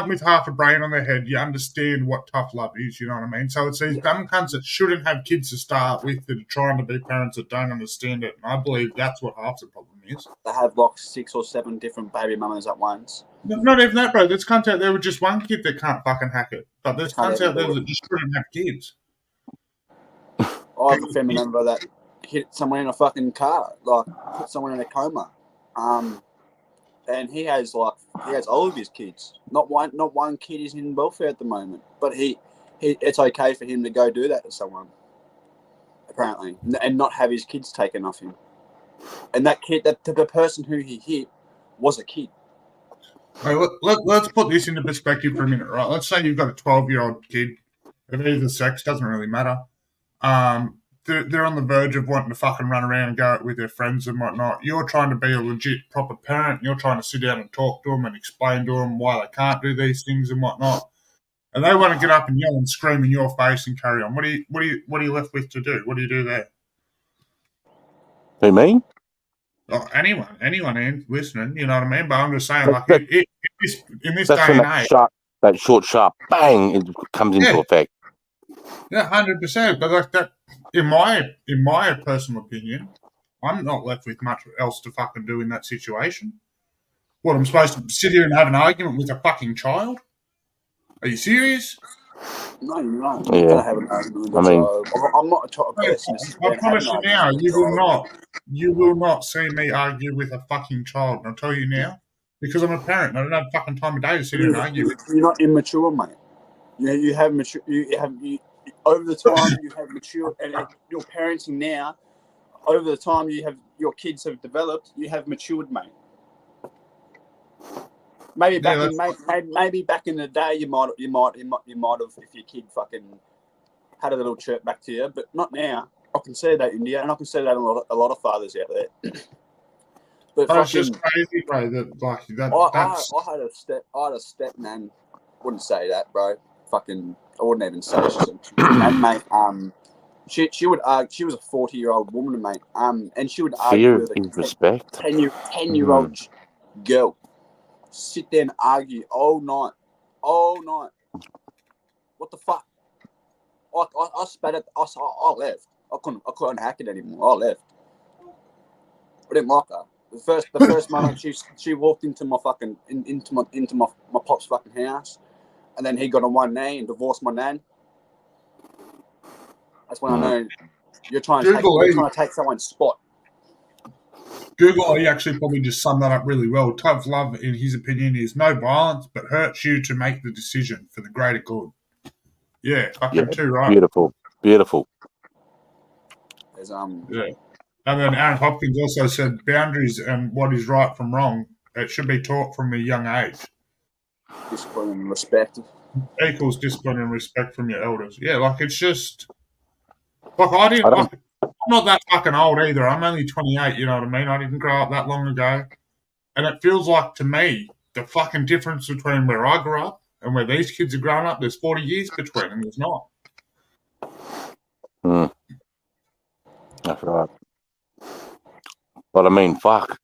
with half a brain on their head, you understand what tough love is, you know what I mean? So it's these dumb cunts that shouldn't have kids to start with that are trying to be parents that don't understand it. And I believe that's what half the problem is. They have like 6 or 7 different baby mamas at once. Not even that, bro. There's cunts out there with just one kid that can't fucking hack it. But there's cunts out there that just shouldn't have kids. I have a family member that hit someone in a fucking car, like put someone in a coma. And he has all of his kids. Not one kid is in welfare at the moment. But it's okay for him to go do that to someone, apparently, and not have his kids taken off him. And that kid, the person who he hit, was a kid. Hey, let's put this into perspective for a minute, right? Let's say you've got a 12-year-old kid of either sex, doesn't really matter. They're on the verge of wanting to fucking run around and go out with their friends and whatnot. You're trying to be a legit proper parent. You're trying to sit down and talk to them and explain to them why they can't do these things and whatnot. And they want to get up and yell and scream in your face and carry on. What are you left with to do? What do you do there? Who, me? Oh, anyone listening, you know what I mean? But I'm just saying, like, in this day and age, that short, sharp bang, it comes into effect. Yeah, 100%. But like that, in my personal opinion, I'm not left with much else to fucking do in that situation. What, I'm supposed to sit here and have an argument with a fucking child? Are you serious? No, you're not. Yeah. You're gonna have an argument with a child. I'm not a child person. I promise you now, you will not see me argue with a fucking child. And I'll tell you now, because I'm a parent and I don't have fucking time of day to sit here and argue with. You're not immature, mate. You have mature. Over the time you have matured, and you're parenting now. Over the time your kids have developed, you have matured, mate. Maybe back in the day, you might have, if your kid fucking had a little chirp back to you, but not now. I can see that, India, and I can see that a lot of fathers out there. But it's just crazy, bro. I had a stepnan. Wouldn't say that, bro. Fucking, I wouldn't even say and mate. She would argue. She was a 40-year-old woman, mate. And she would argue with a 10-year-old girl. Sit there and argue all night. What the fuck? I spat at. I left. I couldn't hack it anymore. I left. I didn't like her. The first moment she walked into my fucking into my pop's fucking house, and then he got on one knee and divorced my nan. That's when I know you're trying to take someone's spot. Google, he actually probably just summed that up really well. Tough love, in his opinion, is no violence, but hurts you to make the decision for the greater good. Yeah, fucking too right. Beautiful. There's, yeah. And then Aaron Hopkins also said boundaries and what is right from wrong, it should be taught from a young age. Discipline and respect. Equals discipline and respect from your elders. Yeah, like it's just... Like I'm not that fucking old either. I'm only 28, you know what I mean? I didn't grow up that long ago. And it feels like, to me, the fucking difference between where I grew up And where these kids are growing up, there's 40 years between them. There's not. That's right. But I mean, fuck.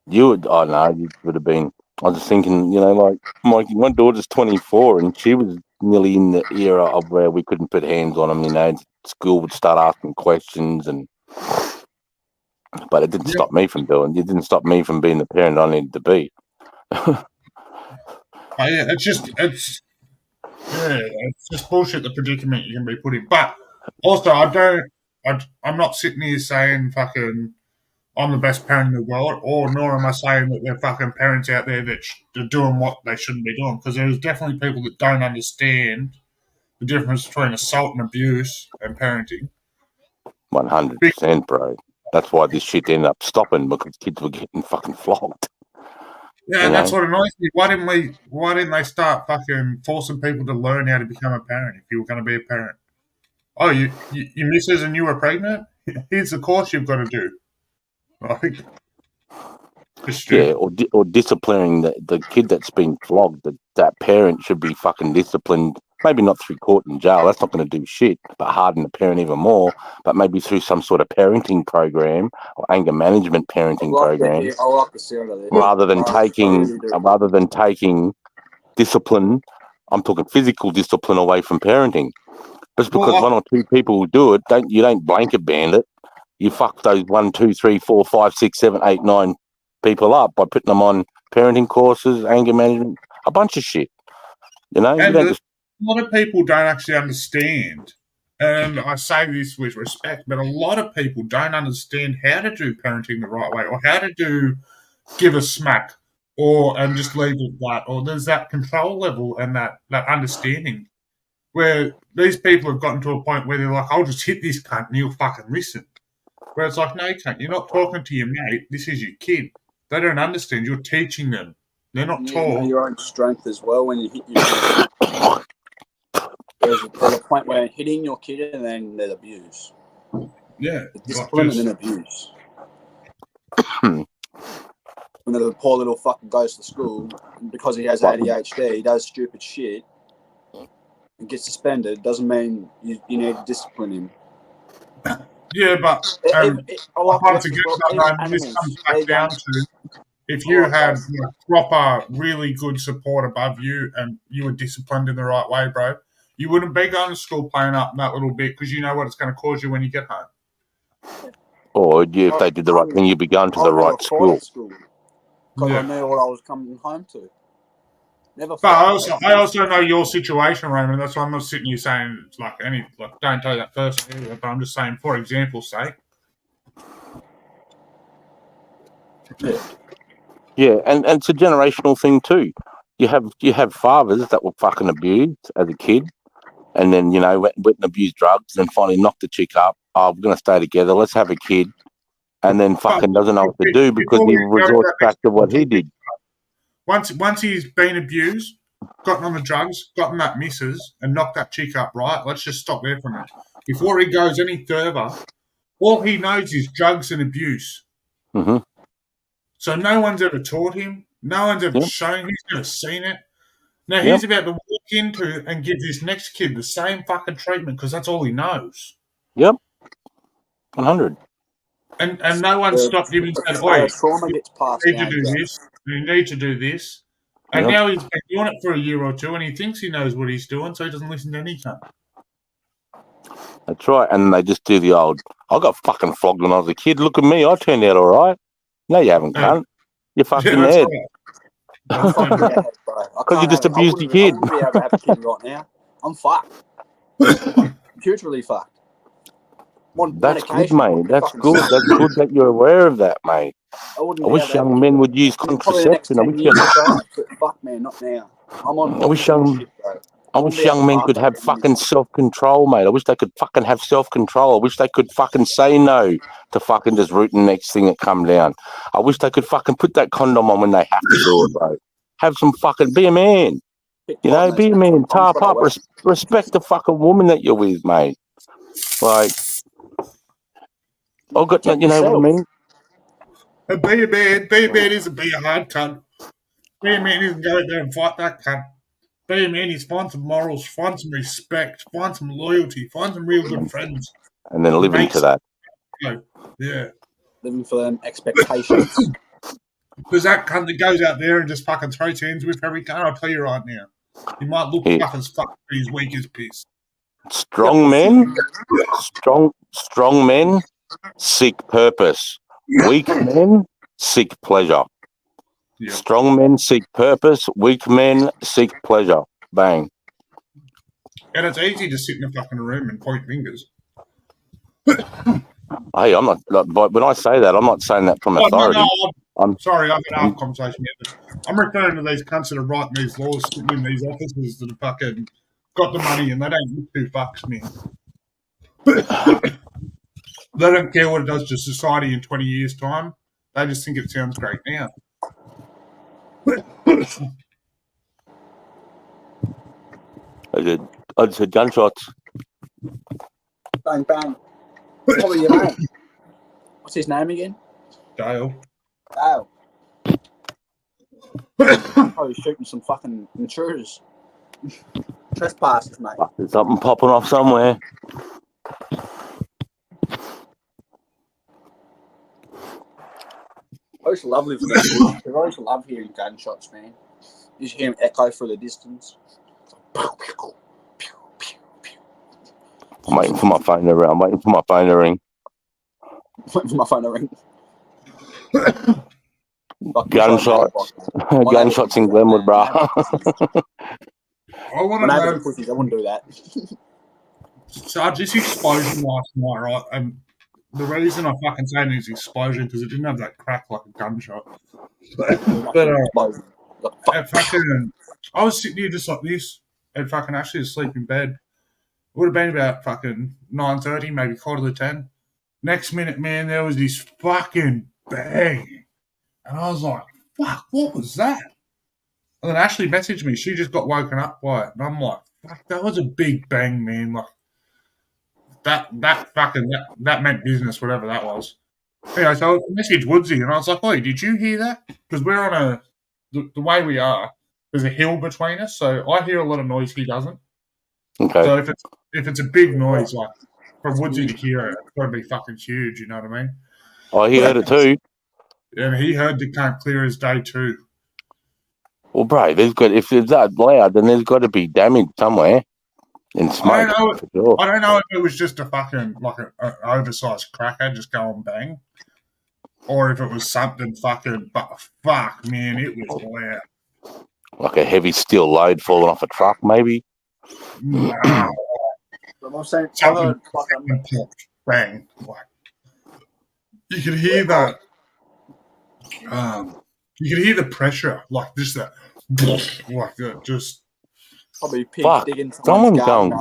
You would, oh no, you would have been. I was just thinking, like my daughter's 24, and she was nearly in the era of where we couldn't put hands on them. School would start asking questions, but it didn't stop me from doing. It didn't stop me from being the parent I needed to be. Yeah, it's just bullshit. The predicament you can be put in, but also I'm not sitting here saying fucking I'm the best parent in the world, nor am I saying that there are fucking parents out there that are doing what they shouldn't be doing, because there's definitely people that don't understand the difference between assault and abuse and parenting. 100%, bro. That's why this shit ended up stopping, because kids were getting fucking flogged. Yeah, and that's what annoys me. Why didn't they start fucking forcing people to learn how to become a parent if you were going to be a parent? Oh, your missus and you were pregnant? Here's the course you've got to do. Like, yeah, or disciplining the kid that's been flogged. That parent should be fucking disciplined. Maybe not through court and jail. That's not going to do shit. But harden the parent even more. But maybe through some sort of parenting program or anger management parenting program, rather than taking discipline. I'm talking physical discipline away from parenting. Just because one or two people do it, you don't blanket ban it. You fuck those 1, 2, 3, 4, 5, 6, 7, 8, 9 people up by putting them on parenting courses, anger management, a bunch of shit. And a lot of people don't actually understand, and I say this with respect, but a lot of people don't understand how to do parenting the right way, or how to give a smack, and just leave it at that, or there's that control level and that understanding where these people have gotten to a point where they're like, I'll just hit this cunt and he'll fucking listen. Where it's like, no, you can't. You're not talking to your mate. This is your kid. They don't understand. You're teaching them. They're not taught. You know your own strength as well when you hit your kid. There's a point where hitting your kid and then there's abuse. Yeah. Discipline and then abuse. When the poor little fucker goes to school, and because he has ADHD, he does stupid shit and gets suspended, doesn't mean you need to discipline him. Yeah, but once again, this comes back down to if you had proper, really good support above you and you were disciplined in the right way, bro, you wouldn't be going to school playing up that little bit because you know what it's going to cause you when you get home. Or if they did the right thing, you'd be going to the right school. Because I knew what I was coming home to. But I also know your situation, Raymond. That's why I'm not sitting here saying don't take that personally. But I'm just saying, for example's sake. Yeah, and it's a generational thing too. You have fathers that were fucking abused as a kid, and then went and abused drugs, and finally knocked the chick up. Oh, we're gonna stay together. Let's have a kid, and then fucking doesn't know what to do because he resorts back to what he did. Once he's been abused, gotten on the drugs, gotten that missus, and knocked that chick up, right? Let's just stop there for a minute. Before he goes any further, all he knows is drugs and abuse. Mm-hmm. So no one's ever taught him. No one's ever shown. He's never seen it. Now he's about to walk into and give this next kid the same fucking treatment because that's all he knows. Yep. 100. And no one stopped him and said, "Oi, you need to do this. You need to do this." And now he's been doing it for a year or two, and he thinks he knows what he's doing, so he doesn't listen to any cunt. That's right. And they just do the old, I got fucking flogged when I was a kid. Look at me. I turned out all right. No, you haven't, cunt. You're fucking head. Because you just abused your kid. I wouldn't be able to have a kid right now. I'm fucked. Hugely fucked. That's good, mate. That's good. That's good that you're aware of that, mate. I wish young men would use contraception. Fuck, man, not now. I wish young men could have fucking self-control, mate. I wish they could fucking have self-control. I wish they could fucking say no to fucking just rooting the next thing that come down. I wish they could fucking put that condom on when they have to do it, bro. Have some fucking, be a man. Be a man. Tarp up. Respect the fucking woman that you're with, mate. Like, you know what I mean? Be a man. Be a man isn't be a hard cunt. Be a man isn't go out there and fight that cunt. be a man is find some morals, find some respect, find some loyalty, find some real good friends. And then live into that. Yeah. Living for them expectations. Because that cunt that goes out there and just fucking throws hands with every car, I'll tell you right now. He might look tough as fuck, but he's weak as piss. Strong men seek purpose. Weak men seek pleasure. Yeah. Strong men seek purpose. Weak men seek pleasure. Bang. And it's easy to sit in a fucking room and point fingers. Hey, I'm not. But when I say that, I'm not saying that from authority. I'm sorry, I've had a conversation yet. I'm referring to these cunts that are writing these laws, sitting in these offices that have fucking got the money and they don't give two fucks, man. They don't care what it does to society in 20 years' time. They just think it sounds great now. I just heard gunshots. Bang, bang. Probably your mate. What's his name again? Dale. Dale. Probably shooting some fucking intruders. Trespassers, mate. There's something popping off somewhere. I used to love living in the bush. I used to love hearing gunshots, man. You just hear them echo through the distance. I'm waiting for my phone to ring. I'm waiting for my phone to ring. Waiting for my phone to ring. Gunshots. Gunshots in Glenwood, bro. I want to know. I wouldn't do that. So this explosion last night, right? And the reason I fucking say this explosion because it didn't have that crack like a gunshot. But fucking, I was sitting here just like this, and fucking actually asleep in bed. It would have been about fucking 9:30, maybe 9:45. Next minute, man, there was this fucking bang, and I was like, "Fuck, what was that?" And then Ashley messaged me. She just got woken up by it, and I'm like, "Fuck, that was a big bang, man!" Like that meant business, whatever that was. Anyway, so I messaged Woodsy, and I was like, "Oi, did you hear that?" Because we're on the way we are. There's a hill between us, so I hear a lot of noise. He doesn't. Okay. So if it's a big noise, like for Woodsy to hear it, it's got to be fucking huge. You know what I mean? Oh, he heard it too. And he heard the cunt clear as day too. Well, bro, if it's that loud, then there's got to be damage somewhere. In smoke. I don't know if it was just a fucking like an oversized cracker just going bang, or if it was something fucking. But fuck, man, it was loud. Like a heavy steel load falling off a truck, maybe. No. I'm saying, Something fucking popped, bang. Like you could hear that. You could hear the pressure, like just that, like that, just. Probably pig digging someone's going.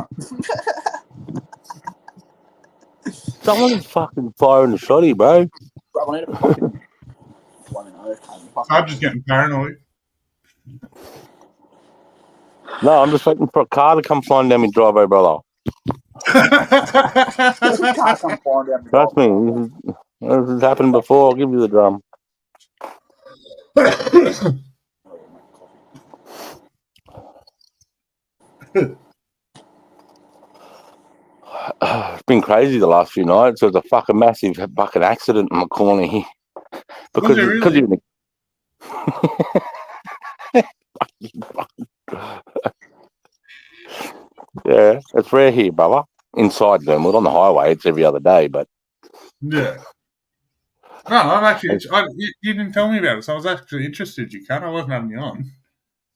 Someone's fucking firing a shotty, bro. Bro, I need a fucking. I'm just getting paranoid. No, I'm just waiting for a car to come flying down my driveway, brother. Trust me, this has happened before. I'll give you the drum. It's been crazy the last few nights. There was a fucking massive fucking accident in the corner here. Because you're in the... Yeah, it's rare here, brother. Inside Glenwood on the highway, it's every other day, but yeah. No, I'm actually. You didn't tell me about it, so I was actually interested. You can't. I wasn't having you on.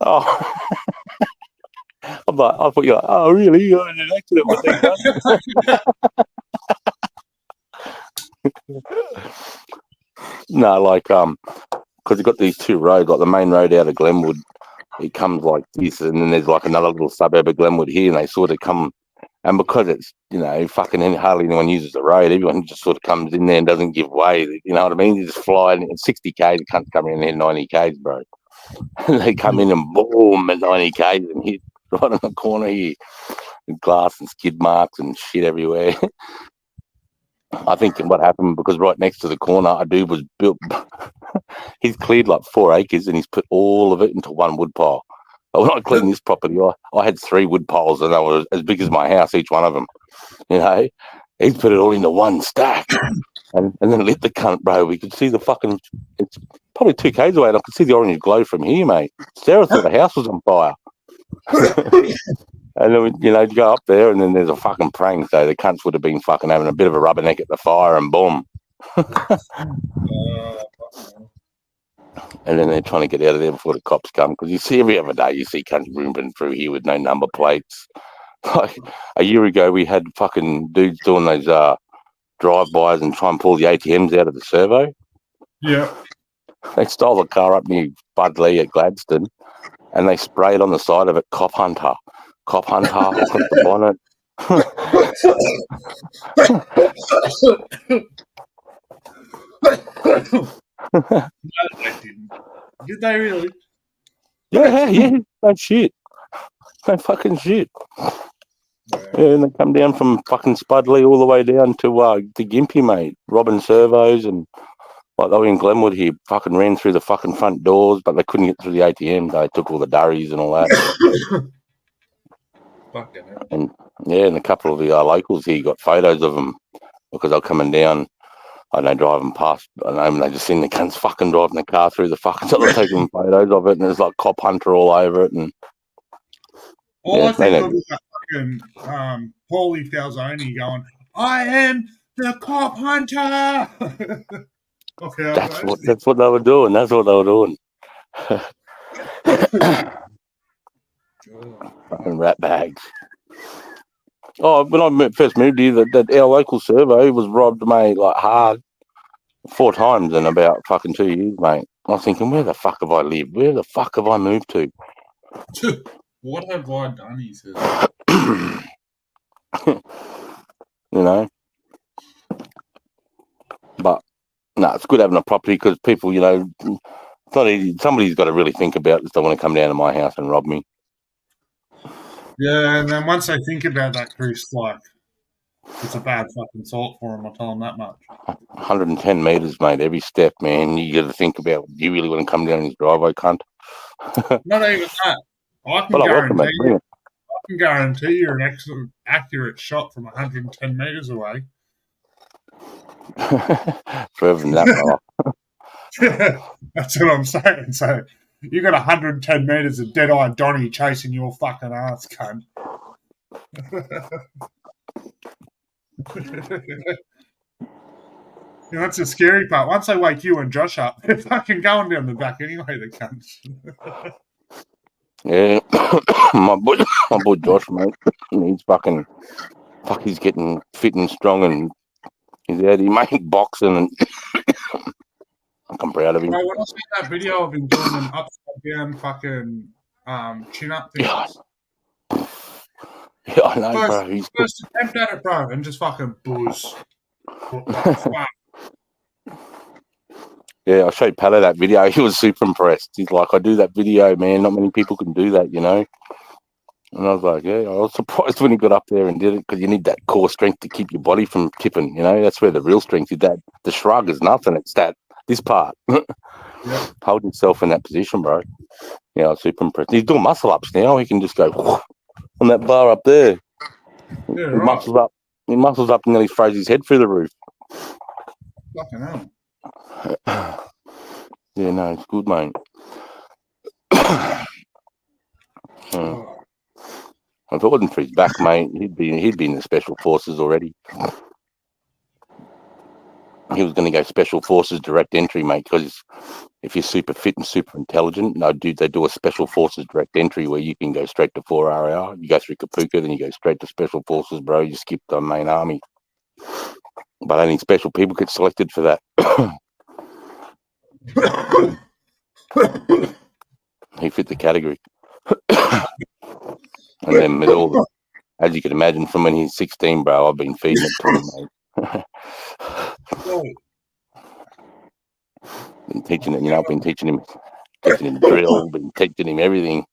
Oh, I thought you were like, oh, really? You had an accident with that? No, like because you've got these two roads, like the main road out of Glenwood. It comes like this, and then there's like another little suburb of Glenwood here, and they sort of come. And because it's, fucking hardly anyone uses the road, everyone just sort of comes in there and doesn't give way. You know what I mean? You just fly in at 60 Ks, you can't come in there 90 Ks, bro. And they come in and boom at 90 Ks and hit right in the corner here. And glass and skid marks and shit everywhere. I think what happened, because right next to the corner, a dude was built. He's cleared like 4 acres and he's put all of it into one wood pile. But when I cleaned this property, I had 3 wood piles and they were as big as my house, each one of them. You know, he's put it all into one stack and then lit the cunt, bro. We could see the fucking, it's probably 2 k's away and I could see the orange glow from here, mate. Sarah thought the house was on fire. And then, you know, you go up there and then there's a fucking prank. So the cunts would have been fucking having a bit of a rubberneck at the fire and boom. And then they're trying to get out of there before the cops come. Because you see every other day, you see cunts rooming through here with no number plates. Like a year ago, we had fucking dudes doing those drive-bys and try and pull the ATMs out of the servo. Yeah. They stole the car up near Budley at Gladstone and they sprayed on the side of it, Cop Hunter. Cop Hunter, got the bonnet. No, they didn't. Did they really? Yeah, no shit. No fucking shit. Yeah, and they come down from fucking Spudley all the way down to Gympie, mate. Robbing servos and like they were in Glenwood here, fucking ran through the fucking front doors, but they couldn't get through the ATM. They took all the durries and all that. Fucking hell. And yeah, and a couple of the locals here got photos of them because they're coming down. I know driving past, and they just seen the cunts fucking driving the car through the fucking. So they're taking photos of it, and there's like Cop Hunter all over it. And all I think of is that fucking Paulie Falzoni going, "I am the Cop Hunter." Okay, that's what they were doing. That's what they were doing. Fucking rat bags. Oh, when I first moved here, that our local servo was robbed, mate, like hard 4 times in about fucking 2 years, mate. I was thinking, where the fuck have I lived? Where the fuck have I moved to? What have I done, he says. You know? But, no, it's good having a property because people, you know, it's not easy. Somebody's got to really think about this. They want to come down to my house and rob me. Yeah, and then once they think about that, Chris, like, it's a bad fucking thought for them, I'll tell them that much. 110 metres, mate, every step, man. You got to think about, do you really want to come down his driveway, cunt? Not even that. I can guarantee you an excellent, accurate shot from 110 metres away. Further than that, That's what I'm saying. So you got 110 metres of dead-eyed Donny chasing your fucking ass, cunt. You know, that's the scary part. Once they wake you and Josh up, they're fucking going down the back anyway, the cunts. Yeah, my boy Josh, mate, he's fucking, he's getting fit and strong and he's out. He made boxing and I'm proud of him. When I see that video of him doing an upside down fucking chin-up thing. Yeah, I know, bro. He's first attempt at it, bro, and just fucking booze. Yeah, I showed Palo that video. He was super impressed. He's like, I do that video, man. Not many people can do that, you know? And I was like, yeah, I was surprised when he got up there and did it because you need that core strength to keep your body from tipping, you know? That's where the real strength is. That the shrug is nothing. It's this part. Yeah. Hold yourself in that position, bro. Yeah, I was super impressed. He's doing muscle ups now. He can just go on that bar up there. Yeah, he muscles up. He muscles up and then he throws his head through the roof. Fucking hell. Yeah, no, it's good, mate. If it wasn't for his back, mate, he'd be in the special forces already. He was going to go special forces direct entry, mate, because if you're super fit and super intelligent, they do a special forces direct entry where you can go straight to 4RAR. You go through Kapuka, then you go straight to special forces, bro. You skip the main army. But only special people get selected for that. He fit the category. And then with all the, as you can imagine, from when he's 16, bro, I've been feeding it to him, mate. Been teaching it, been teaching him drill, been teaching him everything.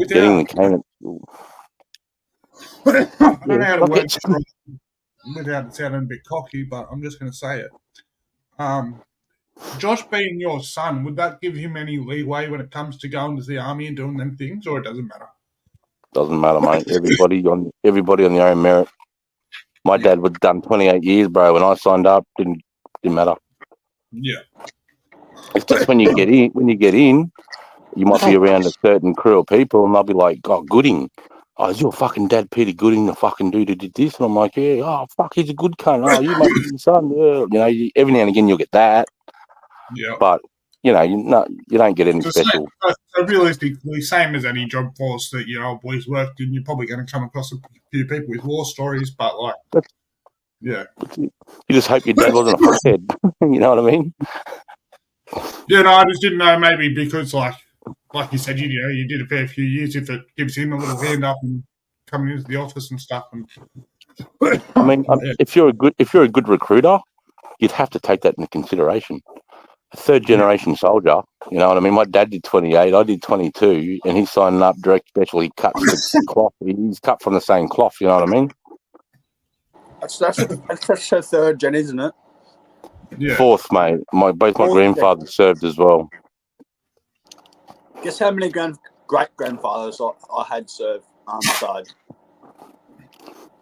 Getting the cane at school. I don't know how to word strong without sounding a bit cocky, but I'm just going to say it. Josh being your son, would that give him any leeway when it comes to going to the army and doing them things, or it doesn't matter? Doesn't matter, mate. Everybody on their own merit. My dad was done 28 years, bro. When I signed up, didn't matter. Yeah. It's just when you get in, you might be around a certain crew of people, and they'll be like, "Oh, Gooding, oh, is your fucking dad Peter Gooding, the fucking dude who did this?" And I'm like, "Yeah, oh fuck, he's a good cunt. Oh, you must be his son." Yeah, every now and again you'll get that, Yeah. but you don't get any special. So realistically, same as any job force that your old boys worked in, you're probably going to come across a few people with war stories, but like, yeah. You just hope your dad wasn't a fuckhead. You know what I mean? Yeah, no, I just didn't know, maybe because like you said, you did a fair few years, if it gives him a little hand up and coming into the office and stuff. And I mean, if you're a good recruiter, you'd have to take that into consideration. A third generation soldier, you know what I mean? My dad did 28, I did 22, and he's signing up direct special. He cuts the cloth. He's cut from the same cloth, you know what I mean? That's a third gen, isn't it? Yeah. Fourth, mate. Both my grandfathers served as well. Guess how many great grandfathers I had served side?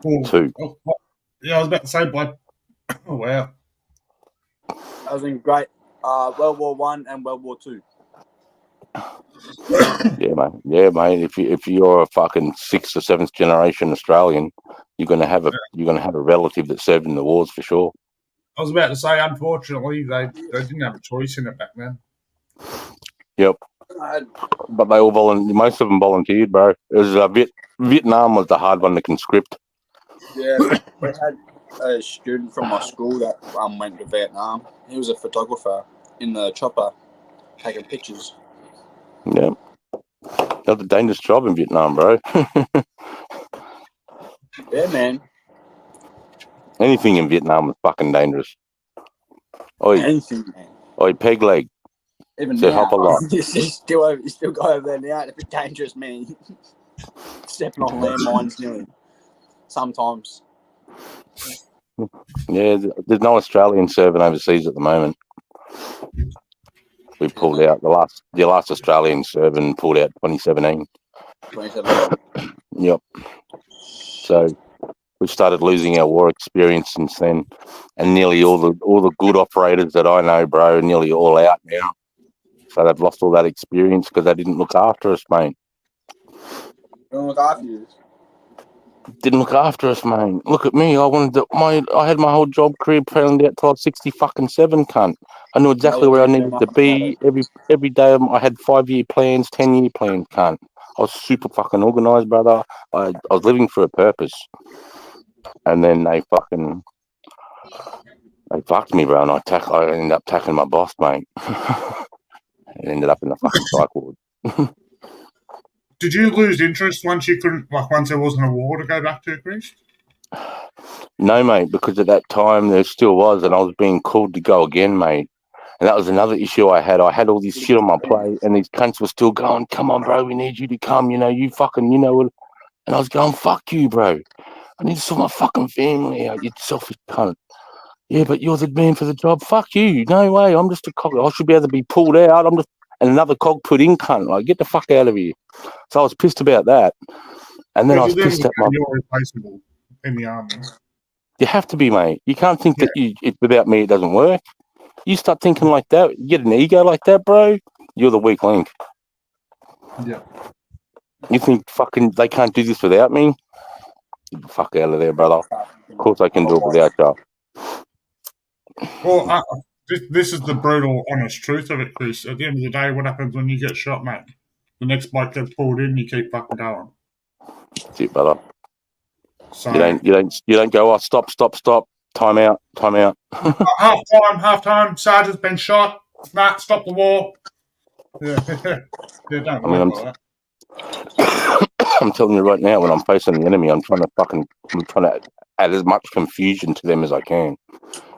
2. Yeah, I was about to say, but oh wow. I was in World War One and World War Two. Yeah, mate. If you're a fucking 6th or 7th generation Australian, you're gonna have a relative that served in the wars for sure. I was about to say, unfortunately, they didn't have a choice in it back then. Yep. But they all most of them volunteered, bro. It was Vietnam was the hard one to conscript. Yeah, we had a student from my school that went to Vietnam. He was a photographer in the chopper, taking pictures. Yeah. That was a dangerous job in Vietnam, bro. Yeah, man. Anything in Vietnam was fucking dangerous. Anything, man. Oi, peg leg. Even So now, help a lot. you still go over there now. It's a bit dangerous, man. Stepping on landmines nearly. Sometimes. Yeah, there's no Australian serving overseas at the moment. We pulled out the last Australian serving pulled out 2017. 2017. Yep. So we've started losing our war experience since then, and nearly all the good operators that I know, bro, are nearly all out now. So they've lost all that experience because they didn't look after us, mate. Don't look after you. Didn't look after us, mate. Look at me. I had my whole job career planned out till I was 67, cunt. I knew exactly where I needed to be. Every day I had 5-year plans, 10-year plans, cunt. I was super fucking organised, brother. I was living for a purpose. And then they fucked me, bro. And I ended up tackling my boss, mate. It ended up in the fucking psych ward. Did you lose interest once there wasn't a war to go back to, Chris? No, mate, because at that time there still was, and I was being called to go again, mate. And that was another issue I had. I had all this shit on my plate, and these cunts were still going, "Come on, bro, we need you to come. You fucking, And I was going, "Fuck you, bro. I need to sort my fucking family out, you selfish cunt." Yeah, but you're the man for the job. Fuck you. No way. I'm just a cog. I should be able to be pulled out. And another cog put in, cunt. Like, get the fuck out of here. So I was pissed about that. And then I was pissed at you're replaceable in the army. You have to be, mate. You can't think that without me it doesn't work. You start thinking like that, you get an ego like that, bro, you're the weak link. Yeah. You think fucking they can't do this without me? Get the fuck out of there, brother. Of course I can do it without you. Well, this is the brutal, honest truth of it, Chris. At the end of the day, what happens when you get shot, mate? The next bike gets pulled in, you keep fucking going. That's it, brother. So, you don't go, stop. Time out. half time, sergeant's been shot. Nah, stop the war. Yeah, don't worry about that. I'm telling you right now, when I'm facing the enemy, I'm trying to add as much confusion to them as I can.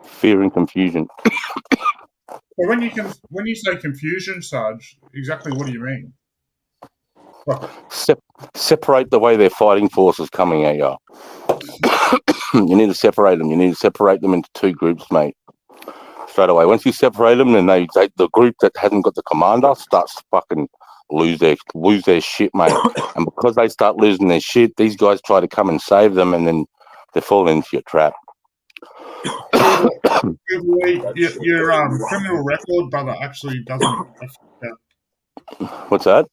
Fear and confusion. Well, when you say confusion, Sarge, exactly what do you mean? Separate the way their fighting force is coming at you. You need to separate them. You need to separate them into 2 groups, mate. straight away. Once you separate them, then the group that hasn't got the commander starts to fucking lose their shit, mate. And because they start losing their shit, these guys try to come and save them, and then they fall into your trap. Your criminal record, brother, actually doesn't affect that. What's that?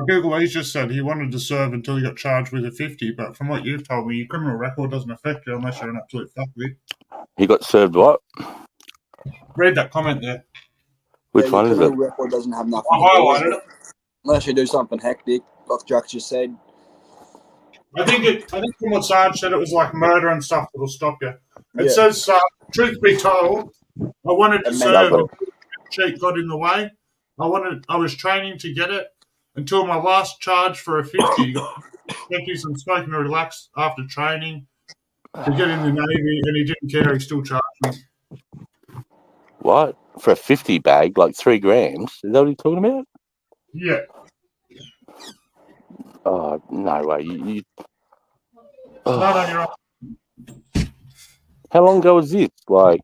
Google E's just said he wanted to serve until he got charged with a 50, but from what you've told me, your criminal record doesn't affect you unless you're an absolute fuckwit. He got served what? Read that comment there. Which one is it? Your criminal record doesn't have nothing I to do highlighted with it. Unless you do something hectic, like Jack just said. I think from what Sarge said, it was like murder and stuff that'll stop you. It Yeah. says, truth be told, I wanted to serve, but the cheat got in the way. I was training to get it until my last charge for a 50. Thank you, some smoking and relaxed after training to get in the Navy, and he didn't care. He still charged me. What? For a 50 bag, like 3 grams? Is that what you're talking about? Yeah. Oh, no way. You No, you're right. How long ago was this? Like,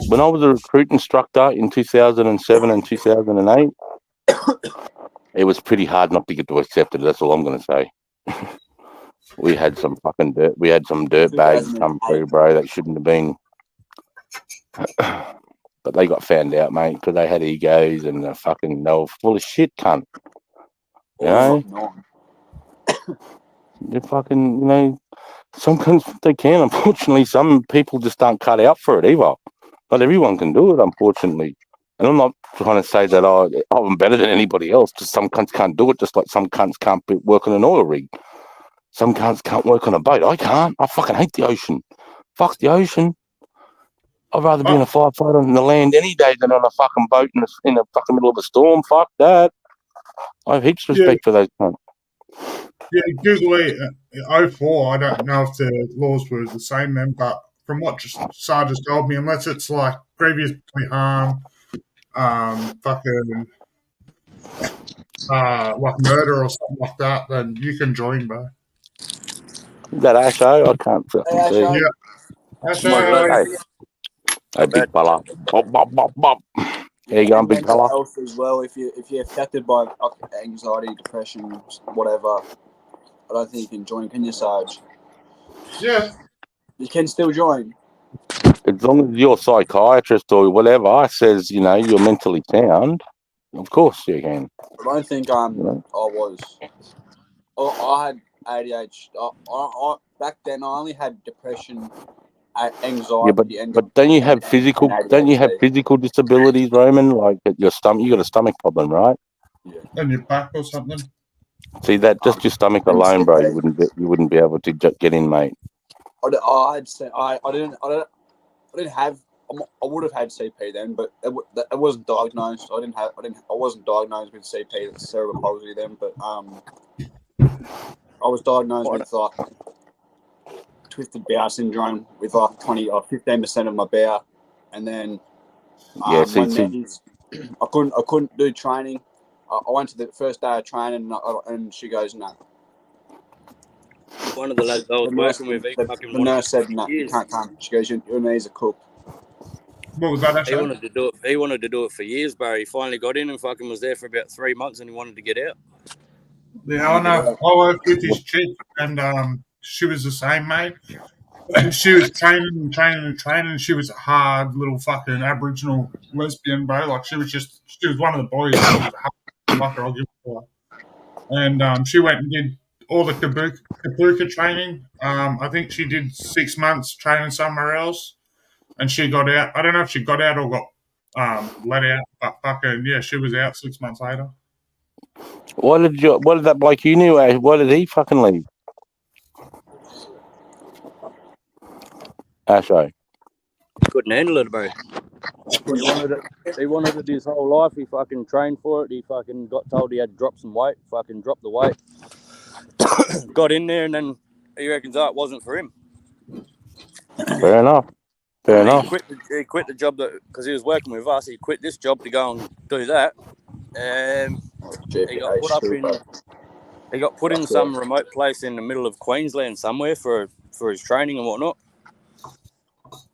when I was a recruit instructor in 2007 and 2008, it was pretty hard not to get to accepted. That's all I'm going to say. We had some fucking dirt. We had some dirt bags come through, bro. That shouldn't have been. But they got found out, mate, because they had egos and they were full of shit, cunt. You know? They're fucking, you know, sometimes they can. Unfortunately, some people just aren't cut out for it either. Not everyone can do it, unfortunately. And I'm not trying to say that I'm better than anybody else. Just some cunts can't do it, just like some cunts can't work on an oil rig. Some cunts can't work on a boat. I can't. I fucking hate the ocean. Fuck the ocean. I'd rather be in a firefighter on the land any day than on a fucking boat in the fucking middle of a storm. Fuck that. I have heaps of respect for those cunts. Yeah, Google 04, I don't know if the laws were the same then, but from what Sarge has told me, unless it's like previous harm, fucking like murder or something like that, then you can join, bro. Is that Asho? I can't fucking see. Yeah. Asho. Hey, big fella. Bop, bop, bop, bop. There you go, big fella. Health as well. If you're affected by anxiety, depression, whatever, I don't think you can join. Can you, Sarge? Yeah. You can still join. As long as your psychiatrist or whatever says, you know, you're mentally sound, of course you can. I don't think I was. I had ADHD. I back then I only had depression, anxiety. Yeah, but don't you have physical? Don't you have physical disabilities, Roman? Like your stomach, you got a stomach problem, right? Yeah. And your back or something. See that? Just your stomach alone, bro. You wouldn't be able to get in, mate. I didn't have. I would have had CP then, but it wasn't diagnosed. I wasn't diagnosed with CP, cerebral palsy then, but I was diagnosed with like twisted bowel syndrome with like 20 or 15% of my bowel, and then I couldn't do training. I went to the first day of training, and she goes, "No." One of the lads I was working with, the nurse said, "No, you can't come." She goes, "Your knees are cooked." What was that? He wanted to do it for years, bro. He finally got in and fucking was there for about 3 months, and he wanted to get out. Yeah, I know. I worked with this chick, and she was the same, mate. And she was training. She was a hard little fucking Aboriginal lesbian, bro. Like she was one of the boys. She was a hard fucker, I'll give it to her. And she went and did all the kabuka training. I think she did 6 months training somewhere else, and she got out. I don't know if she got out or got let out, but fucking yeah, she was out 6 months later. What did that bloke you knew? Why did he fucking leave? Asho. Couldn't handle it, bro. He wanted it his whole life. He fucking trained for it. He fucking got told he had to drop some weight. Fucking dropped the weight. Got in there, and then he reckons it wasn't for him. Fair enough. He quit the job because he was working with us. He quit this job to go and do that. He got put in some remote place in the middle of Queensland somewhere for his training and whatnot.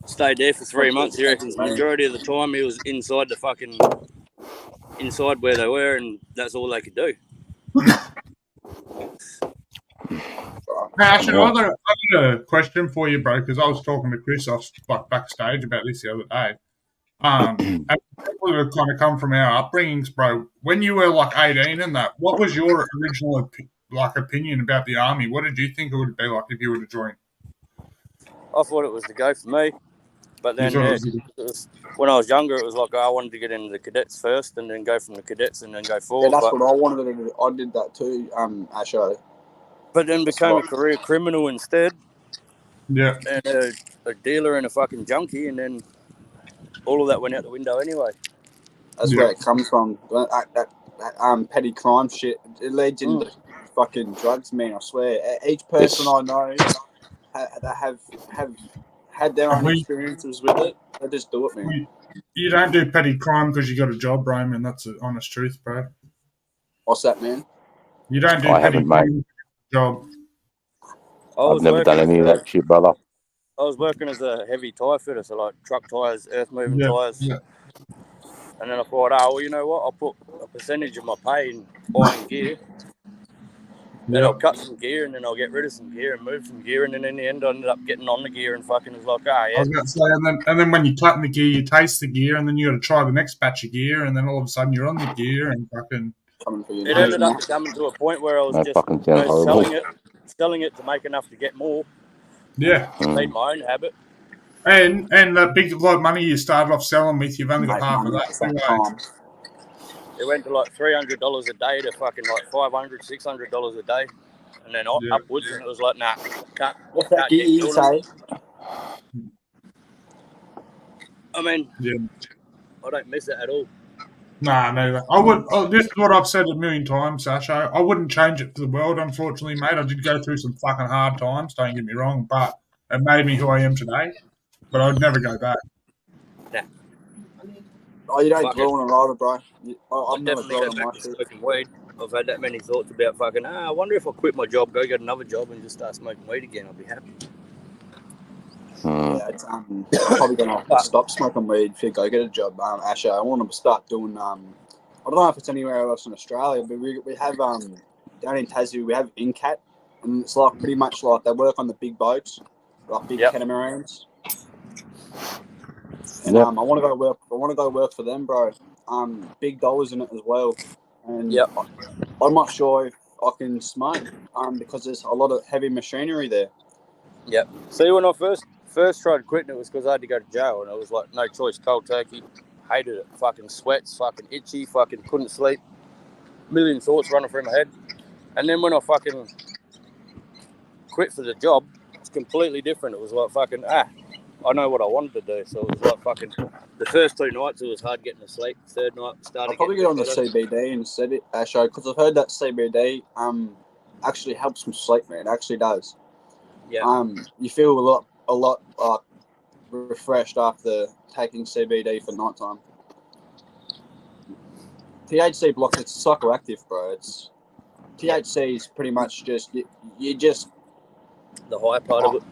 Stayed there for 3 months. He reckons the majority of the time he was inside where they were, and that's all they could do. Actually, I got a question for you, bro, because I was talking to Chris off backstage about this the other day. And people that kind of come from our upbringings, bro, when you were like 18 and that, what was your original opinion about the army? What did you think it would be like if you were to join? I thought it was the go for me, but then when I was younger, it was like I wanted to get into the cadets first, and then go from the cadets, and then go forward. Yeah, that's what I wanted to do. I did that too, Asho. But then became a career criminal instead. Yeah. And a dealer and a fucking junkie, and then all of that went out the window anyway. That's where it comes from. That petty crime shit. It leads into fucking drugs, man. I swear. Each person I know that have had their own experiences with it, they just do it, man. You don't do petty crime because you got a job, bro, man. That's the honest truth, bro. What's that, man? You don't do petty crime job. I've never done any of that shit, brother. I was working as a heavy tyre fitter, so like truck tyres, earth-moving tyres. Yeah. And then I thought, well, you know what? I'll put a percentage of my pay in buying gear. Then I'll cut some gear, and then I'll get rid of some gear and move some gear, and then in the end I ended up getting on the gear and fucking was like, yeah. I was going to say, and then when you cut in the gear, you taste the gear, and then you got to try the next batch of gear, and then all of a sudden you're on the gear and fucking... It ended up coming to a point where I was just selling it to make enough to get more. Yeah. Made my own habit. And that big lot of money you started off selling with, you've only got half of that. It went to like $300 a day to fucking like $500, $600 a day. And then upwards, and it was like, nah, can't get you say? I mean, I don't miss it at all. Nah, no. This is what I've said a million times, Sasha. I wouldn't change it for the world, unfortunately, mate. I did go through some fucking hard times, don't get me wrong, but it made me who I am today. But I'd never go back. Nah. Oh, you don't dwell on it either, bro. I've never definitely go back to smoking weed. I've had that many thoughts about fucking, I wonder if I quit my job, go get another job and just start smoking weed again. I'll be happy. Yeah, it's probably going to stop smoking weed if you go get a job, Asher. I want to start doing, I don't know if it's anywhere else in Australia, but we have, down in Tassie, we have Incat, and it's like pretty much like they work on the big boats, like big catamarans. And I want to go work. I want to go work for them, bro. Big dollars in it as well. And I'm not sure if I can smoke because there's a lot of heavy machinery there. Yep. See, when I first tried quitting, it was because I had to go to jail, and it was like no choice, cold turkey. Hated it. Fucking sweats, fucking itchy, fucking couldn't sleep. Million thoughts running through my head. And then when I fucking quit for the job, it's completely different. It was like fucking I know what I wanted to do. So it was like fucking the first 2 nights it was hard getting to sleep. Third night started. I'll probably get on the CBD instead, Asho, because I've heard that CBD actually helps me sleep, man. It actually does. Yeah. You feel a lot refreshed after taking CBD for nighttime. THC blocks, it's psychoactive, bro. It's THC is pretty much just you just the high part of it.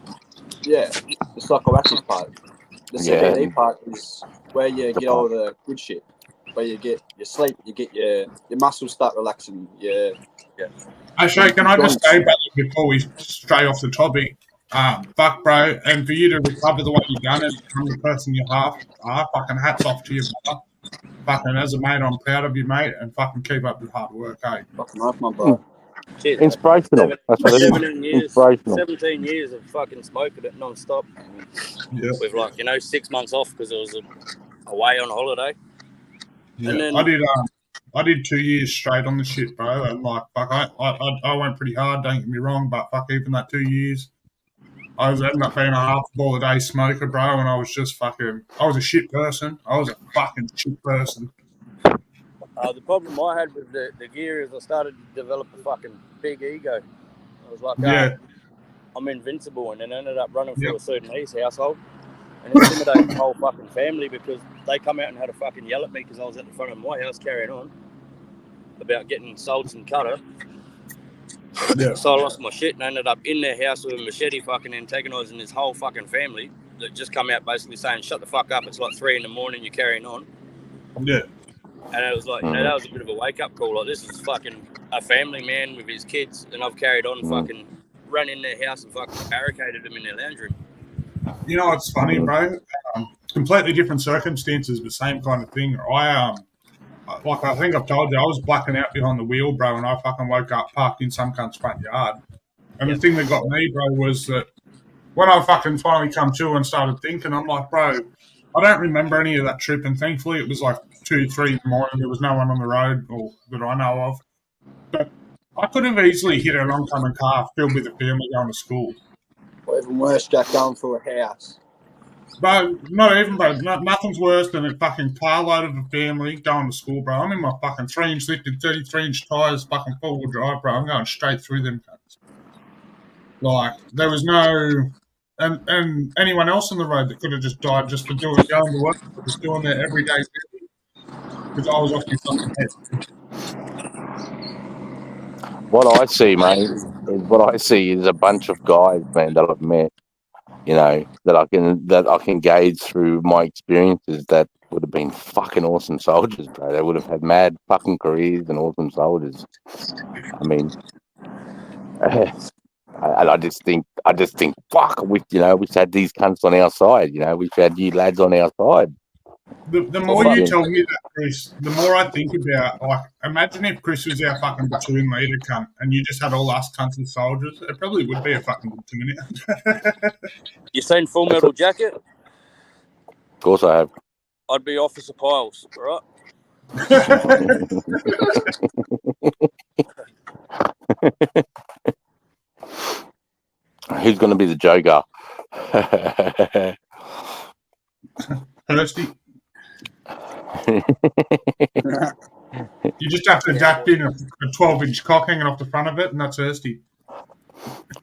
Yeah, the psychoactive part. The CBD part is where you get all the good shit. Where you get your sleep, you get your muscles start relaxing. Actually, can I just say, before we stray off the topic, fuck, bro, and for you to recover the way you've done it, become the person you are, fucking hats off to you, brother. Fucking as a mate, I'm proud of you, mate, and fucking keep up the hard work, eh? Fucking life, my bro. Cheers. Inspirational. That's what it is. 17 years of fucking smoking it non-stop. With 6 months off because it was away on holiday. Yeah, and then, I did 2 years straight on the shit, bro, and like, fuck, I went pretty hard, don't get me wrong, but fuck, even that 2 years, I was ended up being a half ball a day smoker, bro, and I was just fucking, I was a shit person. I was a fucking shit person. The problem I had with the gear is I started to develop a fucking big ego. I was like, I'm invincible, and then ended up running through a Sudanese household and intimidating the whole fucking family because they come out and had a fucking yell at me because I was at the front of my house carrying on about getting salts and cutter. Yeah. So I lost my shit and ended up in their house with a machete fucking antagonising this whole fucking family. that just come out basically saying, "Shut the fuck up! It's like 3 a.m. You're carrying on." Yeah. And it was like, that was a bit of a wake up call. Like, this is fucking a family man with his kids, and I've carried on, fucking run in their house and fucking barricaded them in their lounge room. You know what's funny, bro? Completely different circumstances, but same kind of thing. I think I've told you, I was blacking out behind the wheel, bro, and I fucking woke up parked in some cunt's front yard. And the thing that got me, bro, was that when I fucking finally come to and started thinking, I'm like, bro, I don't remember any of that trip, and thankfully it was like 2, 3 in the morning. There was no one on the road or that I know of. But I could have easily hit an oncoming car filled with a family going to school. Or even worse, Jack, going through a house. Bro, not even, bro. Nothing's worse than a fucking carload of a family going to school, bro. I'm in my fucking 3-inch lifted 33-inch tyres, fucking four-wheel drive, bro. I'm going straight through them cunts. Like, there was no... And anyone else on the road that could have just died just for going to work, but just doing their everyday thing. Because I was off my fucking head. What I see, mate, is a bunch of guys, man, that I've met, you know, that I can gauge through my experiences that would have been fucking awesome soldiers, bro. They would have had mad fucking careers and awesome soldiers. I mean, and I just think, fuck, we've had these cunts on our side, you know, we've had you lads on our side. The more you tell me that, Chris, the more I think about, like, imagine if Chris was our fucking platoon leader, cunt, and you just had all us cunts and soldiers. It probably would be a fucking good thing. You seen Full Metal Jacket? Of course I have. I'd be Officer Piles, right? Who's going to be the Joker? Thirsty. You just have to adapt in a 12-inch cock hanging off the front of it, and that's thirsty.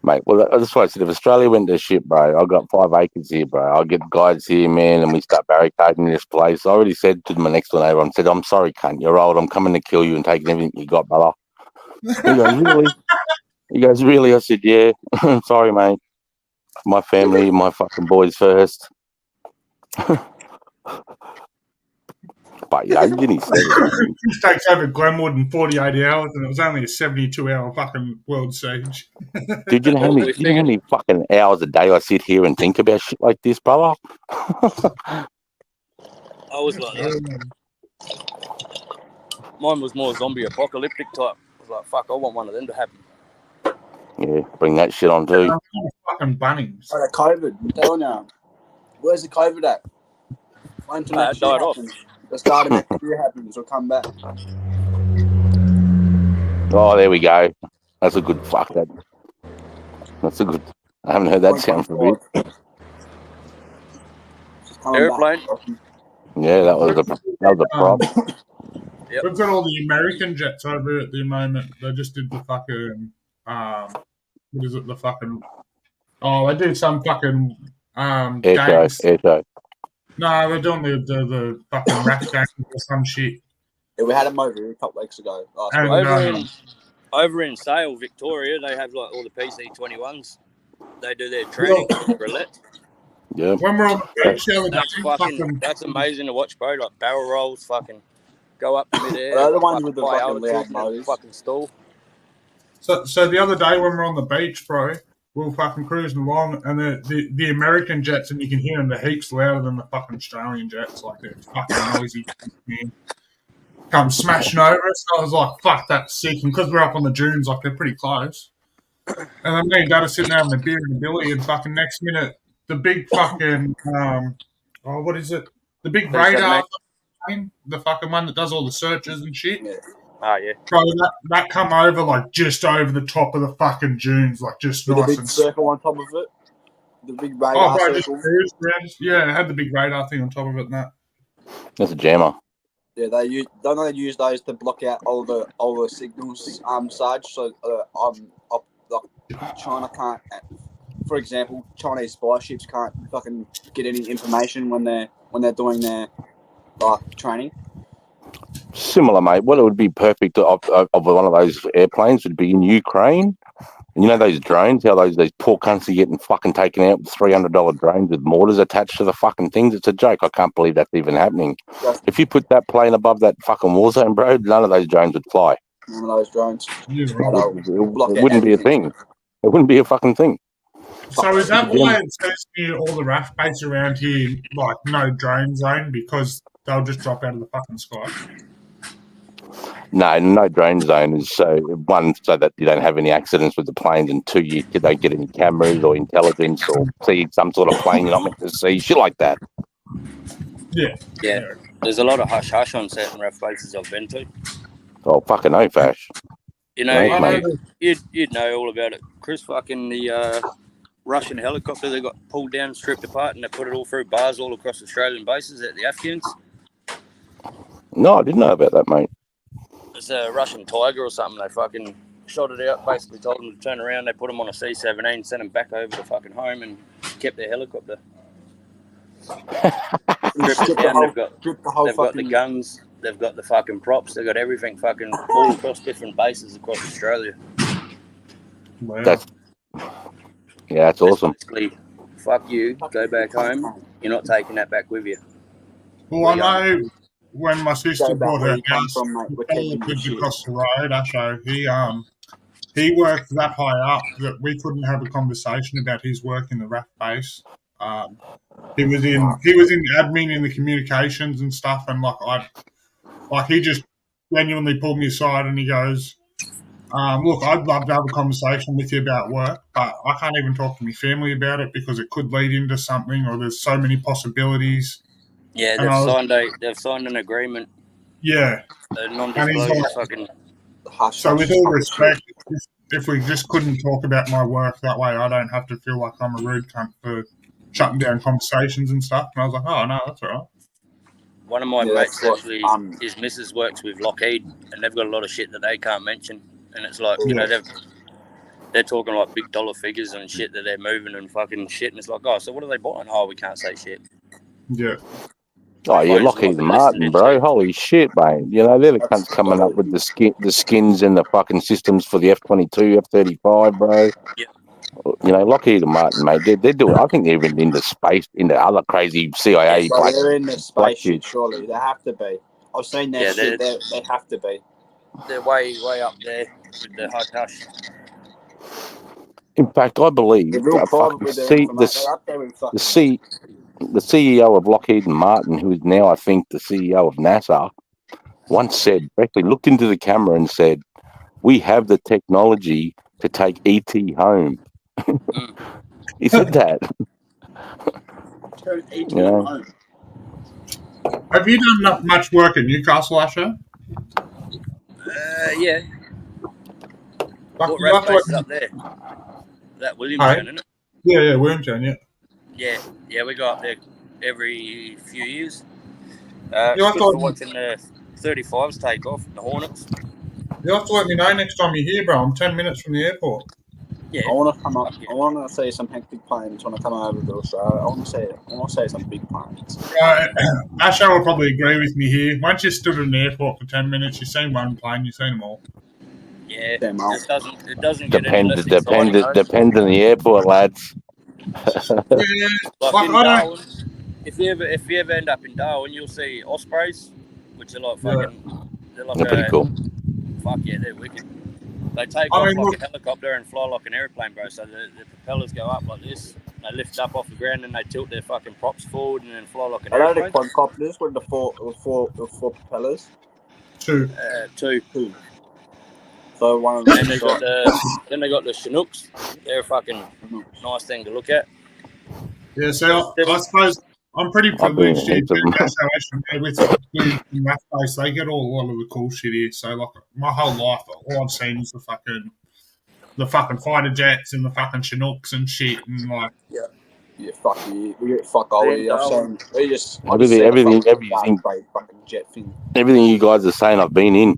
Mate, well, that's why I said if Australia went to shit, bro, I've got 5 acres here, bro. I'll get guides here, man, and we start barricading this place. I already said to my next one over, I said, I'm sorry, cunt, you're old. I'm coming to kill you and taking everything you got, brother. He goes, really? He goes, really? I said, yeah. Sorry, mate. My family, my fucking boys first. But, you know, he didn't say it. This takes over Glenwood in 48 hours, and it was only a 72-hour fucking world siege. Dude, you know how many fucking hours a day I sit here and think about shit like this, brother? I was like that. Mine was more zombie apocalyptic type. I was like, fuck, I want one of them to happen. Yeah, bring that shit on too. Fucking Bunnings. Oh, COVID. I'm telling you. Where's the COVID at? Wait until next year died off. happens. The start of next year happens. We'll come back. Oh, there we go. That's a good fuck. That's a good. I haven't heard that sound for a bit. Airplane. Yeah, that was a prop. Yep. We've got all the American jets over at the moment. They just did the fucking what is it? The fucking they did some fucking Air show. No, they're doing the fucking rap games or some shit. Yeah, we had them over here a couple weeks ago. Over in Sale, Victoria, they have like all the PC-21s. They do their training roulette. Yeah. When we're on the beach the other day, that's amazing to watch, bro. Like barrel rolls, fucking go up midair. They're the ones with the fucking loud motors. Fucking stall. So the other day when we're on the beach, bro, we were fucking cruising along, and the American jets, and you can hear them, they're heaps louder than the fucking Australian jets. Like, they're fucking noisy. Come smashing over us. I was like, fuck, that's sick. And because we're up on the dunes, like, they're pretty close. And then me and Dad are sitting there having a beer in the billy, and fucking next minute, the big fucking, what is it? The big radar, the fucking one that does all the searches and shit. Yeah. Oh, yeah. Bro, that come over, like, just over the top of the fucking dunes, like, just With nice the big and... circle on top of it. The big radar circle. Yeah, it had the big radar thing on top of it and that. That's a jammer. Yeah, they use those to block out all the signals, Sarge. So, China can't, for example, Chinese spy ships can't fucking get any information when they're doing their training. Similar, mate. What it would be perfect of one of those airplanes would be in Ukraine. And you know those drones, how those poor cunts are getting fucking taken out with $300 drones with mortars attached to the fucking things? It's a joke. I can't believe that's even happening. Just If you put that plane above that fucking war zone, bro, none of those drones would fly. one of those drones. You're It, right. They'll block out wouldn't be a everything. thing. It wouldn't be a fucking thing. So is that Yeah. why it says near all the RAF bases around here, like no drone zone, because they'll just drop out of the fucking sky? No drone zone is so one, so that you don't have any accidents with the planes, and two, you don't get any cameras or intelligence or see some sort of plane you're not meant to see, shit like that. Yeah. Yeah. There's a lot of hush hush on certain RAF bases I've been to. Oh, fucking no, Fash. You know, Right, I mate. know you'd know all about it, Chris. Fucking the Russian helicopter they got pulled down, stripped apart, and they put it all through bars all across Australian bases at the Afghans. No, I didn't know about that, mate. It's a Russian Tiger or something. They fucking shot it out, basically told them to turn around. They put them on a C-17, sent them back over to fucking home, and kept their helicopter. Stripped it down. They've got the guns, they've got the fucking props, they've got everything fucking all across different bases across Australia. Wow. That's awesome. Basically, fuck you, go back home. You're not taking that back with you. Well, I know when my sister Go back bought where her you come house, from, mate. We're the keeping fella the lived shit. across the road, Asho, he worked that high up that we couldn't have a conversation about his work in the RAF base. He was in admin in the communications and stuff, and he just genuinely pulled me aside and he goes, look, I'd love to have a conversation with you about work, but I can't even talk to my family about it because it could lead into something, or there's so many possibilities. Yeah, And they've signed an agreement, Yeah. a And non-disclosure he's like, fucking. so with all respect, if we just couldn't talk about my work that way, I don't have to feel like I'm a rude cunt for shutting down conversations and stuff. And I was like, oh, no, that's all right. One of my Yeah, mates that's actually, what, his missus works with Lockheed, and they've got a lot of shit that they can't mention. And it's like, you know, they're talking like big dollar figures and shit that they're moving and fucking shit. And it's like, oh, so what are they buying? Oh, we can't say shit. Yeah. Oh, yeah, Phones Lockheed like Martin, listed bro. into- Holy shit, mate. You know, they're the cunts coming up with the skins and the fucking systems for the F-22, F-35, bro. Yeah. You know, Lockheed Martin, mate, they're doing, I think they're even into space, into other crazy CIA Well, black. they're in the black space shit, shit. surely. They have to be. I've seen their Yeah, shit. They have to be. They're way up there with the hush hush. In fact, I believe They're real private fucking with their information. They're up there with fucking... the CEO of Lockheed Martin, who is now, I think, the CEO of NASA, once said, actually looked into the camera and said, "We have the technology to take ET home." He said that. Turn 18 Yeah. home. Have you done much work in Newcastle, Asher? Yeah. Like, What you rap have to base is work- up there? That Williamstown, isn't it? Yeah, Williamstown, yeah. Yeah, we go up there every few years. You have Just to- for watching the 35s take off, the Hornets. You'll have to let me know next time you're here, bro. I'm 10 minutes from the airport. Yeah. I want to come up. Yeah. I want to see some hectic planes when I come over to Australia. I want to see some big planes. Asher will probably agree with me here. Once you stood at an airport for 10 minutes, you've seen one plane, you've seen them all. Yeah, Damn, it doesn't get any less Depends exciting. on the airport, lads. Yeah, Like like, in I don't... Darwin, if you ever end up in Darwin, you'll see Ospreys, which are like fucking. They're like They're pretty cool. Fuck yeah, they're wicked. They take I off mean, like look- a helicopter and fly like an airplane, bro. So the propellers go up like this. They lift up off the ground and they tilt their fucking props forward and then fly like an I know the airplane. quadcopters with the four propellers. Two. Two. So one of And them. then they got the Chinooks. They're a fucking nice thing to look at. Yeah, so I suppose I'm pretty I've been privileged here. into them. With that place, they get a lot of the cool shit here. So, like, my whole life, all I've seen is the fucking fighter jets and the fucking Chinooks and shit, and like, Yeah, fuck you. We get fuck all Yeah, I've seen. We just Everything fucking jet thing. everything you guys are saying, I've been in.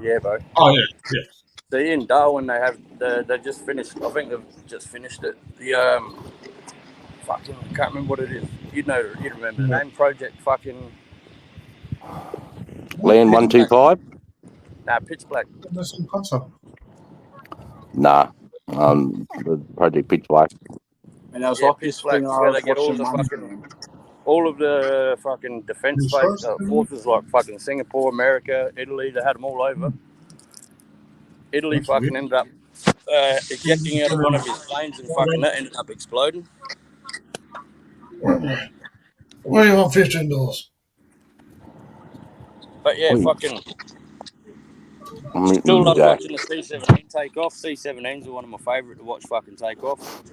Yeah, bro. oh yeah. So in Darwin, they just finished. I think they've just finished it. The fucking I can't remember what it is. You'd remember the name. Project fucking Land 125? Pitch Black. There's some concept. Nah. The Project Pitch Black. And I was Yeah, like Pitch this Black, thing I where was they get all watching the one fucking all of the fucking defense forces like fucking Singapore, America, Italy. They had them all over. Italy That's fucking weird. ended up ejecting out of one of his planes, and fucking that ended up exploding. Where you want fish indoors? But yeah, Oi. fucking I'm still eating love Jack. watching the C-17 take off. C-17s are one of my favourite to watch fucking take off.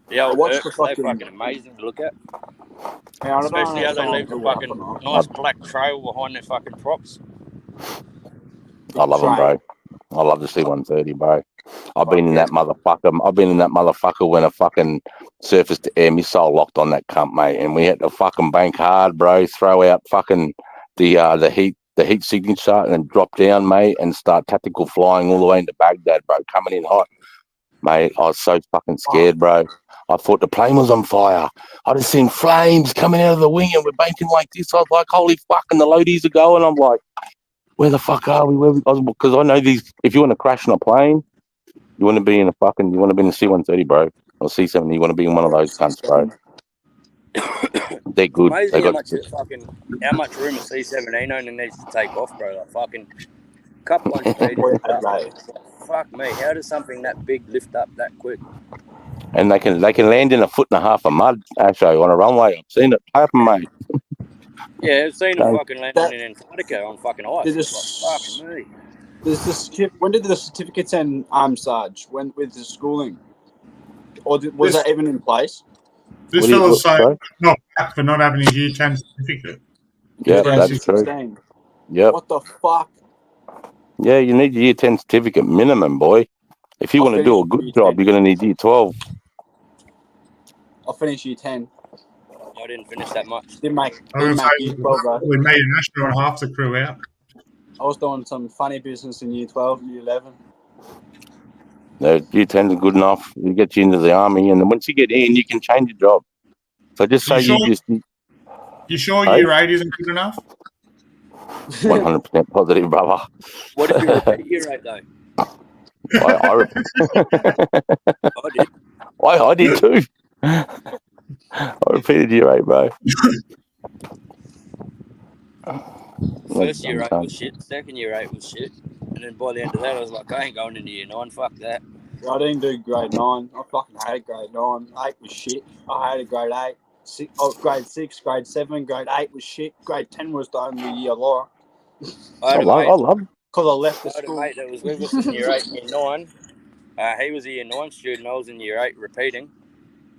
The old watched Hercs, the they're fucking- fucking amazing to look at. Yeah, I don't Especially how they understand leave the what fucking happened, nice black trail behind their fucking props. I love them, bro. I love the C-130, bro. I've been in that motherfucker when a fucking surface-to-air missile locked on that cunt, mate, and we had to fucking bank hard, bro. Throw out fucking the heat signature and then drop down, mate, and start tactical flying all the way into Baghdad, bro. Coming in hot, mate. I was so fucking scared, bro. I thought the plane was on fire. I just seen flames coming out of the wing, and we're banking like this. I was like, holy fucking, the loadies are going. I'm like, where the fuck are we? Because I know these. If you want to crash in a plane, you want to be in a C-130, bro, or C-70. You want to be in one of those cunts, bro. They're good. Amazing They how much room a C-17 only needs to take off, bro. Like fucking couple of speed. Fuck me, how does something that big lift up that quick? And they can land in 1.5 feet of mud, actually, on a runway. I've seen it happen, mate. Yeah, I've seen them No. fucking landing in Antarctica on fucking ice. It's like, fuck me. When did the certificates end, Sarge? When with the schooling? Or was that even in place? This What do you- fella's what- saying sorry? not back for not having his year 10 certificate. Yeah, Yeah, that's true. 16. Yep. What the fuck? Yeah, you need your year 10 certificate minimum, boy. If you want to do a good job, you're going to need year 12. I'll finish year 10. I didn't finish that much. Didn't make I was year saying, 12, bro. we made a national and half the crew out. I was doing some funny business in year 12, year 11. No, year 10 is good enough. You get you into the army, and then once you get in, you can change your job. So just say You sure Hey? year 8 isn't good enough? 100% positive, brother. What if you repeat year 8 though? I did. I did too. I repeated year 8, bro. First year 8 was shit. Second year 8 was shit. And then by the end of that, I was like, I ain't going into year 9. Fuck that. I didn't do grade 9. I fucking hated grade 9. 8 was shit. I hated grade 8. Grade 6, grade 7, grade 8 was shit. Grade 10 was the only year I liked. I love. Because I left the I had a school. mate that was with us in year 8 and year 9. He was a year 9 student. I was in year 8 repeating.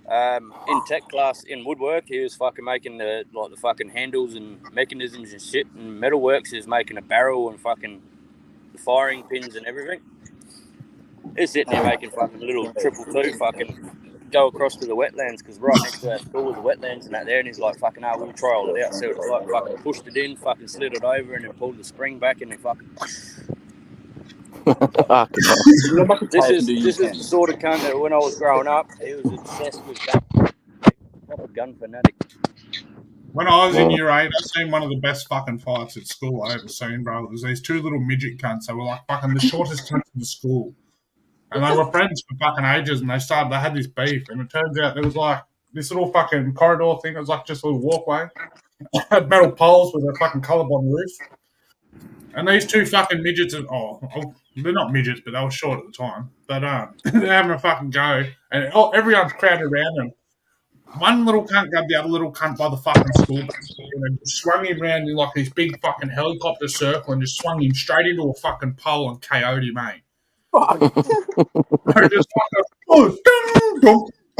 In tech class in woodwork, he was fucking making the fucking handles and mechanisms and shit. And metalworks, he was making a barrel and fucking the firing pins and everything. He's sitting there making fucking little 222 fucking go across to the wetlands, because right next to our school was the wetlands and that there, and he's like, fucking, we'll try all it out, see what it's like. Fucking pushed it in, fucking slid it over, and then pulled the spring back, and then fucking. This is the sort of cunt that when I was growing up, he was obsessed with guns. Proper gun fanatic. When I was in year 8, I seen one of the best fucking fights at school I ever seen, bro. It was these two little midget cunts. They were like fucking the shortest cunts in the school. And they were friends for fucking ages, and they had this beef, and it turns out there was like this little fucking corridor thing. It was like just a little walkway. Had metal poles with a fucking colour-on roof. And these two fucking midgets, they're not midgets, but they were short at the time. But they're having a fucking go, and everyone's crowded around them. One little cunt grabbed the other little cunt by the fucking school and swung him around in like this big fucking helicopter circle and just swung him straight into a fucking pole and KO'd him, mate. Fuck. I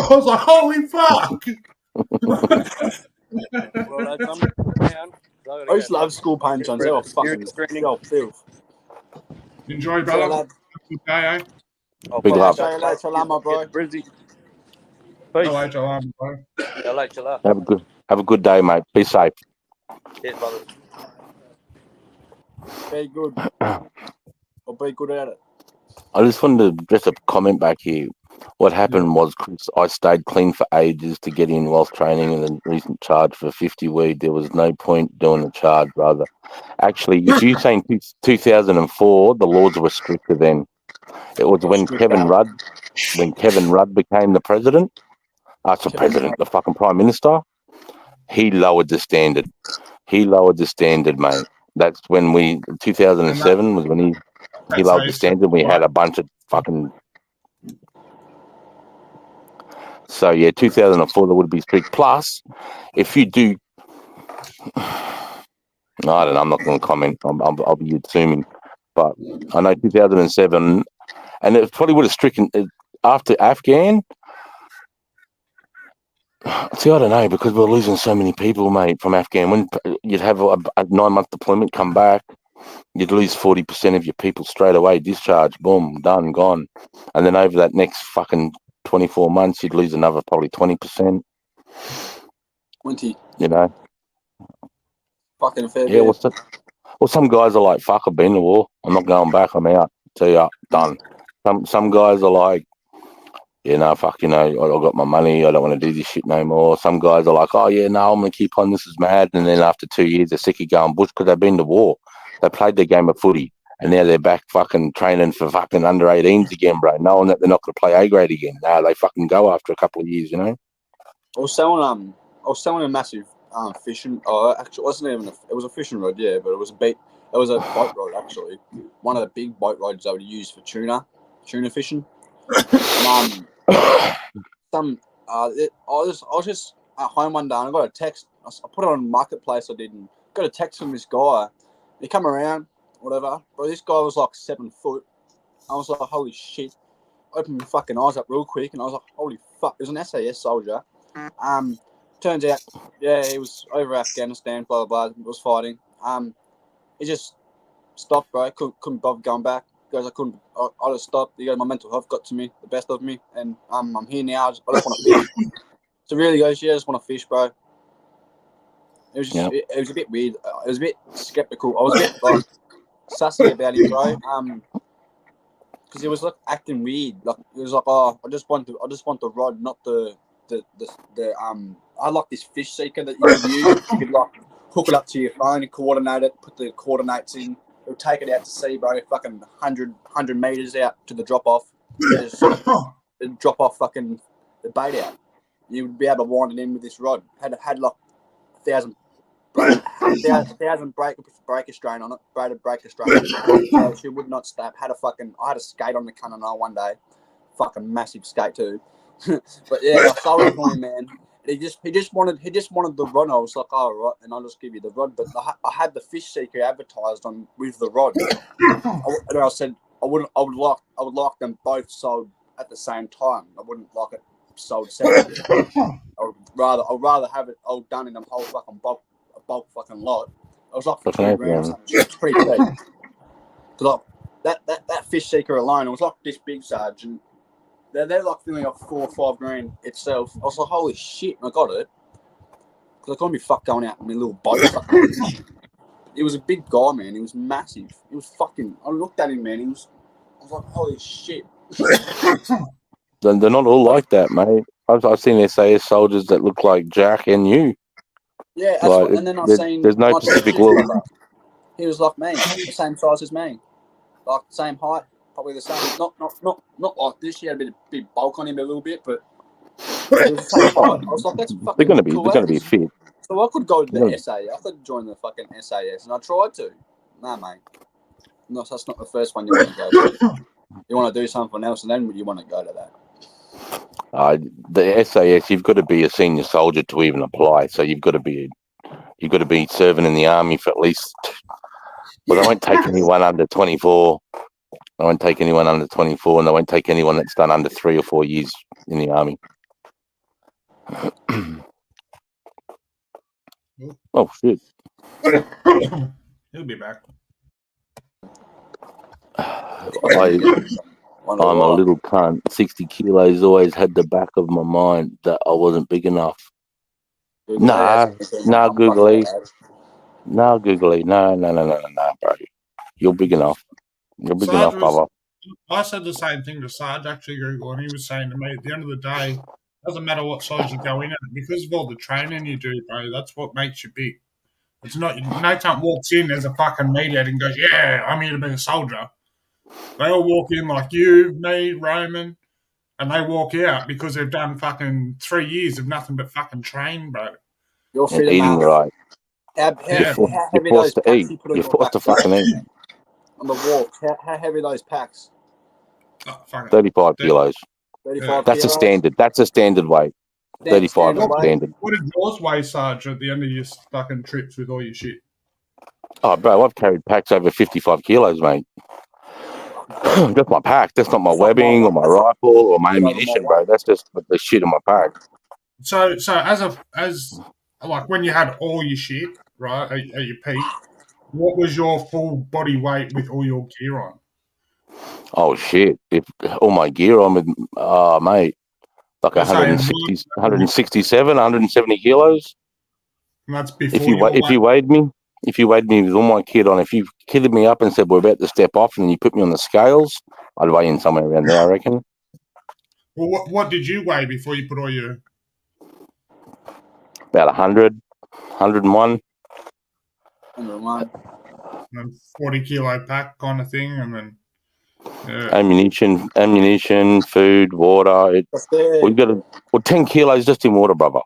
was like, holy fuck! I used to love school punch on. They were fucking filth. Enjoy, brother. Good day, eh? Big love. Salama, bro. Brizzy. Bro. Have a good day, mate. Be safe. Yeah, brother. Be good. Or be good at it. I just wanted to just a comment back here. What happened was, Chris, I stayed clean for ages to get in whilst training, and the recent charge for 50 weed, there was no point doing the charge, brother. Actually, if you're saying 2004, the laws were stricter then. It was when Kevin Rudd became the president. The fucking prime minister. He lowered the standard. Mate. That's when 2007 was when he lowered the standard. We had a bunch of fucking. So yeah, 2004 there would be strict. Plus, if you do, I don't know. I'm not going to comment. I'll be assuming, but I know 2007, and it probably would have stricken after Afghan. See, I don't know, because we're losing so many people, mate, from Afghan. When you'd have a 9-month deployment, come back, you'd lose 40% of your people straight away. Discharge, boom, done, gone, and then over that next fucking 24 months, you'd lose another probably 20%. 20. You know. Fucking fair. Yeah. Well, some guys are like, "Fuck, I've been to war. I'm not going back. I'm out. See ya, done." Some guys are like, "Yeah, no, fuck, I got my money. I don't want to do this shit no more." Some guys are like, "Oh yeah, no, I'm gonna keep on. This is mad." And then after 2 years, they're sick of going bush because they've been to war. They played their game of footy, and now they're back fucking training for fucking under 18s again, bro. Knowing that they're not gonna play A grade again. No, they fucking go after a couple of years, I was selling a massive fishing. Oh, actually, it wasn't even. It was a fishing rod, yeah, but it was a boat rod actually. One of the big boat rods I would use for tuna fishing. And, I was just at home one day and I got a text. I put it on Marketplace. I did, and got a text from this guy. He come around, whatever. But this guy was like 7 foot. I was like, holy shit! Opened my fucking eyes up real quick, and I was like, holy fuck! It was an SAS soldier. Turns out, yeah, he was over Afghanistan. Blah blah blah. Was fighting. He just stopped, bro. Couldn't bother going back. Because I just stopped. My mental health got to me, the best of me, and I'm here now. I just want to fish. So really, guys, yeah, I just want to fish, bro. It was just, it was a bit weird. It was a bit skeptical. I was a bit like sassy about it, bro. Because he was like acting weird. Like it was like, oh, I just want the rod, not the I like this fish seeker that you can use. You could like hook it up to your phone and coordinate it, put the coordinates in. It'll take it out to sea, bro. Fucking 100 meters out to the drop off. It'd drop off fucking the bait out. You would be able to wind it in with this rod. Had like 1,000 breaker strain on it. Braided breaker strain. So she would not stop. I had a skate on the Canada one day. Fucking massive skate too. But yeah, I sold it for him, man. He just wanted the rod. I was like, oh right, and I'll just give you the rod. But I had the fish seeker advertised on with the rod, and I said I would like them both sold at the same time. I wouldn't like it sold separately. I'd rather have it all done in a whole fucking bulk fucking lot. I was like for $2,000 or something. It's pretty cheap. Because that fish seeker alone, it was like this big, Sarge, and they're like feeling like $4 or $5 grand itself. I was like, holy shit, and I got it. Because I can't be fucked going out in my little boat. He was a big guy, man. He was massive. He was fucking. I looked at him, man. I was like, holy shit. They're not all like that, mate. I've seen SAS soldiers that look like Jack and you. Yeah, that's like, and then I've seen. There's no Pacific look. He was like me, the same size as me, like same height, probably the same. Not like this. He had a bit bulk on him a little bit, but it was the same height. I was like, that's fucking. They're gonna be fit. So I could go to the SAS. I could join the fucking SAS, and I tried to. Nah, mate. No, that's not the first one you want to go to. You want to do something else, and then you want to go to that. The SAS, you've got to be a senior soldier to even apply. So you've got to be serving in the army for at least. Well, they won't take anyone under 24. They won't take anyone under 24, and they won't take anyone that's done under 3 or 4 years in the army. Oh shit! He'll be back. I'm a little cunt. 60 kilos always had the back of my mind that I wasn't big enough. Nah, Googly. No, Googly. No, bro. You're big enough. You're big enough, brother. I said the same thing to Sarge, actually, Google, and he was saying to me, at the end of the day, it doesn't matter what size you go in at, because of all the training you do, bro, that's what makes you big. It's not, no cunt walks in as a fucking meathead and goes, yeah, I'm here to be a soldier. They all walk in like you, me, Roman, and they walk out because they've done fucking 3 years of nothing but fucking train, bro. You're And fit, eating man. right. How You're heavy forced those to packs eat. you put on You're your forced to back fucking eat. on the walk? How heavy are those packs? Oh, fuck it. 35 kilos. 35 That's a kilos? standard. That's a standard weight. 35 standard is weight? standard. What did yours weigh, Sarge, at the end of your fucking trips with all your shit? Oh, bro, I've carried packs over 55 kilos, mate. That's my pack. That's not my That's not webbing my- or my that's not- rifle or my that's not ammunition, my bro. weight. That's just the shit in my pack. So as like when you had all your shit, right, at your peak, what was your full body weight with all your gear on? Oh, shit. If all my gear on with, mate, like Let's say 160, 167, 170 kilos. And that's If before you your if you weighed me with all my kit on, if you kitted me up and said we're about to step off, and then you put me on the scales, I'd weigh in somewhere around there, I reckon. Well, what did you weigh before you put all your About 100, 101. 101. 40 kilo pack kind of thing, and then Ammunition, food, water. We got 10 kilos just in water, brother.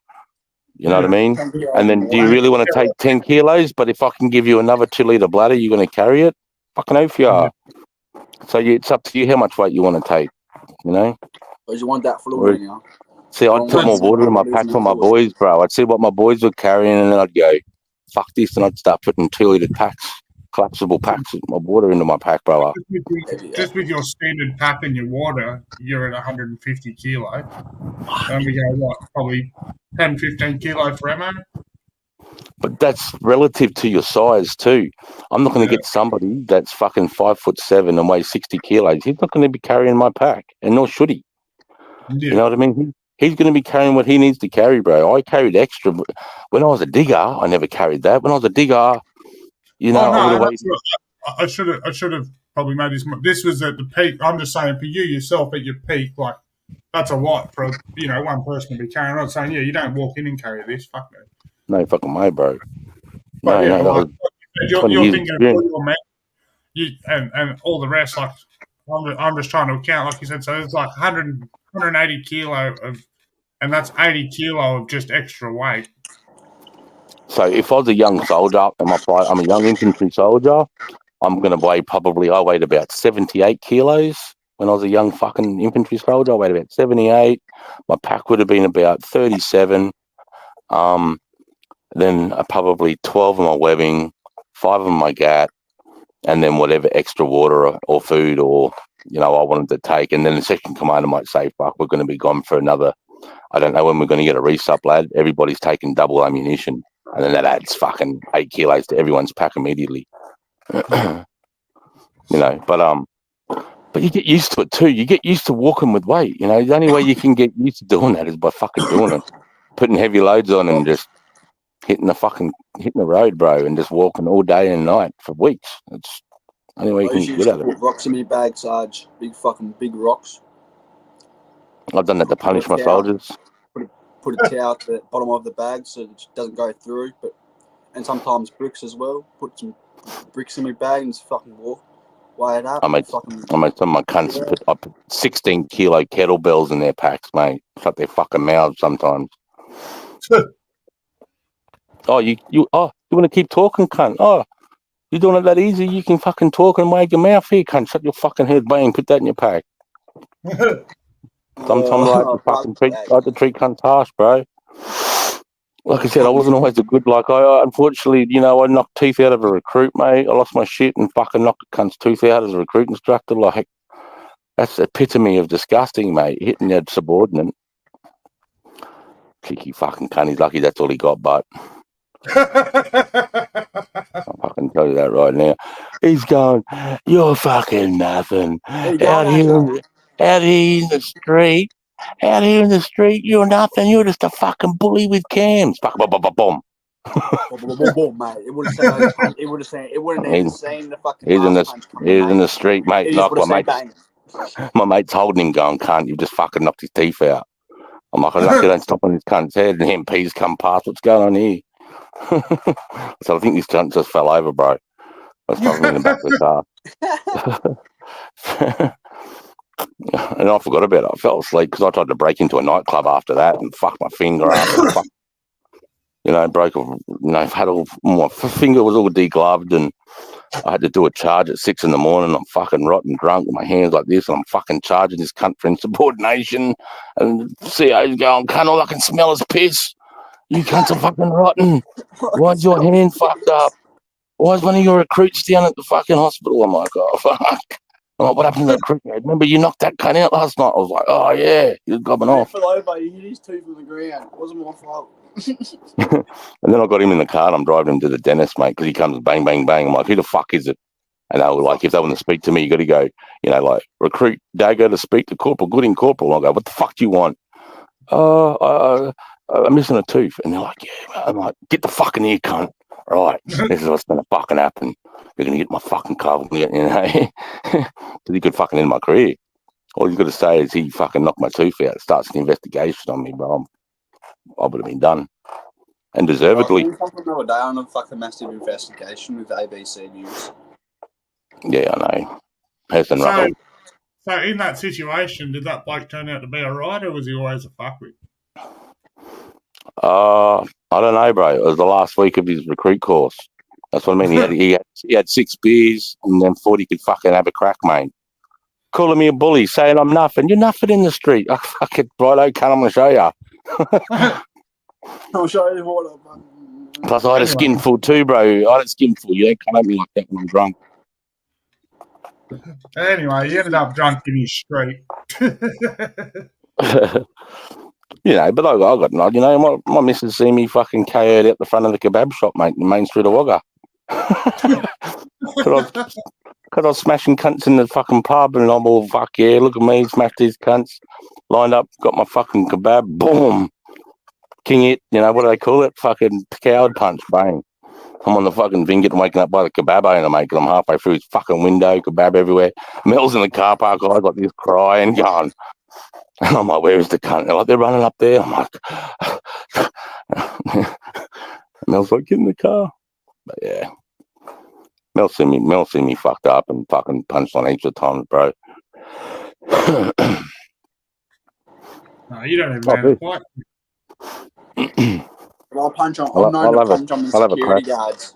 You know what I mean? And then, do you really want to take 10 kilos? But if I can give you another 2 litre bladder, you're going to carry it? Fucking oath you are. So it's up to you how much weight you want to take, you know? Because you want that fluid, you know? See, I'd put more water in my pack for my boys, bro. I'd see what my boys were carrying, and then I'd go, fuck this, and I'd start putting 2 litre packs, collapsible packs of my water into my pack, bro. Just with your standard pack and your water, you're at 150 kilo. And we go, what, probably 10, 15 kilo for ammo? But that's relative to your size too. I'm not going to get somebody that's fucking 5'7" and weighs 60 kilos. He's not going to be carrying my pack, and nor should he. Yeah. You know what I mean? He's going to be carrying what he needs to carry, bro. I carried extra. When I was a digger, I never carried that. When I was a digger, you know, I would have weighed. I should have probably made this. This was at the peak. I'm just saying for you yourself at your peak, like that's a lot for one person to be carrying. I'm not saying you don't walk in and carry this. Fuck no. No fucking way, bro. But No, that was you're 20 years thinking of experience. all your men, and all the rest. Like I'm just trying to account, like you said. So it's like 180 kilo of, and that's 80 kilo of just extra weight. So if I was a young soldier and I'm a young infantry soldier, I'm going to weigh I weighed about 78 kilos. When I was a young fucking infantry soldier, I weighed about 78. My pack would have been about 37. Then probably 12 of my webbing, 5 of my GAT, and then whatever extra water or food or, I wanted to take. And then the section commander might say, fuck, we're going to be gone for another, I don't know when we're going to get a resup, lad. Everybody's taking double ammunition. And then that adds fucking 8 kilos to everyone's pack immediately. But you get used to it too. You get used to walking with weight. The only way you can get used to doing that is by fucking doing it. Putting heavy loads on and just hitting the road, bro, and just walking all day and night for weeks. It's the only way you can get out of it. Put rocks in my bag, Sarge. Big rocks. I've done that to punish my soldiers. Put a towel at the bottom of the bag so it doesn't go through, and sometimes bricks as well. Put some bricks in my bag and just fucking weigh it up. I made some of my cunts put 16 kilo kettlebells in their packs, mate. Shut their fucking mouths sometimes. You want to keep talking, cunt? Oh, you're doing it that easy? You can fucking talk and wag your mouth here, cunt. Shut your fucking head, bang. Put that in your pack. Sometimes I have to treat cunts harsh, bro. Like I said, I wasn't always a good. Unfortunately, I knocked teeth out of a recruit, mate. I lost my shit and fucking knocked a cunt's tooth out as a recruit instructor. Like, that's the epitome of disgusting, mate. Hitting your subordinate. Cheeky fucking cunt. He's lucky that's all he got, but I'll fucking tell you that right now. He's going, you're fucking nothing. Out here in the street. Out here in the street, you're nothing. You're just a fucking bully with cams. Fuck, boom. Boom, mate. It would have It wouldn't even seen the fucking. He's in the street, mate. Like my mate's holding him, going, "Cunt, you just fucking knocked his teeth out." I'm like, I'm lucky don't stop on his cunt's head, and MPs come past. What's going on here? So I think this cunt just fell over, bro. I was talking in the back of the car. And I forgot about it. I fell asleep because I tried to break into a nightclub after that and fucked my finger up. And broke. Had all my finger was all degloved, and I had to do a charge at 6 a.m. I'm fucking rotten drunk with my hands like this, and I'm fucking charging this cunt for insubordination. And the CO's going, "Cunt, all I can smell is piss. You cunts are fucking rotten. Why's your hand fucked up? Why's one of your recruits down at the fucking hospital?" I'm like, "Oh, fuck." I'm like, "What happened to the recruit? Remember you knocked that cunt out last night?" I was like, "Oh, yeah, he was gobbing off." Fell over, he hit his tooth on the ground. It wasn't my fault. And then I got him in the car and I'm driving him to the dentist, mate, because he comes bang, bang, bang. I'm like, "Who the fuck is it?" And they were like, if they want to speak to me, you got to go, like, "Recruit Dago to speak to Corporal Gooding, Corporal." And I go, "What the fuck do you want?" "I'm missing a tooth." And they're like, "Yeah." I'm like, "Get the fuck in here, cunt. Right, this is what's going to fucking happen. You're going to get my fucking car." Because he could fucking end my career. All he's got to say is he fucking knocked my tooth out. Starts an investigation on me, bro. I would have been done. And deservedly. We fucking know a day on a fucking massive investigation with ABC News. Yeah, I know. Hasn't So in that situation, did that bloke turn out to be alright, or was he always a fuckwit? I don't know, bro. It was the last week of his recruit course. That's what I mean. He had 6 beers and then thought he could fucking have a crack, mate. Calling me a bully, saying I'm nothing. You're nothing in the street. I fucking righto, cunt, I'm gonna show you. I'll show you what. Plus, I had a skinful too, bro. I had a skinful. You don't come at me like that when I'm drunk. Anyway, he ended up drunk in his street. But I got my missus see me fucking KO'd out the front of the kebab shop, mate, in Main Street of Wagga. Because I was smashing cunts in the fucking pub, and I'm all, "Fuck yeah, look at me, smashed these cunts." Lined up, got my fucking kebab, boom. King it, what do they call it? Fucking coward punch, bang. I'm on the fucking thing getting waken up by the kebab owner, mate, because I'm halfway through his fucking window, kebab everywhere. Mel's in the car park, guys like this crying, going. And I'm like, "Where is the cunt?" They're like, "They're running up there." I'm like, Mel's like, "Get in the car." But yeah. Mel seen me fucked up and fucking punched on heaps of times, bro. No, you don't even have a fight. I'll punch on. I'm known to punch on the security guards.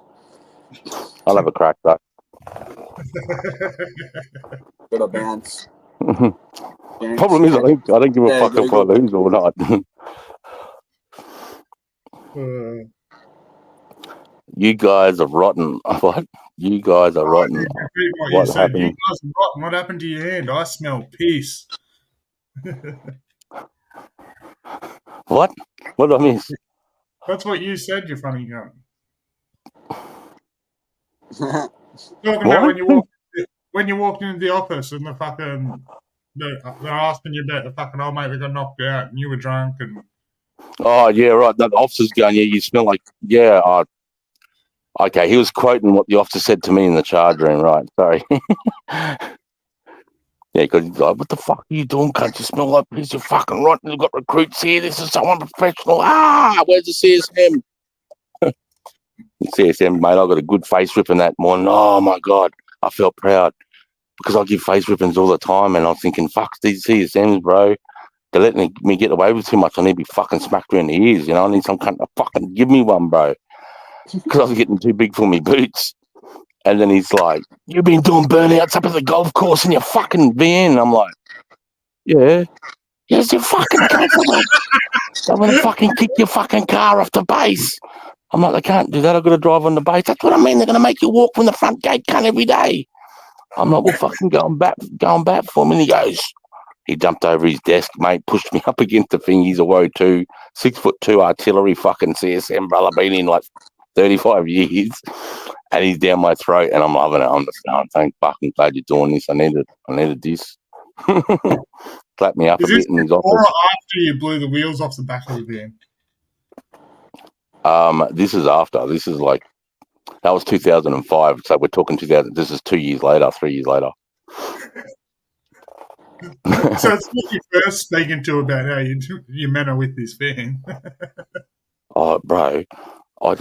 I'll have a crack, though. Got a bounce. Problem is, I don't give a fuck if I lose or not. You guys are rotten. What? You guys are rotten. What happened? You guys are rotten. What happened to your hand? I smell piss. What? What did I miss? That's what you said, you funny cunt. Talking about when you walked into the office and they're asking you about the fucking old mate that got knocked out and you were drunk and. Oh yeah, right. The officer's going, "Yeah, you smell like Okay, he was quoting what the officer said to me in the charge room, right? Sorry. Yeah, because he's like, "What the fuck are you doing, cunt? You smell like piece of fucking rotten. You've got recruits here. This is so unprofessional. Where's the CSM?" CSM, mate, I got a good face ripping that morning. Oh, my God. I felt proud because I give face rippings all the time, and I was thinking, fuck these CSMs, bro. They're letting me get away with too much. I need to be fucking smacked around the ears, I need some cunt to fucking give me one, bro. Because I was getting too big for me boots. And then he's like, "You've been doing burnouts up at the golf course in your fucking van." And I'm like, "Yeah. Yes, you fucking cunt. They want to fucking kick your fucking car off the base." I'm like, "They can't do that. I've got to drive on the base." "That's what I mean. They're going to make you walk from the front gate, cunt, every day." I'm like, "Well, fucking going back for him." And he jumped over his desk, mate, pushed me up against the thing. He's a woe too. 6'2" artillery fucking CSM, brother, been in like 35 years. And he's down my throat, and I'm loving it. I'm just going, "Thank fucking glad you're doing this. I needed this." Clapped me up a bit in his office. Or after you blew the wheels off the back of the van? This is after. This is like, that was 2005. So we're talking 2000. This is 3 years later. So it's what you're first speaking to about how you manner with this van. Oh, bro. I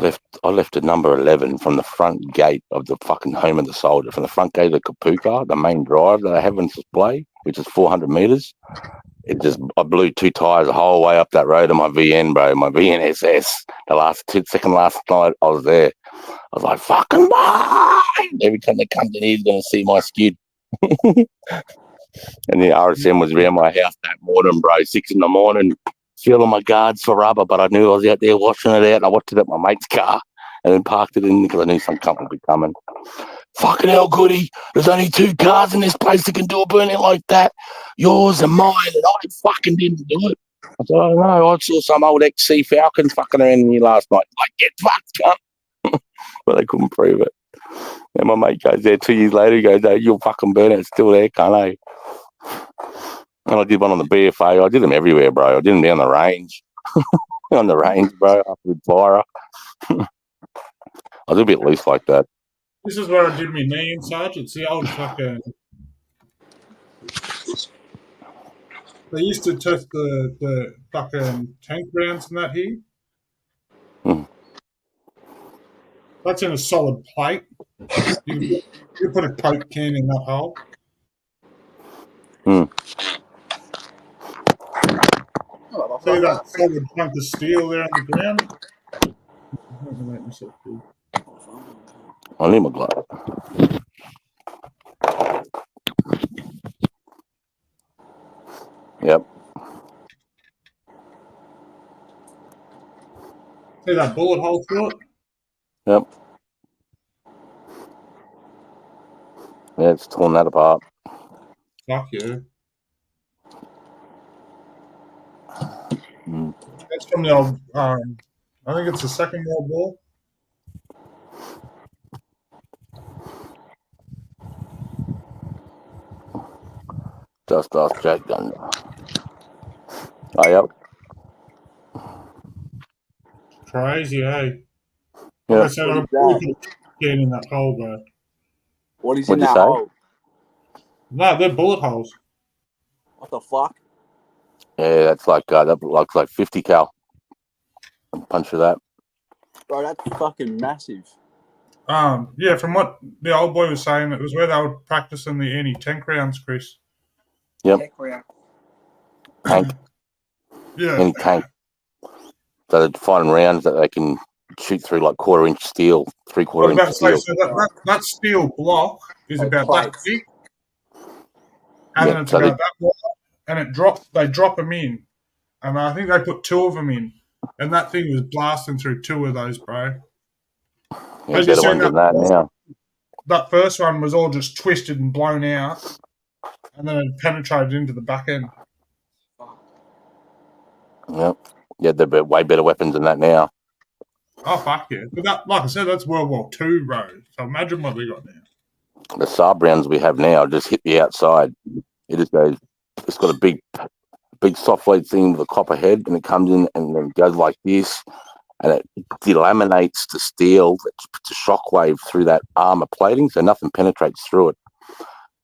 left at number 11 from the front gate of the fucking home of the soldier, from the front gate of the Kapuka, the main drive that I have on display, which is 400 metres. I blew 2 tyres the whole way up that road to my VN, bro, my VNSS. Second last night I was there. I was like, fucking bye! Every time they come to me, he's going to see my skid. And the RSM was around my house that morning, bro, 6 in the morning, feeling my guards for rubber, but I knew I was out there washing it out, and I watched it at my mate's car and then parked it in because I knew some company would be coming. Fucking hell, Goody, there's only 2 cars in this place that can do a burning like that. Yours and mine, and I fucking didn't do it. I said, I don't know, I saw some old XC Falcons fucking around here last night. Like, get fucked, cunt. But they couldn't prove it. And my mate goes there 2 years later, he goes, hey, you'll fucking burn it, it's still there, can't I? And I did one on the BFA. I did them everywhere, bro. I did them down the range. On the range, bro, up with fire. I was a bit loose like that. This is where I did my knee in, Sarge. It's the old fucking... They used to test the fucking tank rounds and that here. That's in a solid plate. You put a Coke can in that hole. See that solid chunk of steel there on the ground? I need my glove. Yep. See that bullet hole through it? Yep. Yeah, it's torn that apart. Fuck yeah. That's from the old, I think it's the Second World War. Just ask Jack Gunn. Oh, yep. Crazy, eh? Yeah. Like I said, I'm getting in that hole, bro. What is What'd in you that say? hole? No, they're bullet holes. What the fuck? Yeah, that's like that looks like 50 cal. Punch for that. Bro, that's fucking massive. Yeah, from what the old boy was saying, it was where they were practicing the anti-tank rounds, Chris. Yep. Tank. Yeah. Any tank. So they're finding rounds that they can shoot through like 1/4 inch steel, 3/4 inch steel. So that steel block is about that thick. And then it's so about that wide. And they drop them in. And I think they put 2 of them in. And that thing was blasting through 2 of those, bro. Yeah, better ones than that now. That first one was all just twisted and blown out. And then it penetrated into the back end. Yep. Yeah, they're way better weapons than that now. Oh, fuck yeah. But that, like I said, that's World War II, bro. So imagine what we got now. The Saab rounds we have now just hit the outside. It just goes, it's got a big soft lead thing with a copper head, and it comes in and then goes like this, and it delaminates the steel. It puts a shockwave through that armor plating, so nothing penetrates through it.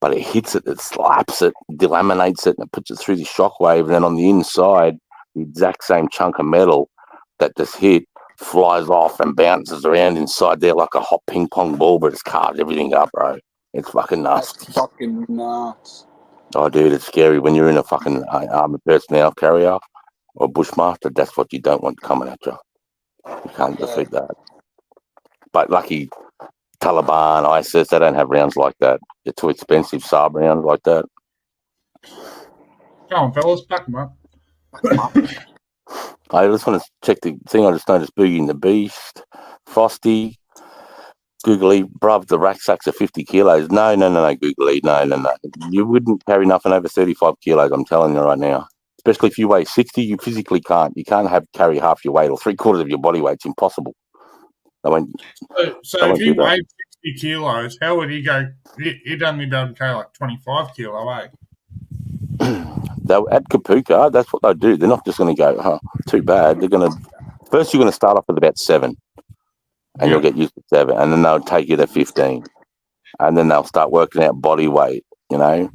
But it hits it, it slaps it, delaminates it, and it puts it through the shockwave, and then on the inside, the exact same chunk of metal that just hit flies off and bounces around inside there like a hot ping pong ball, but it's carved everything up, bro. It's fucking nuts. That's fucking nuts. Oh, dude, it's scary when you're in a fucking armored personnel carrier or Bushmaster. That's what you don't want coming at you. You can't defeat that. But lucky Taliban, ISIS, they don't have rounds like that. They're too expensive, Saab rounds like that. Come on, fellas, back them up. I just want to check the thing. I just noticed Boogie and the Beast, Frosty, Googly, bruv, the rucksacks are 50 kilos. No, Googly, no. You wouldn't carry nothing over 35 kilos, I'm telling you right now. Especially if you weigh 60, you physically can't. You can't carry half your weight or 3/4 of your body weight. It's impossible. So if he weighed 60 kilos, how would he go? He'd only be able to carry like 25 kilo, eh? At Kapuka, that's what they do. They're not just going to go, too bad. They're going to, first you're going to start off with about 7. And you'll get used to 7, and then they'll take you to 15, and then they'll start working out body weight, you know.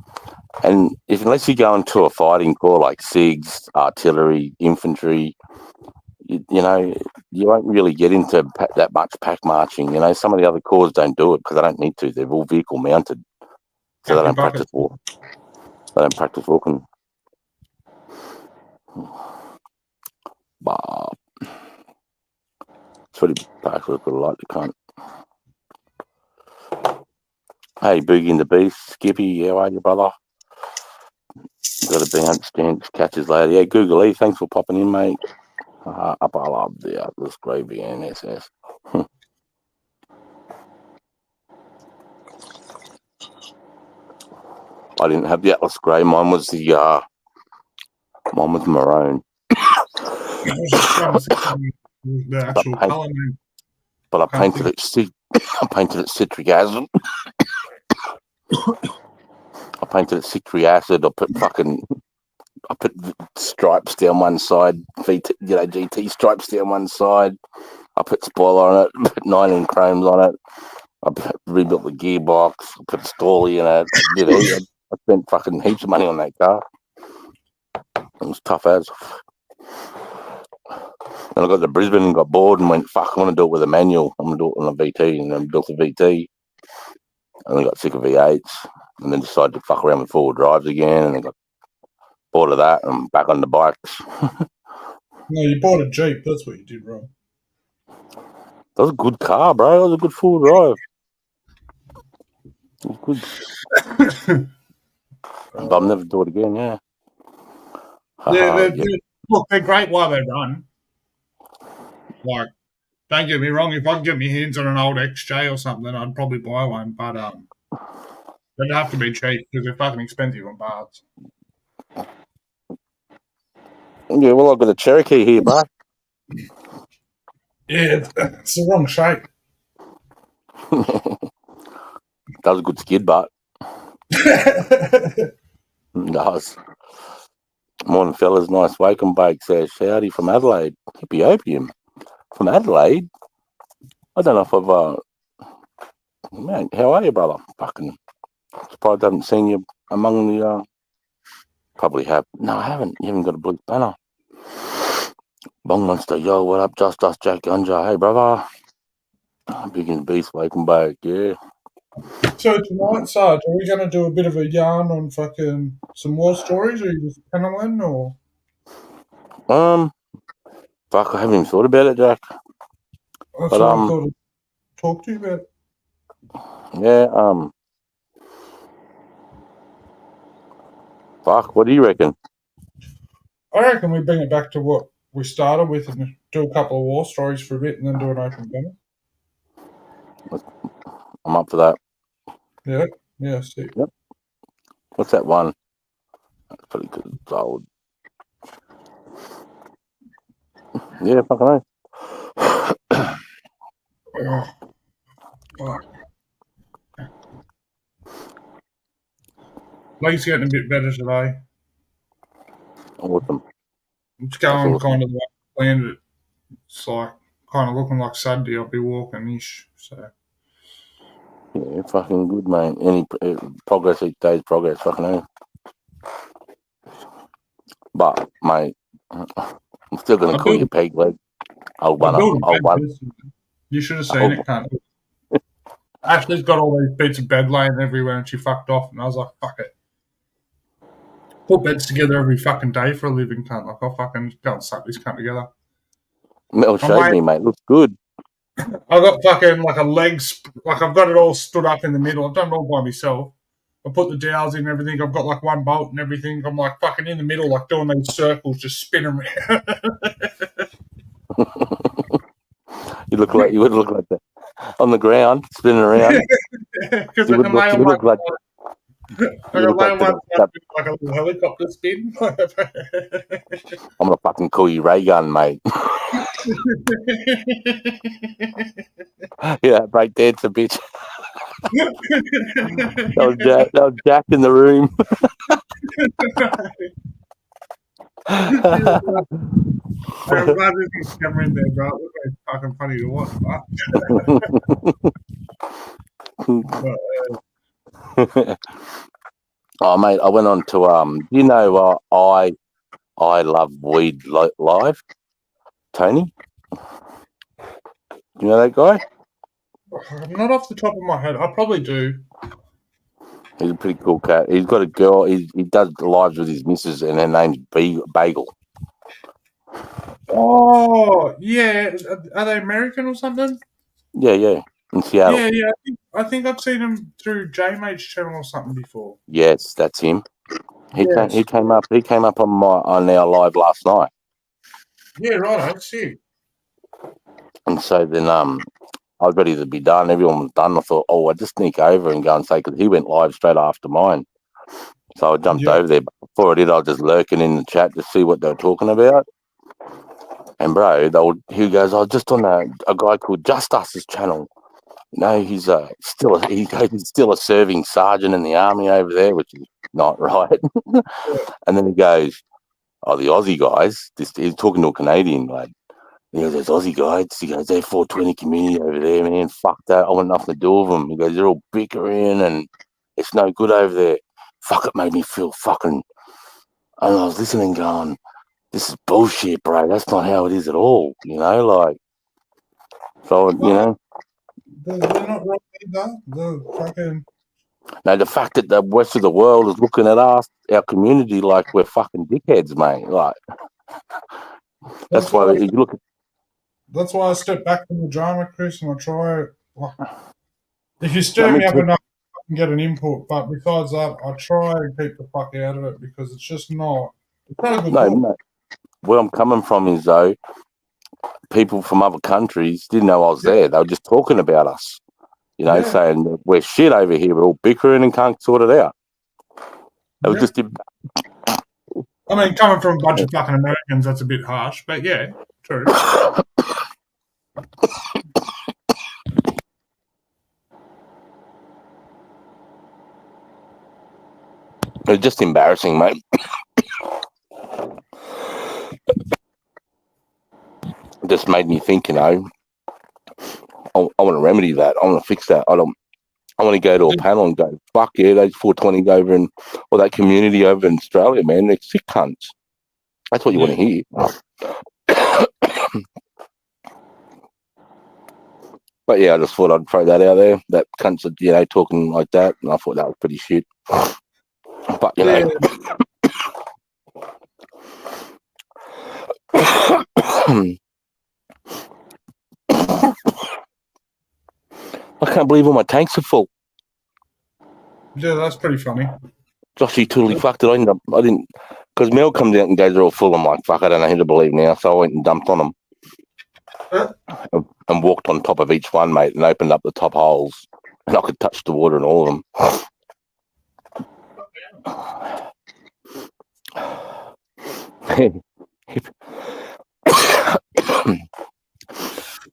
And unless you go into a fighting corps like SIGs, artillery, infantry, you know, you won't really get into that much pack marching. You know, some of the other corps don't do it because they don't need to. They're all vehicle mounted, so they don't practice walk. They don't practice walking. But Sweaty Park look like the cunt. Hey, Boogie and the Beast, Skippy, how are you, brother? Got a bounce, dance, catches later. Yeah, Google E, thanks for popping in, mate. Up, I love the Atlas Gravy NSS. I didn't have the Atlas Grey. Mine was the mine was maroon. The actual colour name. But I painted it citric acid. I painted it citric acid. I put stripes down one side, GT stripes down one side. I put spoiler on it, put 19 chromes on it. I rebuilt the gearbox, I put a Storley in it. I spent fucking heaps of money on that car. It was tough as. Then I got to Brisbane and got bored and went, fuck, I want to do it with a manual. I'm going to do it on a VT. And then built a VT. And then got sick of V8s. And then decided to fuck around with four-wheel drives again. And then got bored of that and back on the bikes. No, you bought a Jeep. That's what you did wrong. That was a good car, bro. That was a good four-wheel drive. It was good. But I'll never do it again, yeah. Look, they're great while they run. Like, don't get me wrong, if I could get my hands on an old XJ or something, I'd probably buy one, but they'd have to be cheap because they're fucking expensive on parts. Yeah, well, I've got a Cherokee here, bro. Yeah, it's the wrong shape. That was a good skid, but it does. Morning, fellas. Nice wake and bake, says Shouty from Adelaide. Hippie opium from Adelaide. I don't know if I've. Man, how are you, brother? Fucking surprised I haven't seen you among the. Probably have. No, I haven't. You haven't got a blue banner. Bong Monster, yo, what up? Just us, Jack Gunja. Hey, brother. Big in the beast, wake and bake, yeah. So tonight, Sarge, are we going to do a bit of a yarn on fucking some war stories, or are you just paneling, or? Fuck, I haven't even thought about it, Jack. That's what I thought I'd talk to you about. Yeah, fuck, what do you reckon? I reckon we bring it back to what we started with and do a couple of war stories for a bit and then do an open banner. I'm up for that. Yeah, see. Yep. What's that one? That's pretty good. It's old. Yeah, fucking know. Lee's getting a bit better today. Awesome. It's going awesome. Kind of like planned. It's like kind of looking like Sunday. I'll be walking-ish, so. Yeah, fucking good, mate. Any progress each day's progress, fucking know. But, mate, I'm still going to call you peg leg. Old one. You should have seen it, can't you? Ashley's got all these bits of bed laying everywhere and she fucked off, and I was like, fuck it. Put beds together every fucking day for a living, cunt. Like, I'll fucking go and suck this cunt together. Mel showed me, mate. Looks good. I've got fucking like a legs, like I've got it all stood up in the middle. I've done it all by myself. I put the dowels in and everything. I've got like one bolt and everything. I'm like fucking in the middle, like doing these circles, just spinning around. You would look like that on the ground, spinning around. Because I can lay on one side. I can lay on one side like a little helicopter spin. I'm gonna fucking call you Ray Gun, mate. Yeah, break dancer, bitch. that was Jack in the room. I'm glad this is camera in there, bro. It looks like fucking funny to watch, but. Oh, mate, I went on to I love Weed Live Tony. You know that guy? Not off the top of my head. I probably do. He's a pretty cool cat. He's got a girl. He does lives with his missus, and her name's Bagel. Oh, yeah. Are they American or something? Yeah. In Seattle. Yeah. I think I've seen him through JMate's channel or something before. Yes, that's him. He Yes. came up on our live last night. Yeah, right. I see. And so then I was ready to be done. Everyone was done. I thought, I just sneak over and go and say, because he went live straight after mine. So I jumped over there. But before I did, I was just lurking in the chat to see what they were talking about. And bro, he goes, I was just on a guy called Just Us's channel. You know, he's still a serving sergeant in the army over there, which is not right. And then he goes, the Aussie guys. He's talking to a Canadian lad. He goes, those Aussie guys. He goes, they're 420 community over there, man. Fuck that. I want nothing to do with them. He goes, they're all bickering and it's no good over there. Fuck, it made me feel fucking. And I was listening, going, this is bullshit, bro. That's not how it is at all. You know, like. So you know. They're not wrong either. The fucking. No, the fact that the rest of the world is looking at us, our community, like we're fucking dickheads, mate. Like. That's why you look at. That's why I step back from the drama, Chris, and I try. If you stir me up enough, I can get an input. But besides that, I try and keep the fuck out of it because it's just not. It's not a good look. No. Where I'm coming from is though, people from other countries didn't know I was there. They were just talking about us, you know, saying we're shit over here. We're all bickering and can't sort it out. It was just. I mean, coming from a bunch of fucking Americans, that's a bit harsh, but yeah, true. It's just embarrassing, mate. It just made me think, you know, I want to remedy that. I want to fix that. I want to go to a panel and go, fuck yeah, those 420s over in, or that community over in Australia, man, they're sick cunts. That's what you want to hear. But yeah, I just thought I'd throw that out there. That cunts are, you know, talking like that, and I thought that was pretty shit. But, you know. I can't believe all my tanks are full. Yeah, that's pretty funny. Joshy totally fucked it. I didn't, because Mel comes out and goes, they're all full. I'm like, fuck, I don't know who to believe now. So I went and dumped on them and walked on top of each one, mate, and opened up the top holes. And I could touch the water in all of them.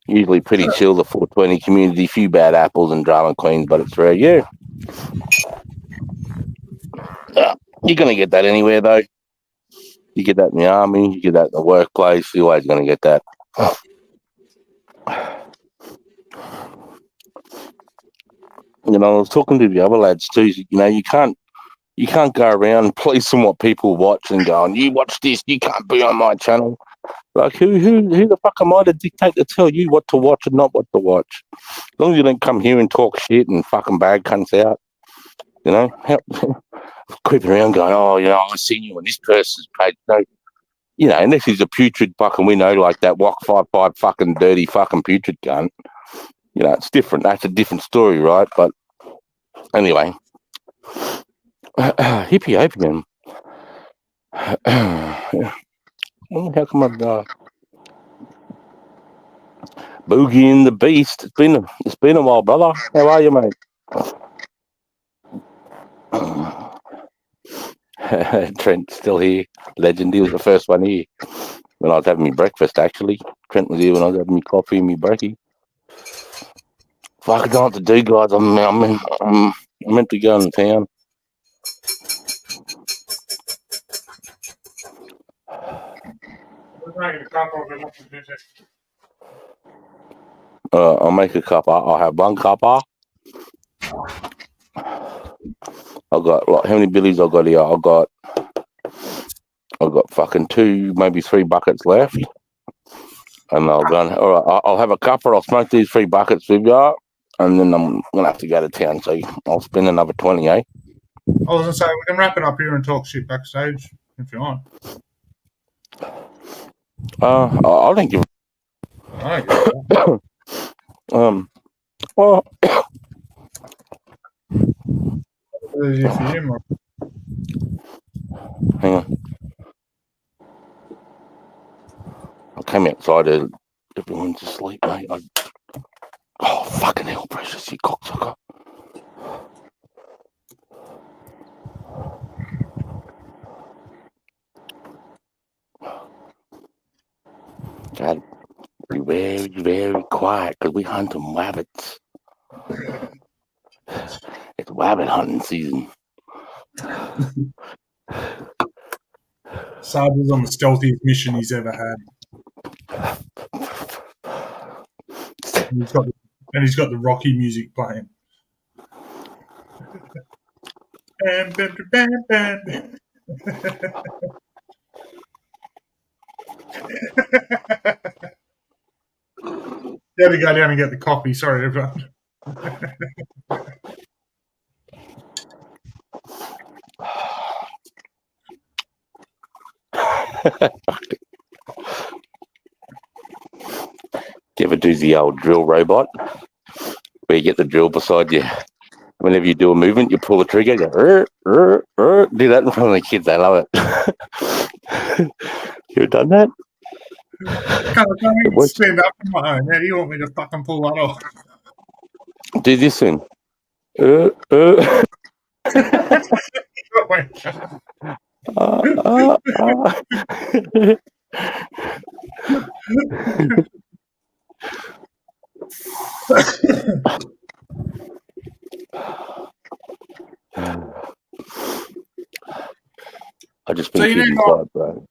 Usually pretty chill, the 420 community, few bad apples and drama queens, but it's rare, yeah. You're going to get that anywhere, though. You get that in the army, you get that in the workplace, you're always going to get that. You know, I was talking to the other lads too, you know, you can't go around policing what people watch and going, you watch this, you can't be on my channel. Like, who the fuck am I to dictate to tell you what to watch and not what to watch? As long as you don't come here and talk shit and fucking bag cunts out, you know, creeping around going, oh, you know, I seen you on this person's page. No, you know, unless he's a putrid fucking, we know, like that Wok 55 fucking dirty fucking putrid cunt. You know, it's different. That's a different story, right? But anyway, hippie opium. How come I've Boogie and the Beast? It's been a while, brother. How are you, mate? Trent's still here. Legend. He was the first one here when I was having my breakfast. Actually, Trent was here when I was having my coffee and my brekkie. Fuck, I don't know what to do, guys. I'm meant to go in town. I'll make a cuppa. I'll have one cuppa. I've got, like, how many billies I've got here? I've got fucking 2, maybe 3 buckets left. And I'll go, all right, I'll have a cuppa, I'll smoke these 3 buckets with you, and then I'm going to have to go to town, so I'll spend another 20, eh? I was going to say, we can wrap it up here and talk shit backstage if you want. I don't give well, hang on. I came outside and everyone's asleep, mate. Oh, fucking hell, Precious, you cocksucker. God, be very, very quiet because we hunting rabbits. It's rabbit hunting season. Sarge was on the stealthiest mission he's ever had. And he's got the Rocky music playing. Bam, bam, bam, bam. Yeah, to go down and get the coffee. Sorry, everyone. Do you ever do the old drill robot where you get the drill beside you? Whenever you do a movement, you pull the trigger, you go, do that in front of the kids. They love it. You ever done that? Can't even stand up on my own. How do you want me to fucking pull that off? Do this then. I just been keeping quiet, bro.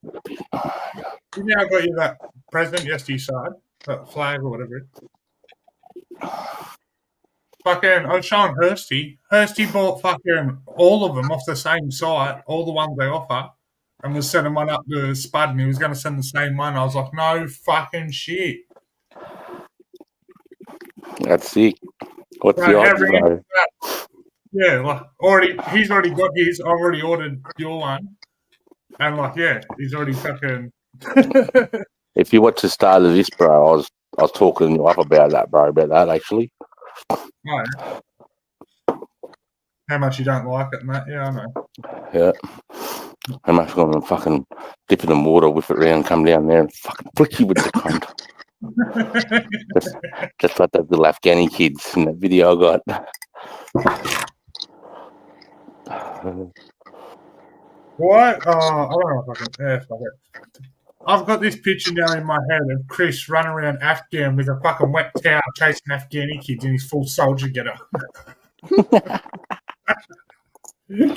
You know, I got you that present yesterday, side, that flag or whatever. Fucking, I was showing Hursty. Hursty bought fucking all of them off the same site, all the ones they offer, and was sending one up to Spud, and he was going to send the same one. I was like, no fucking shit. That's sick. What's the odds? Yeah, like he's already got his. I've already ordered your one, and like, yeah, he's already fucking. If you watch the start of this, bro, I was talking you up about that actually. No. How much you don't like it and that, yeah, I know. Yeah. How much I'm gonna fucking dip it in water, whip it around, come down there and fucking flick you with the cunt. just like those little Afghani kids in that video I got. What? I don't know if I can. Yeah, fuck it. I've got this picture now in my head of Chris running around Afghan with a fucking wet towel chasing Afghani kids in his full soldier getup.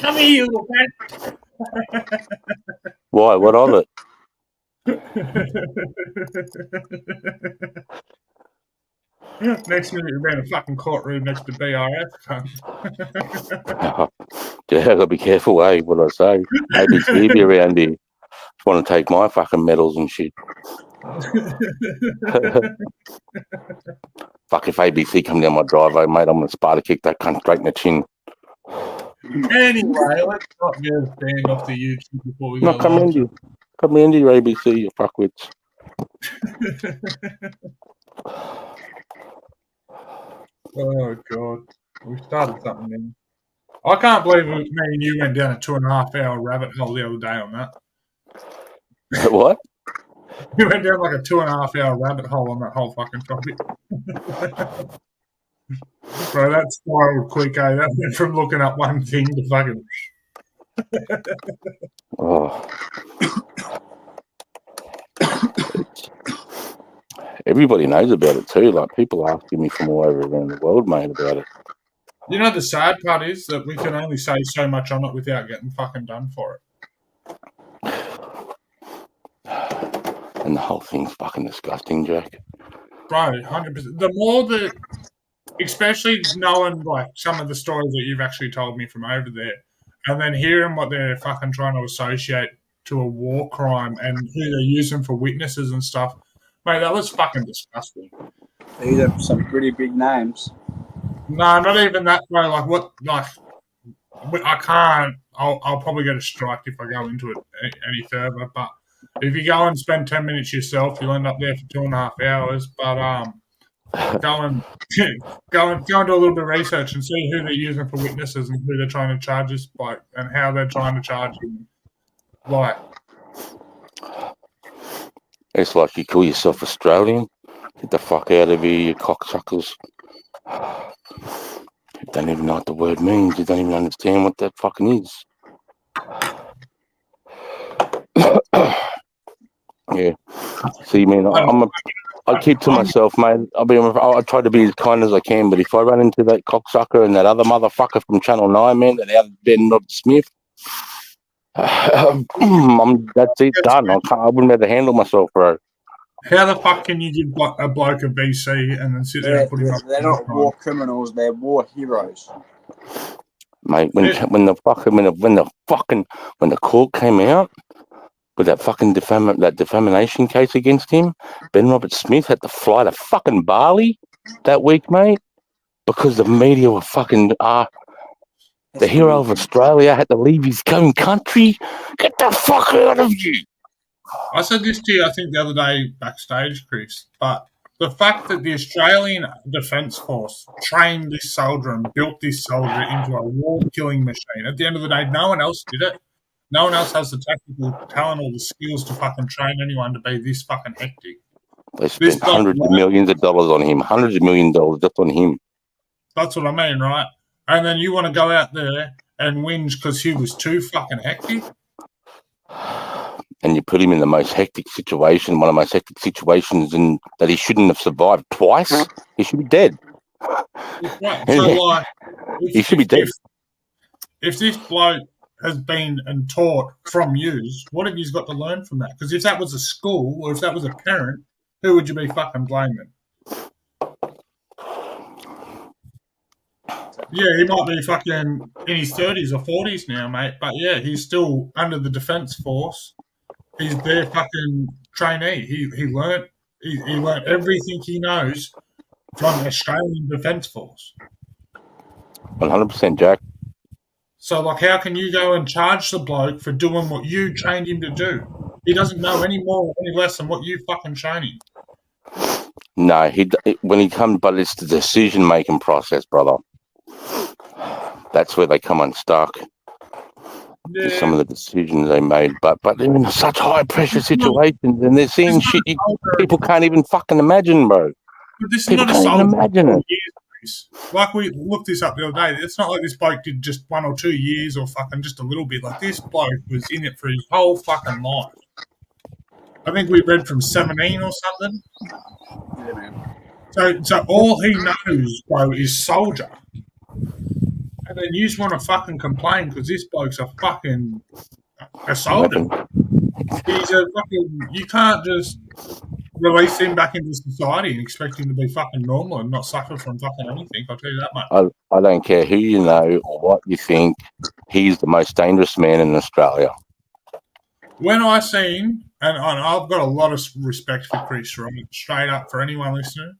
Come here, you little man. Why? What of it? Next minute, you're in a fucking courtroom next to BRF. Yeah, I gotta be careful, eh? What I say. ABC be around here. Want to take my fucking medals and shit. Fuck, if ABC come down my driveway, mate, I'm gonna Sparta kick that cunt straight in the chin. Anyway, let's not get a stand off the YouTube before we go. No, come in here, ABC, you fuckwits. Oh god, we started something then. I can't believe me and you went down a 2.5 hour rabbit hole the other day on that. What? You went down like a 2.5 hour rabbit hole on that whole fucking topic. Bro, that spiraled quick, eh? That went from looking up one thing to fucking. Oh. Everybody knows about it too. Like, people asking me from all over around the world, mate, about it. You know, the sad part is that we can only say so much on it without getting fucking done for it. And the whole thing's fucking disgusting, Jack. Bro, 100%. The more that, especially knowing like some of the stories that you've actually told me from over there, and then hearing what they're fucking trying to associate to a war crime and who they're using for witnesses and stuff, Mate, that was fucking disgusting. These are some pretty big names. No, not even that, bro. Like, what? Like, I can't. I'll probably get a strike if I go into it any further. But if you go and spend 10 minutes yourself, you'll end up there for 2.5 hours. But go and do a little bit of research and see who they're using for witnesses and who they're trying to charge this by and how they're trying to charge him. Like, It's like you call yourself Australian. Get the fuck out of here, you cocksuckers. You don't even know what the word means. You don't even understand what that fucking is. Yeah. See, man, I keep to myself, mate. I try to be as kind as I can, but if I run into that cocksucker and that other motherfucker from Channel 9, man, that other Ben Smith, that's it, done. I wouldn't be able to handle myself, bro. how the fuck can you give a bloke a VC and then sit there and put him up? They're not war criminals, they're war heroes. Mate, when the court came out with that fucking defamation case against him, Ben Robert Smith had to fly to fucking Bali that week, mate, because the media were fucking the hero of Australia had to leave his own country. Get the fuck out of you! I said this to you, I think, the other day backstage, Chris, but the fact that the Australian Defence Force trained this soldier and built this soldier into a war-killing machine, at the end of the day, no one else did it. No one else has the technical talent or the skills to fucking train anyone to be this fucking hectic. They spent hundreds of millions of dollars on him. $100 million just on him. That's what I mean, right? And then you want to go out there and whinge because he was too fucking hectic? And you put him in the most hectic situation, one of the most hectic situations, and that he shouldn't have survived twice. He should be dead. Right. So, like, he should be dead. If this bloke has been and taught from yous, what have you got to learn from that? Because if that was a school or if that was a parent, who would you be fucking blaming? Yeah, he might be fucking in his 30s or 40s now, mate. But yeah, he's still under the Defence Force. He's their fucking trainee. He learnt everything he knows from the Australian Defence Force. 100%, Jack. So, like, how can you go and charge the bloke for doing what you trained him to do? He doesn't know any more or any less than what you fucking trained him. No, when he comes, but it's the decision-making process, brother. That's where they come unstuck. Yeah. Some of the decisions they made, but they're in such high-pressure situations, and they're seeing shit people can't even fucking imagine, bro. But this is People not can't even a imagine it. years. Like, we looked this up the other day. It's not like this bloke did just 1 or 2 years or fucking just a little bit. Like, this bloke was in it for his whole fucking life. I think we read from 17 or something. Yeah, man. So all he knows, bro, is soldier. And then you just want to fucking complain because this bloke's a fucking a soldier. He's a fucking. You can't just release him back into society and expect him to be fucking normal and not suffer from fucking anything. I'll tell you that much. I don't care who you know or what you think. He's the most dangerous man in Australia. When I seen, and I've got a lot of respect for Chris, right? Straight up for anyone listening.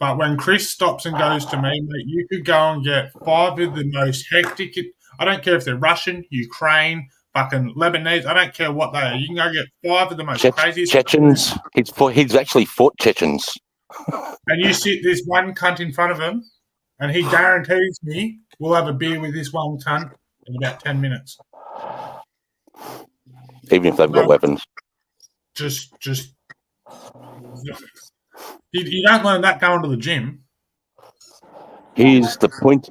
But when Chris stops and goes to me, mate, you could go and get 5 of the most hectic. I don't care if they're Russian, Ukraine, fucking Lebanese. I don't care what they are. You can go get 5 of the most craziest Chechens. He's actually fought Chechens. And you sit this one cunt in front of him, and he guarantees me we'll have a beer with this one cunt in about 10 minutes. Even if they've got weapons. Just. You don't learn that going to the gym. He's the point.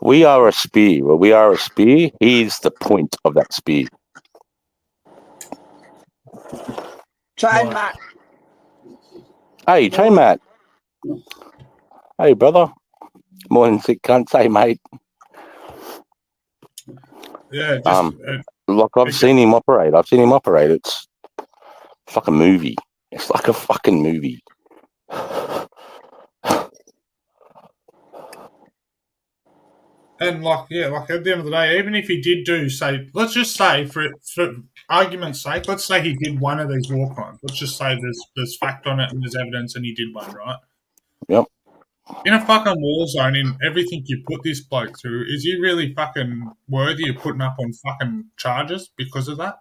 We are a spear. Well, we are a spear. He's the point of that spear. Chain Matt. Hey, Chain Matt. Hey, brother. Morning, sick cunt. Hey, mate. Yeah. Just, like I've seen him operate. It's like a movie. It's like a fucking movie. And like at the end of the day, even if he did do, say, let's just say for argument's sake, let's say he did one of these war crimes. Let's just say there's fact on it and there's evidence and he did one, right? Yep. In a fucking war zone, in everything you put this bloke through, is he really fucking worthy of putting up on fucking charges because of that?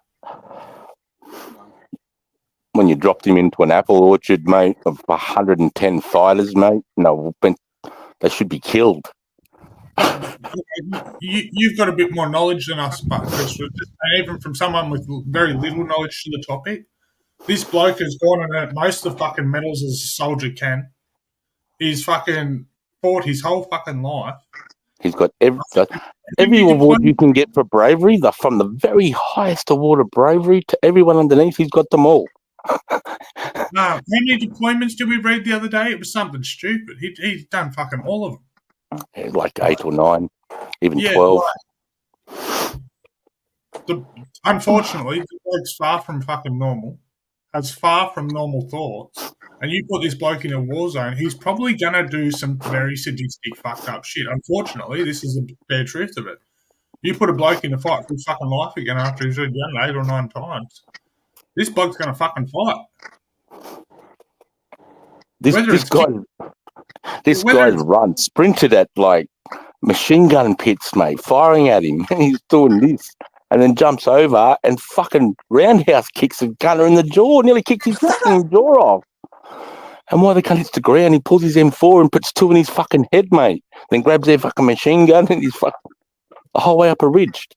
When you dropped him into an apple orchard, mate, of 110 fighters, mate, no, they should be killed. You've got a bit more knowledge than us, but Chris, and even from someone with very little knowledge to the topic, this bloke has gone and earned most of the fucking medals as a soldier can. He's fucking fought his whole fucking life. He's got every award you can get for bravery, from the very highest award of bravery to everyone underneath. He's got them all. How many deployments did we read the other day? It was something stupid. He's done fucking all of them. Yeah, like 8 or 9, even 12. Unfortunately, the bloke's far from fucking normal, has far from normal thoughts, and you put this bloke in a war zone, he's probably going to do some very sadistic, fucked up shit. Unfortunately, this is the bare truth of it. You put a bloke in a fight for his fucking life again after he's been done 8 or 9 times, this bloke's going to fucking fight. This guy's run, sprinted at like machine gun pits, mate, firing at him, and he's doing this, and then jumps over and fucking roundhouse kicks a gunner in the jaw, nearly kicks his fucking jaw off. And while the gun hits the ground, he pulls his M4 and puts 2 in his fucking head, mate. Then grabs their fucking machine gun and he's fucking the whole way up a ridge.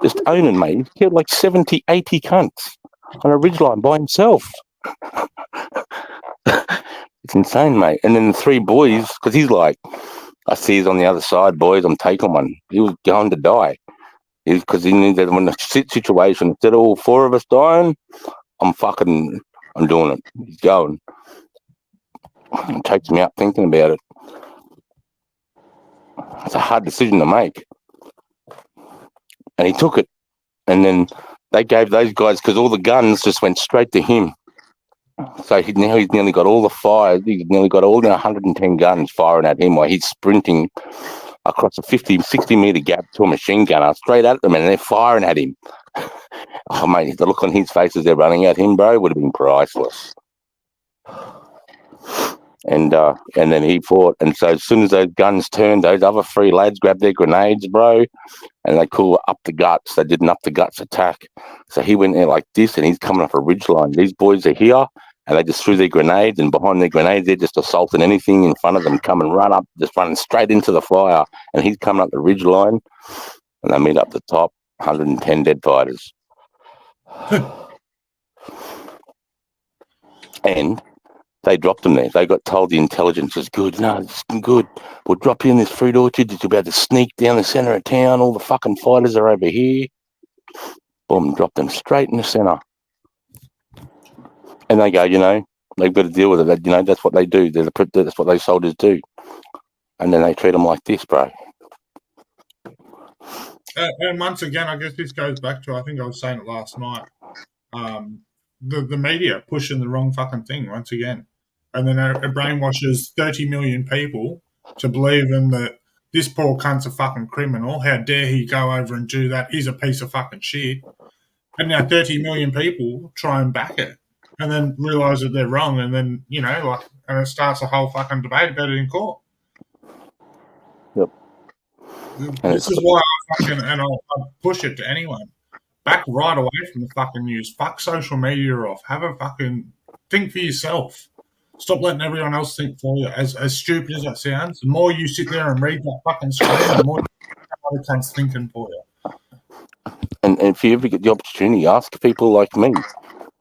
Just owning, mate. He's killed like 70, 80 cunts on a ridgeline by himself. It's insane, mate. And then the 3 boys, because he's like, I see he's on the other side, boys, I'm taking one. He was going to die. Because he knew that when the situation, instead of all 4 of us dying, I'm doing it. He's going. It takes me out thinking about it. It's a hard decision to make. And he took it. And then they gave those guys, because all the guns just went straight to him. So he's nearly got all the fires. He's nearly got all the 110 guns firing at him while he's sprinting across a 50, 60-metre gap to a machine gunner straight at them, and they're firing at him. Oh, mate, the look on his face as they're running at him, bro, would have been priceless. And then he fought. And so as soon as those guns turned, those other 3 lads grabbed their grenades, bro, and they called up the guts. They did an up the guts attack. So he went there like this, and he's coming off a ridgeline. These boys are here, and they just threw their grenades, and behind their grenades, they're just assaulting anything in front of them, just running straight into the fire. And he's coming up the ridgeline, and they meet up the top, 110 dead fighters. And they dropped him there. They got told the intelligence is good. No, it's good. We'll drop you in this fruit orchard. You'll be able to sneak down the centre of town. All the fucking fighters are over here. Boom, drop them straight in the centre. And they go, they've got to deal with it. That's what they do. That's what those soldiers do. And then they treat them like this, bro. And once again, I guess this goes back to, I think I was saying it last night, the media pushing the wrong fucking thing once again. And then it brainwashes 30 million people to believe in that this poor cunt's a fucking criminal. How dare he go over and do that? He's a piece of fucking shit. And now 30 million people try and back it and then realise that they're wrong. And then, and it starts a whole fucking debate about it in court. Yep. This is why I'll push it to anyone. Back right away from the fucking news. Fuck social media off. Have a fucking think for yourself. Stop letting everyone else think for you. As stupid as that sounds, the more you sit there and read that fucking screen, the more other cunts thinking for you. And if you ever get the opportunity, ask people like me.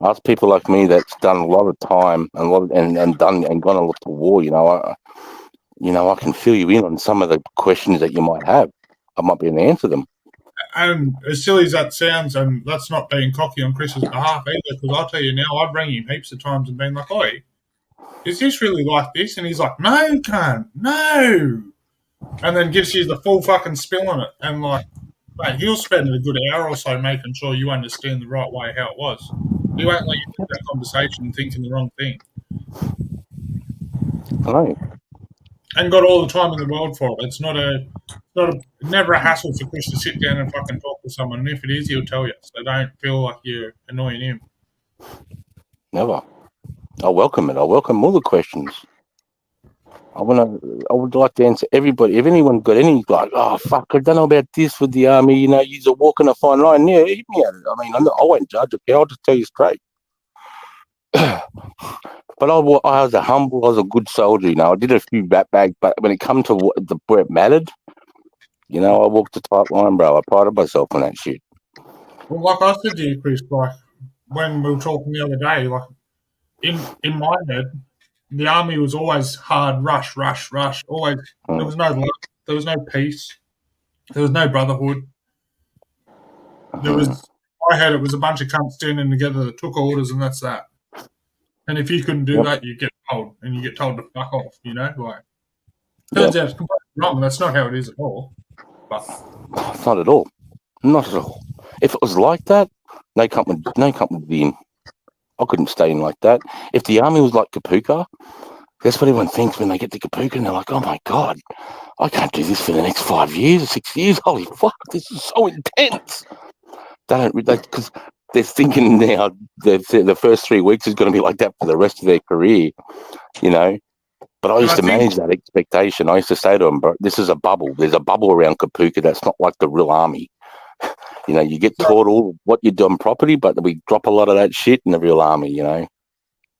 Ask people like me that's done a lot of time and gone a lot to war. I can fill you in on some of the questions that you might have. I might be able to answer them. And as silly as that sounds, and that's not being cocky on Chris's behalf either, because I'll tell you now, I've rang him heaps of times and been like, "Oi, is this really like this?" And he's like, "No, cunt, no." And then gives you the full fucking spill on it. And like, mate, he'll spend a good hour or so making sure you understand the right way how it was. He won't let you have that conversation thinking the wrong thing. Right. And got all the time in the world for it. It's not never a hassle for Chris to sit down and fucking talk to someone. And if it is, he'll tell you. So don't feel like you're annoying him. Never. I welcome it. I welcome all the questions. I would like to answer everybody. If anyone got any like, oh fuck, I don't know about this with the army. You know, you're walking a fine line. Yeah, hit me at it. I mean, I won't judge. Okay, I'll just tell you straight. But I was a humble. I was a good soldier. You know, I did a few bags, but when it come to where it mattered, you know, I walked the tight line, bro. I prided myself on that shit. Well, like I said to you, Chris, like when we were talking the other day, like in my head, the army was always hard rush. Always, there was no love, there was no peace, there was no brotherhood. There was, in my head, it was a bunch of cunts standing together that took orders, and that's that. And if you couldn't do that, you get told, and you get told to fuck off. You know, like turns out it's completely wrong. That's not how it is at all. But it's not at all. Not at all. If it was like that, no company would be in. I couldn't stay in like that. If the army was like Kapuka, that's what everyone thinks when they get to Kapuka, and they're like, "Oh my god, I can't do this for the next 5 years or 6 years. Holy fuck, this is so intense." Because they're thinking now the first 3 weeks is going to be like that for the rest of their career, you know. But I used to manage that expectation. I used to say to them, "Bro, this is a bubble. There's a bubble around Kapuka that's not like the real army." You know, you get taught all what you do on property, but we drop a lot of that shit in the real army, you know.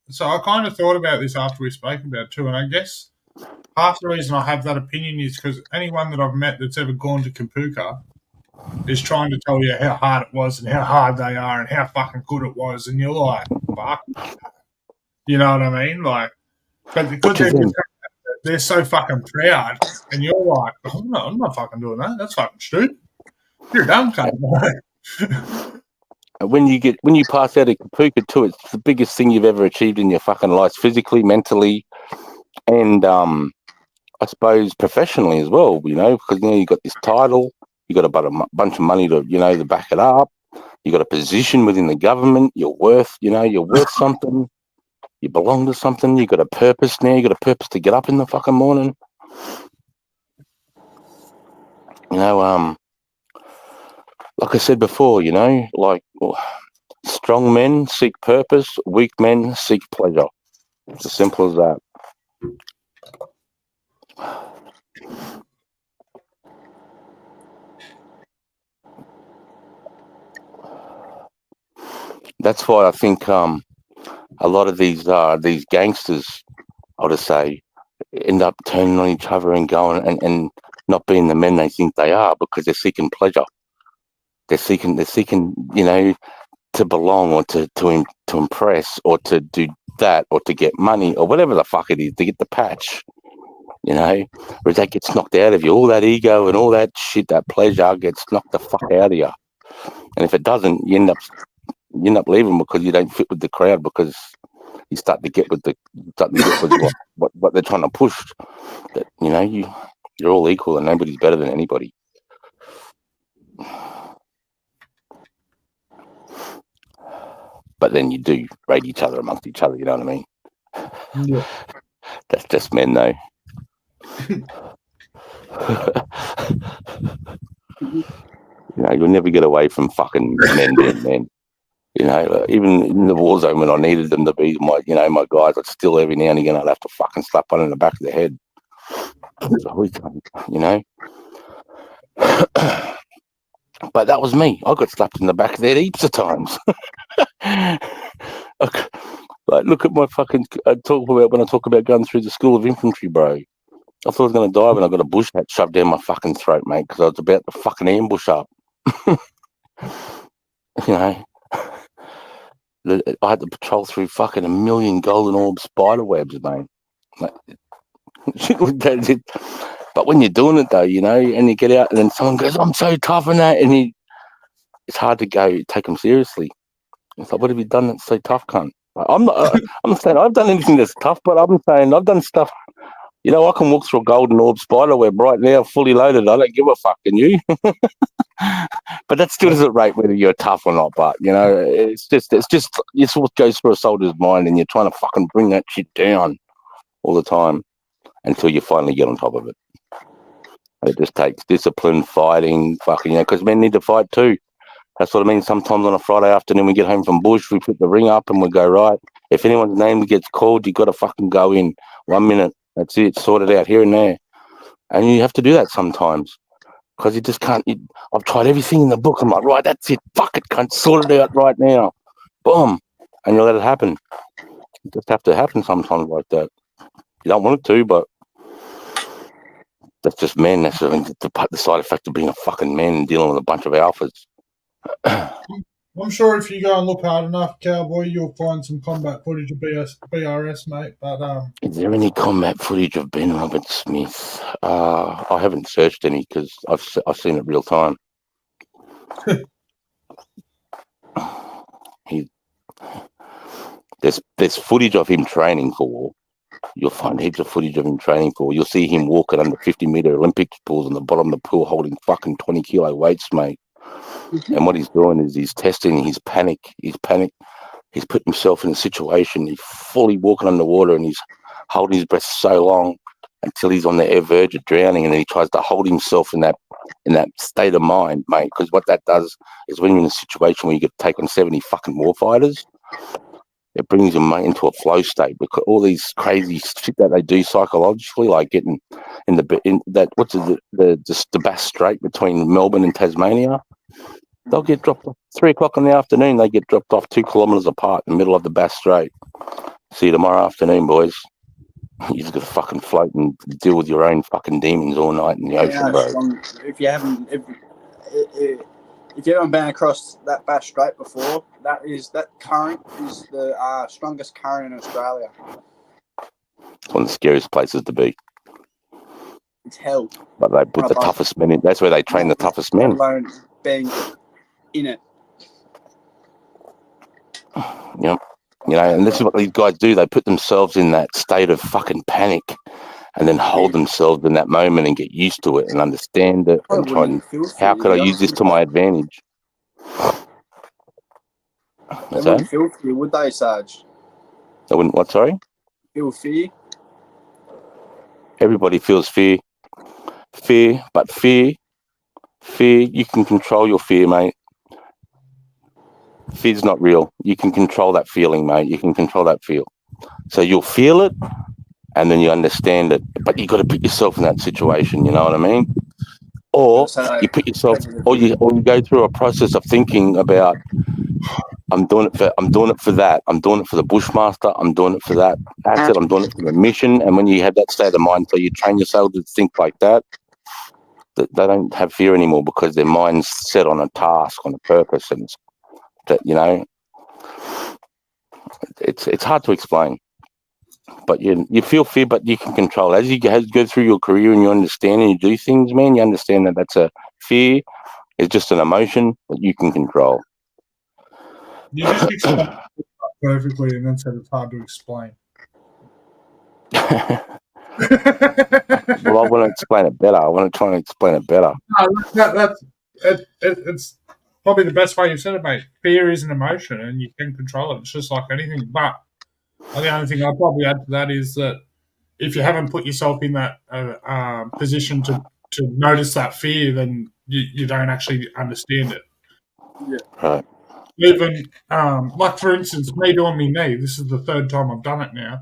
So I kind of thought about this after we spoke about it too, and I guess half the reason I have that opinion is because anyone that I've met that's ever gone to Kapuka is trying to tell you how hard it was and how hard they are and how fucking good it was, and you're like, fuck. You know what I mean? Like, but because they're so fucking proud, and you're like, oh, no, I'm not fucking doing that. That's fucking stupid. You're a dumb cunt. When you pass out of Kapuka too, it's the biggest thing you've ever achieved in your fucking life, physically, mentally, and I suppose professionally as well. You know, because you got this title, you got a bunch of money to back it up. You got a position within the government. You're worth something. You belong to something. You got a purpose now. You got a purpose to get up in the fucking morning. You know, like I said before, you know, like strong men seek purpose, weak men seek pleasure. It's as simple as that. That's why I think a lot of these gangsters, I'll just say, end up turning on each other and going and not being the men they think they are because they're seeking pleasure. They're seeking, you know, to belong or to impress or to do that or to get money or whatever the fuck it is, to get the patch, you know, whereas that gets knocked out of you. All that ego and all that shit, that pleasure gets knocked the fuck out of you. And if it doesn't, you end up leaving because you don't fit with the crowd because you start to get with what they're trying to push. That, you know, you're all equal and nobody's better than anybody. But then you do rate each other amongst each other, you know what I mean? Yeah. That's just men, though. You know, you'll never get away from fucking men being men. You know, even in the war zone when I needed them to be my guys, I'd still every now and again I'd have to fucking slap one in the back of the head. You know. But that was me. I got slapped in the back of the head heaps of times. Like, look at my fucking. When I talk about going through the school of infantry, bro. I thought I was going to die when I got a bush hat shoved down my fucking throat, mate, because I was about to fucking ambush up. You know, I had to patrol through fucking 1 million golden orb spider webs, mate. Like, but when you're doing it though, you know, and you get out and then someone goes, "I'm so tough," and that, and it's hard to take them seriously. It's like, what have you done that's so tough, cunt? Like, I'm not saying I've done anything that's tough, but I'm saying I've done stuff. You know, I can walk through a golden orb spider web right now, fully loaded. I don't give a fuck, can you? But that still doesn't rate whether you're tough or not. But you know, it's what goes through a soldier's mind, and you're trying to fucking bring that shit down all the time until you finally get on top of it. It just takes discipline, fighting, fucking, because men need to fight too. That's what I mean. Sometimes on a Friday afternoon, we get home from bush, we put the ring up and we go, right, if anyone's name gets called, you got to fucking go in 1 minute. That's it. Sort it out here and there. And you have to do that sometimes because you just can't. I've tried everything in the book. I'm like, right, that's it. Fuck it. Can't sort it out right now. Boom. And you let it happen. It just have to happen sometimes like that. You don't want it to, but that's just men. That's the side effect of being a fucking man and dealing with a bunch of alphas. I'm sure if you go and look hard enough, Cowboy, you'll find some combat footage of BRS, mate. But is there any combat footage of Ben Roberts-Smith? I haven't searched any because I've seen it real time. There's footage of him training for war. You'll find heaps of footage of him training for war. You'll see him walking under 50-meter Olympic pools on the bottom of the pool holding fucking 20-kilo weights, mate. And what he's doing is he's testing his panic. He's put himself in a situation. He's fully walking underwater and he's holding his breath so long until he's on the verge of drowning, and then he tries to hold himself in that state of mind, mate. Because what that does is when you're in a situation where you get to take on 70 fucking warfighters, it brings them into a flow state, because all these crazy shit that they do psychologically, like getting in the Bass Strait between Melbourne and Tasmania. They'll get dropped off 3 o'clock in the afternoon. They get dropped off 2 kilometres apart in the middle of the Bass Strait. See you tomorrow afternoon, boys. You just got to fucking float and deal with your own fucking demons all night in the ocean, bro. If you haven't been across that Bass Strait before, that current is the strongest current in Australia. It's one of the scariest places to be. It's hell. But they put the toughest men in. That's where they train the toughest men. Alone being in it. Yep. And this is what these guys do. They put themselves in that state of fucking panic and then hold themselves in that moment and get used to it and understand it and try and, how could I use this to my advantage? They wouldn't feel fear, would they, Sarge? They wouldn't what, sorry? Feel fear? Everybody feels fear. But fear, you can control your fear, mate. Fear's not real. You can control that feeling, mate. You can control that feel. So you'll feel it, and then you understand it. But you got to put yourself in that situation. You know what I mean? Or you put yourself, or you go through a process of thinking about, I'm doing it for that. I'm doing it for the Bushmaster. I'm doing it for that. That's it. I'm doing it for the mission. And when you have that state of mind, so you train yourself to think like that, they don't have fear anymore because their mind's set on a task, on a purpose, and it's hard to explain. But you feel fear, but you can control it. As you go through your career and you understand and you do things, man, you understand that that's a fear. It's just an emotion that you can control. You just explain it perfectly and then said it's hard to explain. Well, I want to explain it better. I want to try and explain it better. No, it's probably the best way you've said it, mate. Fear is an emotion and you can control it. It's just like anything. But the only thing I'd probably add to that is that if you haven't put yourself in that position to notice that fear, then you don't actually understand it. Yeah. Right. Even, like for instance, me doing my knee, this is the 3rd time I've done it now.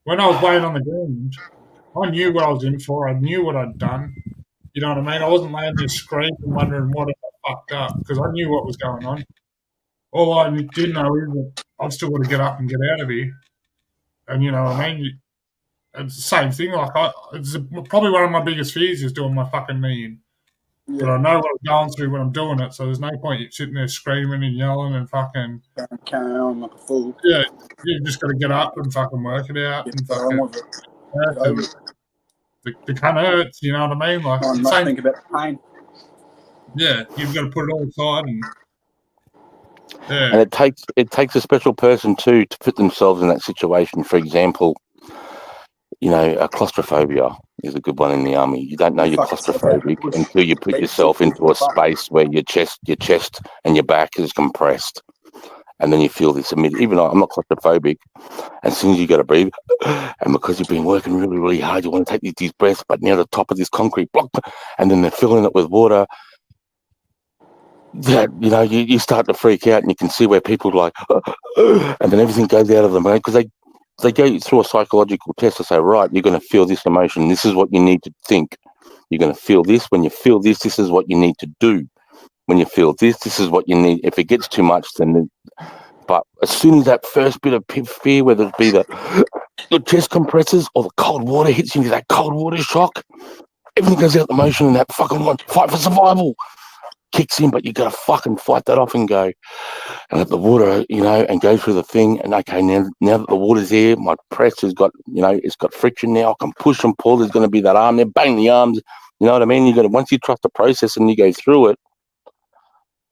When I was laying on the ground, I knew what I was in for. I knew what I'd done. You know what I mean? I wasn't laying there screaming and wondering what I fucked up because I knew what was going on. All I did know is that I've still got to get up and get out of here. And you know what I mean? It's the same thing. Like it's probably one of my biggest fears is doing my fucking knee in. Yeah. But I know what I'm going through when I'm doing it, so there's no point sitting there screaming and yelling and fucking carry on like a fool. Yeah, you just got to get up and fucking work it out. And fucking, the cunt hurts, you know what I mean? Like, not think about the pain. Yeah, you've got to put it all aside and. Yeah. And it takes a special person too to put themselves in that situation. For example, a claustrophobia is a good one in the army. You don't know you're claustrophobic until you put yourself into a space where your chest and your back is compressed. and then you feel this immediate. Even though I'm not claustrophobic, as soon as you got to breathe, and because you've been working really, really hard, you want to take these breaths, but near the top of this concrete block, and then they're filling it with water. Yeah, you know, you start to freak out, and you can see where people like, and then everything goes out of them, right? Because they go through a psychological test to say, right, you're going to feel this emotion. This is what you need to think. You're going to feel this. When you feel this, this is what you need to do. When you feel this, this is what you need. If it gets too much, then. But as soon as that first bit of fear, whether it be the chest compresses or the cold water hits you, that cold water shock, everything goes out the motion, and that fucking one, fight for survival, kicks in. But you got to fucking fight that off and go, and let the water, you know, and go through the thing. And okay, now that the water's here, my press has got, you know, it's got friction now. I can push and pull. There's going to be that arm there, bang the arms. You know what I mean? You got to, once you trust the process and you go through it,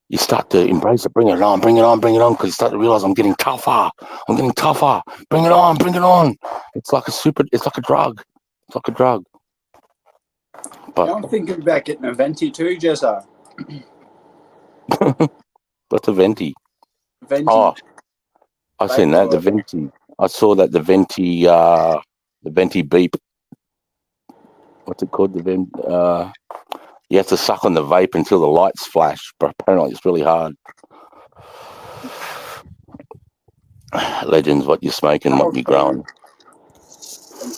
you start to embrace it, bring it on, because you start to realize I'm getting tougher. Bring it on. It's like a drug. It's like a drug. But I'm thinking about getting a venti too, Jessa. What's a venti? Venti. Oh, I've seen that, the venti. I saw that, the venti beep. What's it called? You have to suck on the vape until the lights flash, but apparently it's really hard. Legends, what you're smoking, what you're growing.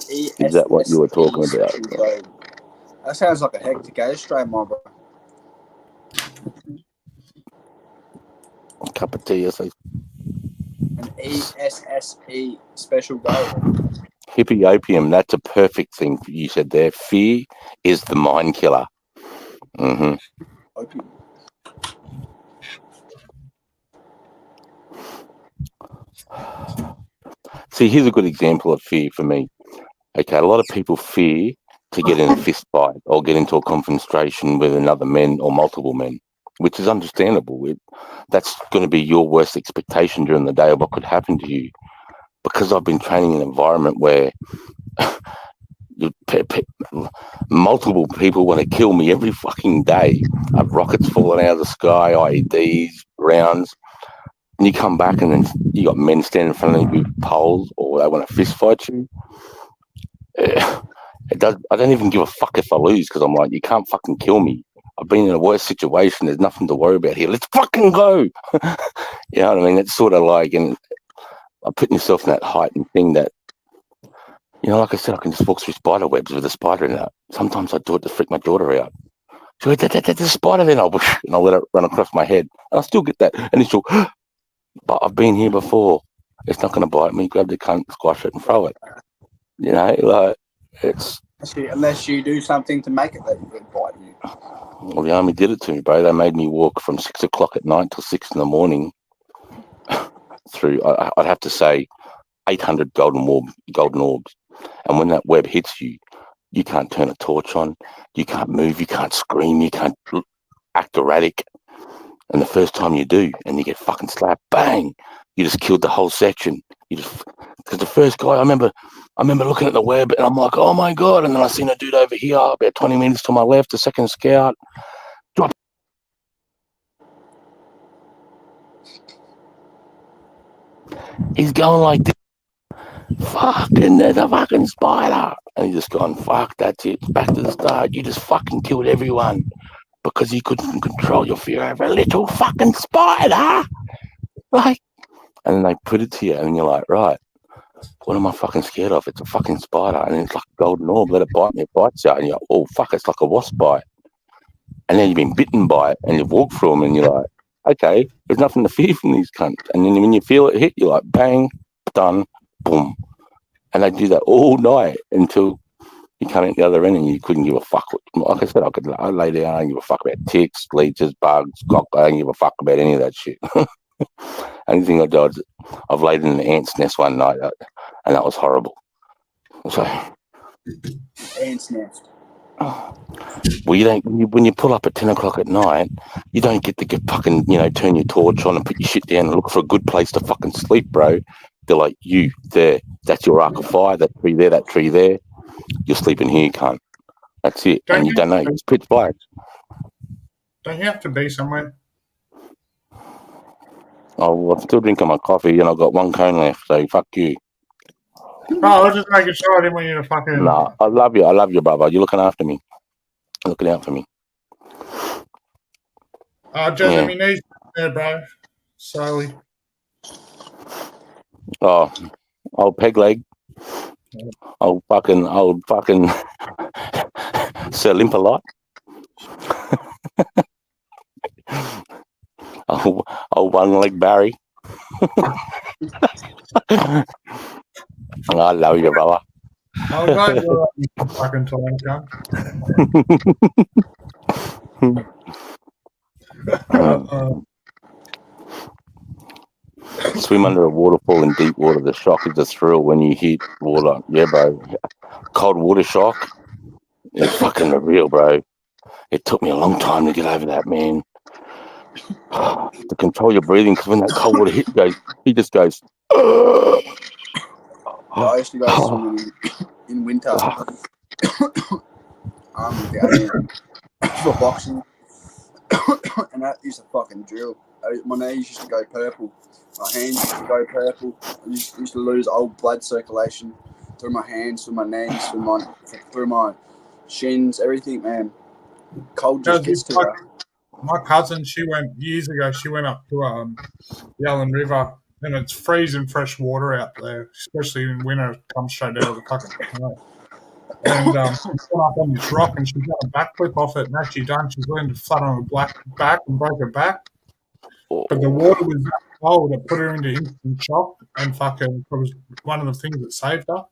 Is that what you were talking about? That sounds like a hectic ashtray, my bro. A cup of tea, I say. An ESSE special go. Hippie opium, that's a perfect thing you said there. Fear is the mind killer. Mm-hmm. Opium. See, here's a good example of fear for me. Okay, a lot of people fear to get in a fist fight or get into a confrontation with another man or multiple men, which is understandable. That's going to be your worst expectation during the day of what could happen to you. Because I've been training in an environment where multiple people want to kill me every fucking day. Rockets falling out of the sky, IEDs, rounds. And you come back and then you got men standing in front of you with poles, or they want to fist fight you. I don't even give a fuck if I lose, because I'm like, you can't fucking kill me. I've been in a worse situation. There's nothing to worry about here. Let's fucking go. You know what I mean? It's sort of like, and I'm putting yourself in that heightened thing that, you know, like I said, I can just walk through spider webs with a spider in it. Sometimes I do it to freak my daughter out. So there's a spider there, and I'll let it run across my head. And I still get that initial, but I've been here before. It's not going to bite me. Grab the cunt, squash it, and throw it. You know, like, it's... Unless you do something to make it bite you. Well, the army did it to me, bro. They made me walk from 6 o'clock at night till 6 in the morning through, I'd have to say, 800 golden orbs. And when that web hits you, you can't turn a torch on, you can't move, you can't scream, you can't act erratic. And the first time you do, and you get fucking slapped, bang, you just killed the whole section. Because the first guy, I remember looking at the web, and I'm like, oh my God. And then I seen a dude over here, about 20 meters to my left, the second scout. Drop. He's going like this. Fucking, there's a fucking spider. And he's just gone, fuck, that's it. Back to the start. You just fucking killed everyone because you couldn't control your fear over a little fucking spider. Like, and then they put it to you, and you're like, right, what am I fucking scared of? It's a fucking spider. And it's like a golden orb. Let it bite me. It bites you. And you're like, oh, fuck, it's like a wasp bite. And then you've been bitten by it, and you've walked through them, and you're like, okay, there's nothing to fear from these cunts. And then when you feel it hit, you're like, bang, done, boom. And they do that all night until you come out the other end and you couldn't give a fuck. Like I said, I lay down, I don't give a fuck about ticks, leeches, bugs, I don't give a fuck about any of that shit. Only thing I did, I've laid in an ant's nest one night, and that was horrible. So, Ant's nest. Well, you don't, when you pull up at 10 o'clock at night, you don't get to get fucking, you know, turn your torch on and put your shit down and look for a good place to fucking sleep, bro. They're like, you there, that's your arc of fire, that tree there, you're sleeping here, cunt. That's it. And you don't know, it's pitch black. Don't you have to be somewhere? I'm still drinking my coffee and I've got one cone left, so fuck you. Oh, I was just making sure I didn't want you to fucking. No, I love you, brother. You're looking after me. Looking out for me. Jazzing Yeah. me knees there, bro. Slowly. Oh, old peg leg. Old fucking Sir Limp-a-Lot. old one leg Barry. I love you, brother. I'm glad you're fucking Toronto. Swim under a waterfall in deep water. The shock is a thrill when you hit water. Yeah, bro. Cold water shock. It's fucking real, bro. It took me a long time to get over that, man. To control your breathing, because when that cold water hit, he just goes. I used to go swimming in winter. Down here for boxing, and that used to fucking drill. My knees used to go purple. My hands used to go purple. I used to lose old blood circulation through my hands, through my knees, through my shins, everything, man. Cold just gets to you. My cousin, she went years ago. She went up to the Allen River, and it's freezing fresh water out there, especially in winter. It comes straight out of the fucking snow. And she went up on this rock, and she got a backflip off it. And as she done, she's landed flat on her back and broke her back. But the water was that cold, it put her into instant shock, and fucking it was one of the things that saved her.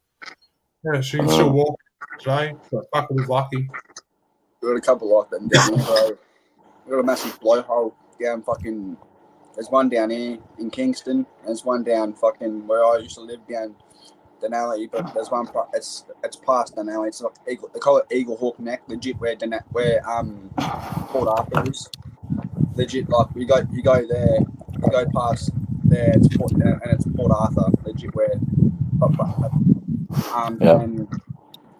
Yeah, she can still walk today, but fuck, it was lucky. We got a couple like them down here, bro. We got a massive blowhole down fucking. There's one down here in Kingston. And there's one down fucking where I used to live down Denali, but there's one. It's past Denali. It's like they call it Eagle Hawk Neck, legit where Port Arthur is. Legit, like you go there, you go past there, it's Port Arthur, legit where. And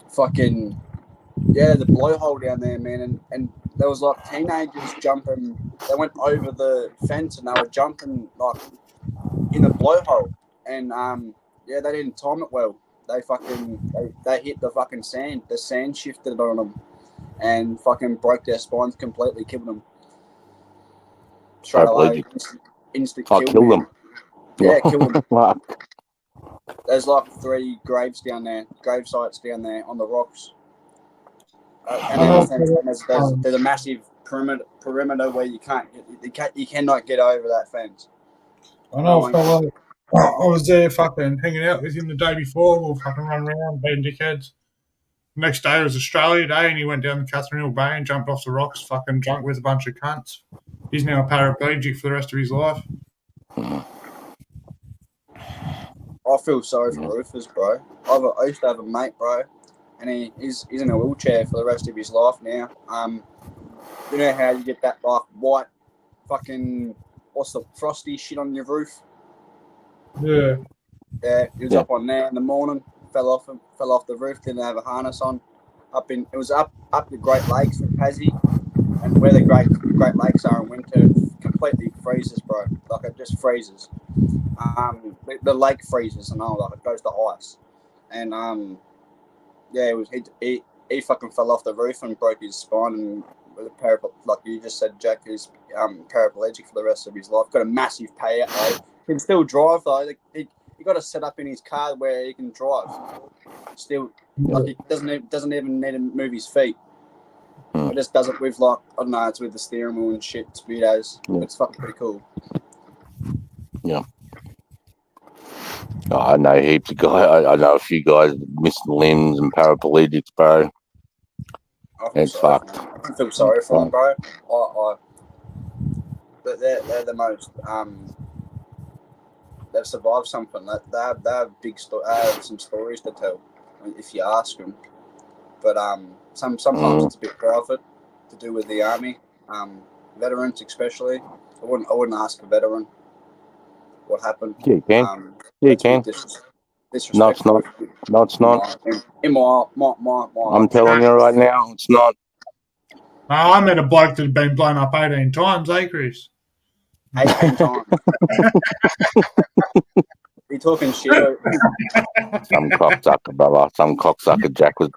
fucking the blowhole down there, man, and there was like teenagers jumping. They went over the fence and they were jumping like in the blowhole, and they didn't time it well. They hit the fucking sand. The sand shifted on them, and fucking broke their spines completely, killed them. Straight away, instant kill. Kill them. Yeah, kill them. There's like 3 graves down there, grave sites down there on the rocks. And then there's a massive perimeter where you cannot get over that fence. I know, fella. I was there fucking hanging out with him the day before. We'll fucking run around being dickheads. Next day was Australia Day, and he went down the Catherine Hill Bay and jumped off the rocks, fucking drunk with a bunch of cunts. He's now paraplegic for the rest of his life. I feel sorry for Rufus, bro. I used to have a mate, bro, and he's in a wheelchair for the rest of his life now. You know how you get that like white fucking what's the frosty shit on your roof? Yeah. Yeah, he was up on there in the morning, fell off the roof, didn't have a harness on. It was up the Great Lakes in Tassie, and where the Great Lakes are in winter, it completely freezes, bro. Like it just freezes. The lake freezes and all, like it goes to ice. And he fucking fell off the roof and broke his spine, and with a like you just said, Jack is paraplegic for the rest of his life. Got a massive payout though. He can still drive though. He got it set up in his car where he can drive. Still, like he doesn't even need to move his feet. It just does it with like I don't know. It's with the steering wheel and shit. It's weird as. It's fucking pretty cool. Yeah. Oh, I know heaps of guys. I know a few guys missing limbs and paraplegics, bro. It's fucked. I feel sorry for them, bro. But they're the most. They've survived something. They have some stories to tell if you ask them. But sometimes it's a bit private to do with the army. Veterans especially. I wouldn't ask a veteran what happened. Yeah, you can. You can. No, it's not. No, it's not. In my I'm telling you right now, it's not. I met a bloke that had been blown up 18 times, Chris? 18 times. You talking shit? Some cocksucker, brother. Some cocksucker Jack was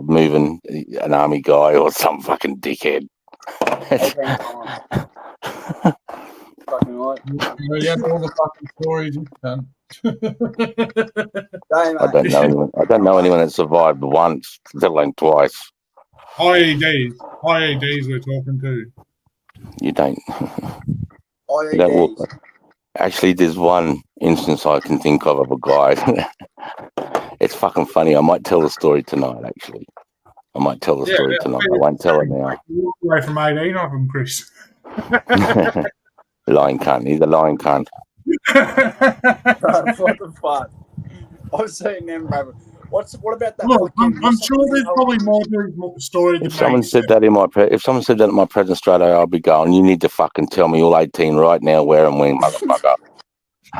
moving an army guy or some fucking dickhead. 18 times. Fucking right. You had all the fucking stories you've done. I don't know anyone. I don't know anyone that survived once, let alone twice. IEDs we're talking to. You don't. IEDs. You don't walk. Actually, there's one instance I can think of a guy. It's fucking funny. I might tell the story tonight. Actually, I might tell the story tonight. I won't tell it now. You walk away from 18 of them, Chris. Lying cunt. He's a lying cunt. What the fuck? I was saying them, bro. What about that? Look, I'm sure there's probably more to his story than If someone said that in my present Australia, I'll be going, you need to fucking tell me all 18 right now, where and when, motherfucker.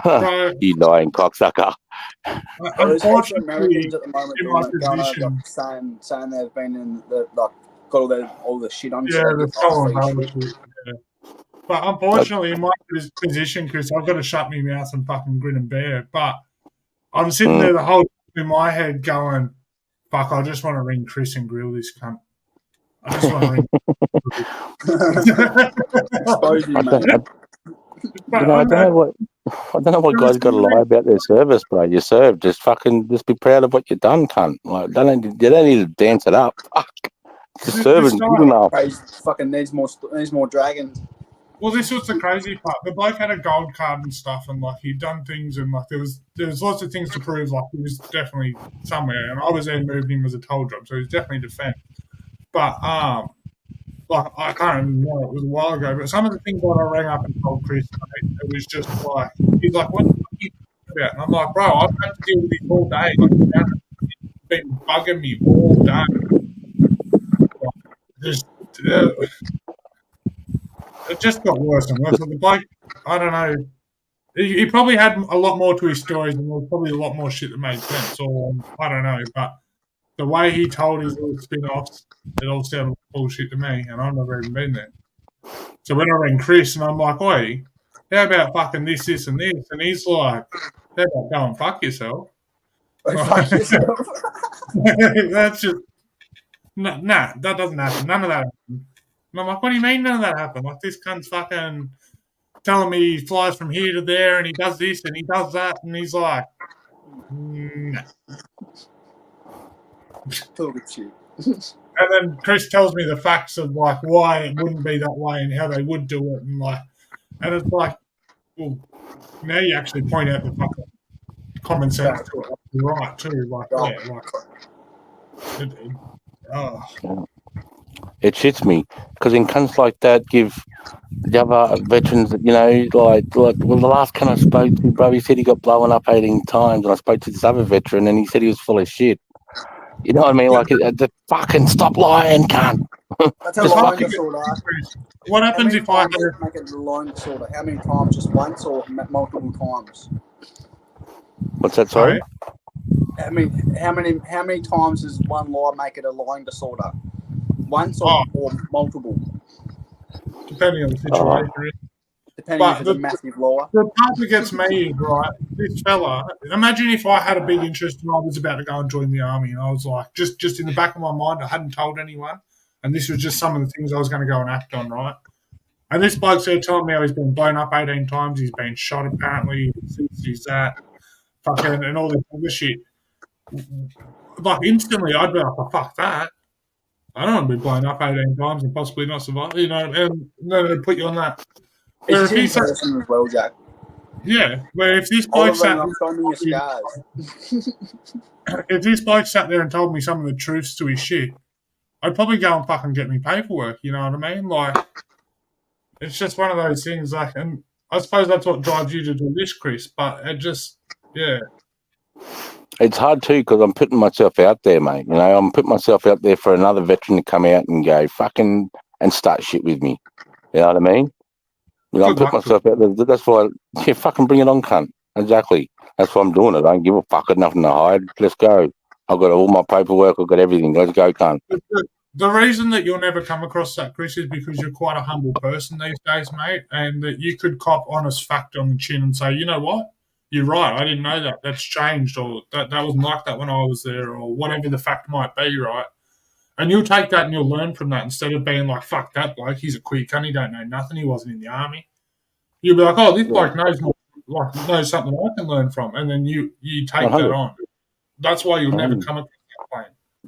Right. You lying cocksucker. There's also Unfortunately, Americans at the moment in my doing it, going position, over, saying they've been in the got all the shit on. yeah, the shit. Yeah. But unfortunately, in my position, Chris, I've got to shut my mouth and fucking grin and bear it. But I'm sitting there the whole time in my head going, fuck, I just want to ring Chris and grill this cunt. I just want to ring. Expose you, mate. I don't know what guys got to lie about their service, bro. You served. Just be proud of what you done, cunt. Like, you don't need to dance it up. Fuck. Just serving good enough. Fucking needs more dragons. Well, this was the crazy part. The bloke had a gold card and stuff, and like he'd done things, and like there was lots of things to prove. Like he was definitely somewhere, and I was there moving him as a toll job, so he was definitely defend. But like I can't remember, it was a while ago. But some of the things that I rang up and told Chris, it was just like he's like, "What the fuck are you talking about?" And I'm like, "Bro, I've had to deal with this all day. Like he's been bugging me all day." Just. It just got worse and worse. The bloke, I don't know. He probably had a lot more to his stories, and there was probably a lot more shit that made sense. Or I don't know, but the way he told his little spin-offs, it all sounded like bullshit to me, and I've never even been there. So when I rang Chris, and I'm like, "Oi, how about fucking this, and this?" And he's like, "How about go and fuck yourself?" Fuck yourself. That's just nah. That doesn't happen. None of that happened. And I'm like, what do you mean none of that happened? Like, this cunt's fucking telling me he flies from here to there and he does this and he does that. And he's like, nah. And then Chris tells me the facts of, like, why it wouldn't be that way and how they would do it. And it's like, well, now you actually point out the fucking common sense to it. Like, you're right, too. Like, It shits me because in cunts like that give the other veterans, you know, like well, the last cunt I spoke to, bro, he said he got blown up 18 times, and I spoke to this other veteran, and he said he was full of shit. You know what I mean? Like, fucking stop lying, cunt. That's a lying disorder. What happens if I make it a lying disorder? How many times? Just once or multiple times? What's that? Sorry. How many times does one lie make it a lying disorder? Once or multiple? Depending on the situation. Depending if it's a massive lie. The part that gets me, right, this fella, imagine if I had a big interest and I was about to go and join the army, and I was like, just in the back of my mind, I hadn't told anyone, and this was just some of the things I was going to go and act on, right? And this bloke's there telling me how he's been blown up 18 times, he's been shot apparently, he's that, fucking, and all this other shit. Like, instantly, I'd be like, oh, fuck that. I don't want to be blown up 18 times and possibly not survive, you know, and then they put you on that. It's in person as well, Jack. Yeah, where if this bloke sat there and told me some of the truths to his shit, I'd probably go and fucking get me paperwork, you know what I mean? Like, it's just one of those things, like, and I suppose that's what drives you to do this, Chris, but it just, yeah. It's hard too because I'm putting myself out there, mate. You know, I'm putting myself out there for another veteran to come out and go fucking and start shit with me. You know what I mean? You know, I'm putting myself out there. That's why, yeah, fucking bring it on, cunt. Exactly. That's why I'm doing it. I don't give a fuck. I've nothing to hide. Let's go. I've got all my paperwork. I've got everything. Let's go, cunt. The reason that you'll never come across that, Chris, is because you're quite a humble person these days, mate, and that you could cop honest fact on the chin and say, you know what, you're right, I didn't know that. That's changed, or that wasn't like that when I was there, or whatever the fact might be, right? And you'll take that and you'll learn from that instead of being like, fuck that bloke, he's a queer cunt, he don't know nothing, he wasn't in the army. You'll be like, oh, this bloke knows more, like, knows something I can learn from, and then you take 100. that on. That's why you'll never 100. come across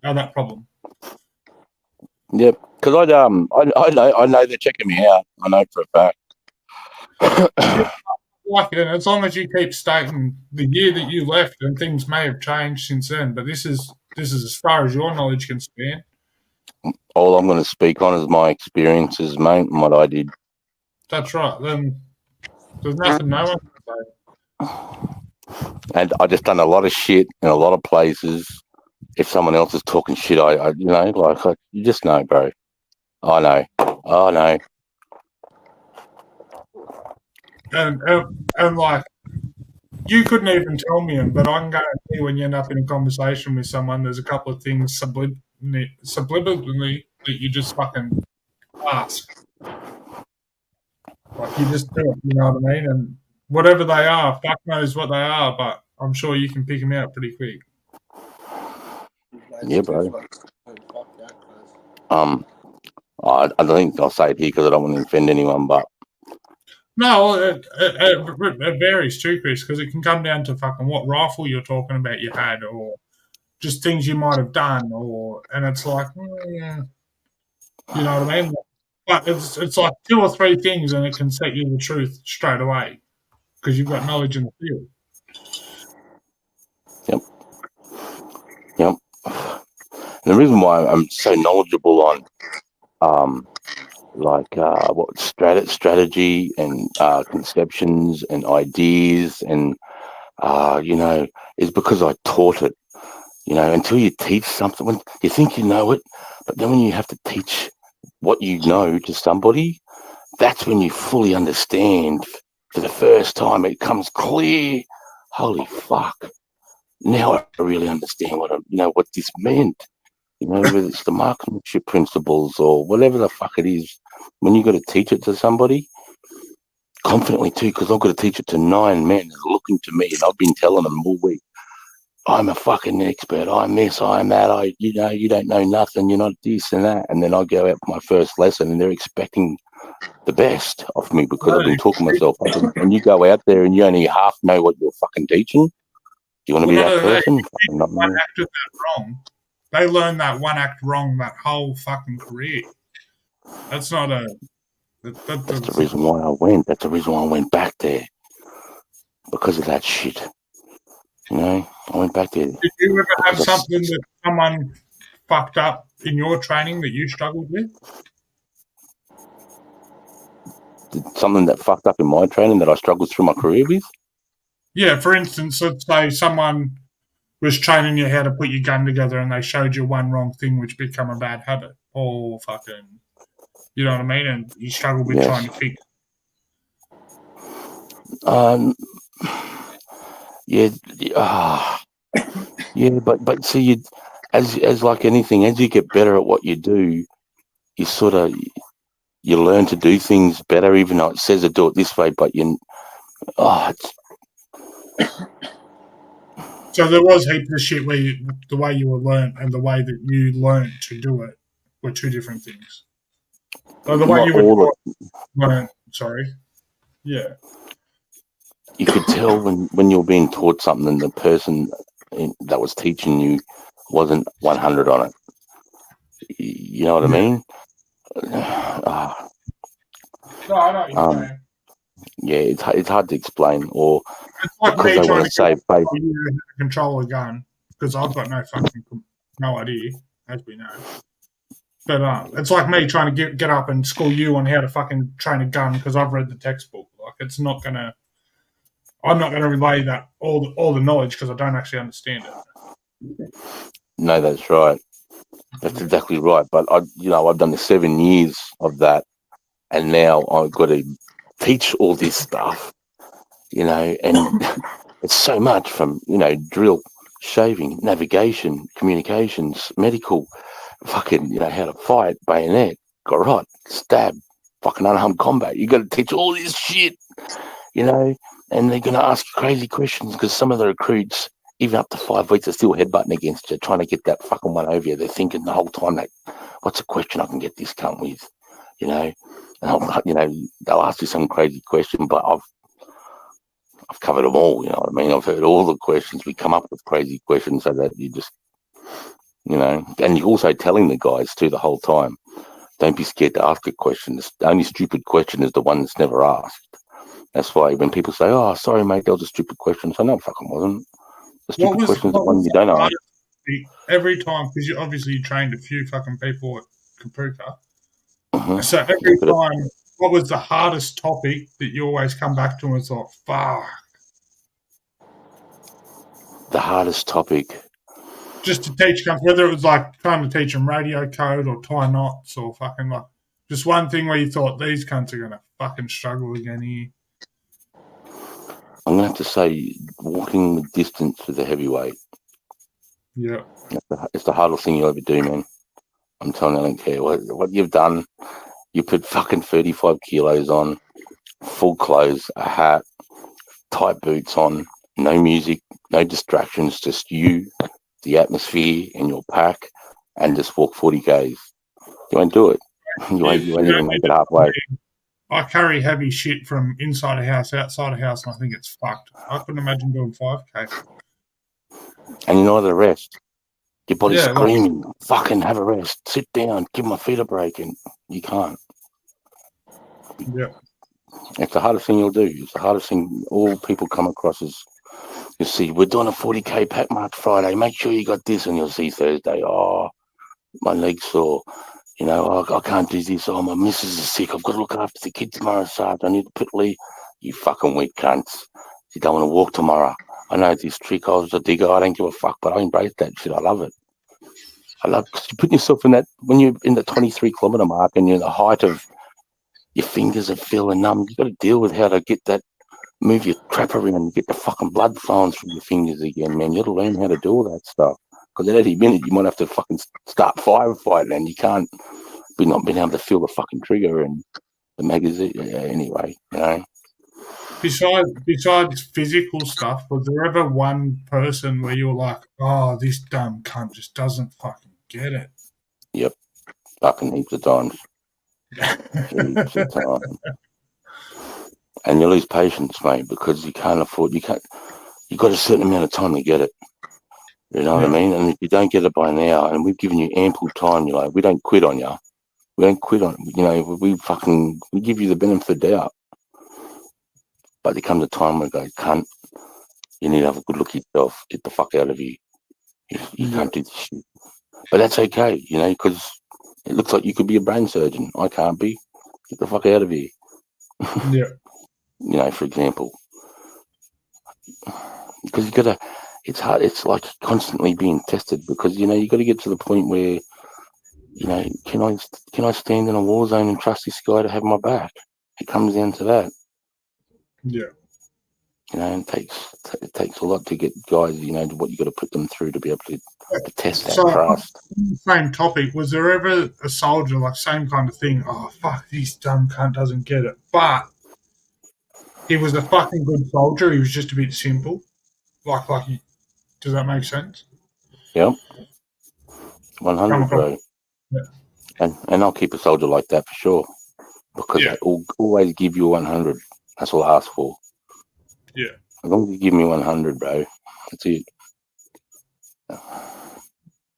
that problem. Yep, because I know they're checking me out. I know for a fact. Like it, and as long as you keep stating the year that you left, and things may have changed since then, but this is as far as your knowledge can span. All I'm going to speak on is my experiences, mate, and what I did. That's right. Then there's nothing no one can say. And I just done a lot of shit in a lot of places. If someone else is talking shit, I you know, like, you just know, bro. I know. And like, you couldn't even tell me them, but I can guarantee when you end up in a conversation with someone, there's a couple of things subliminally that you just fucking ask. Like, you just do it, you know what I mean? And whatever they are, fuck knows what they are, but I'm sure you can pick them out pretty quick. Yeah, bro. I don't think I'll say it here because I don't want to offend anyone, but no, it varies too, Chris, because it can come down to fucking what rifle you're talking about you had, or just things you might have done, and it's like, you know what I mean? But it's like 2 or 3 things, and it can set you the truth straight away because you've got knowledge in the field. Yep. And the reason why I'm so knowledgeable on what strategy and conceptions and ideas and is because I taught it. You know, until you teach something, when you think you know it, but then when you have to teach what you know to somebody, that's when you fully understand for the first time. It comes clear. Holy fuck! Now I really understand what this meant. You know, whether it's the marksmanship principles or whatever the fuck it is. When you got to teach it to somebody confidently too, because I've got to teach it to 9 men looking to me, and I've been telling them all week, I'm a fucking expert. I'm this. I'm that. You don't know nothing. You're not this and that. And then I go out for my first lesson, and they're expecting the best of me because I've been talking myself up. And you go out there and you only half know what you're fucking teaching. Do you want to be that person? One act of that wrong. They learn that one act wrong that whole fucking career. That's not a. That's the reason why I went. That's the reason why I went back there. Because of that shit. You know, I went back there. Did you ever have something that someone fucked up in your training that you struggled with? Something that fucked up in my training that I struggled through my career with? Yeah, for instance, let's say someone was training you how to put your gun together and they showed you one wrong thing which become a bad habit. Or fucking, you know what I mean? And you struggled with trying to fix but see, as like anything, as you get better at what you do, you learn to do things better, even though it says to do it this way, but So there was heaps of shit where the way you were learnt and the way that you learnt to do it were 2 different things. So the way you were learnt, yeah. You could tell when you're being taught something and the person that was teaching you wasn't 100 on it. You know what I mean? No, I know what you're saying. Yeah, it's hard to explain. Or it's like because me trying to say, control a gun because I've got no idea, as we know. But it's like me trying to get up and school you on how to fucking train a gun because I've read the textbook. Like, I'm not gonna relay that all the knowledge because I don't actually understand it. No, that's right. That's exactly right. But I've done the 7 years of that, and now I've got to teach all this stuff. You know, and it's so much from drill, shaving, navigation, communications, medical, fucking, you know, how to fight, bayonet, garrote, stab, fucking unarmed combat. You got to teach all this shit, you know, and they're going to ask you crazy questions because some of the recruits, even up to 5 weeks, are still headbutting against you, trying to get that fucking one over you. They're thinking the whole time, like, what's a question I can get this cunt with, you know? And you know, they'll ask you some crazy question, but I've covered them all, you know what I mean? I've heard all the questions. We come up with crazy questions so that you just, you know, and you're also telling the guys too the whole time, don't be scared to ask a question. The only stupid question is the one that's never asked. That's why when people say, oh, sorry, mate, that was a stupid question. So no, it fucking wasn't. The stupid question is the one you don't ask. Every time, because you obviously trained a few fucking people at Kapuka. Mm-hmm. So every time, what was the hardest topic that you always come back to and thought, fuck? The hardest topic. Just to teach, whether it was like trying to teach them radio code or tie knots or fucking like, just one thing where you thought these cunts are going to fucking struggle again here. I'm going to have to say walking the distance with a heavyweight. Yeah. It's the hardest thing you'll ever do, man. I'm telling you, I don't care what you've done. You put fucking 35 kilos on, full clothes, a hat, tight boots on, no music, no distractions, just you, the atmosphere and your pack, and just walk 40 Ks. You won't do it. You won't even make it halfway. I carry heavy shit from inside a house, outside a house, and I think it's fucked. I couldn't imagine doing 5K. And you know the rest. Your body's screaming, fucking have a rest, sit down, give my feet a break, and you can't. Yeah. It's the hardest thing you'll do. It's the hardest thing all people come across is, you see, we're doing a 40K pack march Friday, make sure you got this, and you'll see Thursday, oh, my leg's sore, you know, I can't do this, oh, my missus is sick, I've got to look after the kids tomorrow, Sarge, I need to put leave. You fucking weak cunts. You don't want to walk tomorrow. I know this trick, I was a digger, I don't give a fuck, but I embrace that shit, I love it. Because you put yourself in that, when you're in the 23 kilometre mark and you're in the height of, your fingers are feeling numb, you've got to deal with how to get that, move your crap around, get the fucking blood flowing through your fingers again, man. You got to learn how to do all that stuff. Because at any minute, you might have to fucking start firefighting and you can't be not being able to feel the fucking trigger and the magazine. Yeah, anyway, you know. Besides physical stuff, was there ever one person where you were like, oh, this dumb cunt just doesn't fucking get it? Yep. Fucking heaps of times. Heaps of times. And you lose patience, mate, because you can't afford, you've got a certain amount of time to get it. You know what I mean? And if you don't get it by now, and we've given you ample time, you're like, we don't quit on you. We don't quit on, you know, we give you the benefit of the doubt. But there comes a time where I go, cunt, you need to have a good look at yourself, get the fuck out of here. You can't do this shit. But that's okay, you know, because it looks like you could be a brain surgeon. I can't be. Get the fuck out of here. Yeah. You know, for example. Because you gotta, it's hard, it's like constantly being tested because, you know, you got to get to the point where, you know, can I stand in a war zone and trust this guy to have my back? It comes down to that. Yeah. You know, it takes a lot to get guys, you know, what you got to put them through to be able to test that trust. Same topic. Was there ever a soldier, like same kind of thing? Oh, fuck, this dumb cunt doesn't get it. But he was a fucking good soldier. He was just a bit simple. Does that make sense? Yep. 100, bro. Yeah. And I'll keep a soldier like that for sure. Because they always give you 100. That's all I ask for. Yeah. As long as you give me 100, bro, that's it.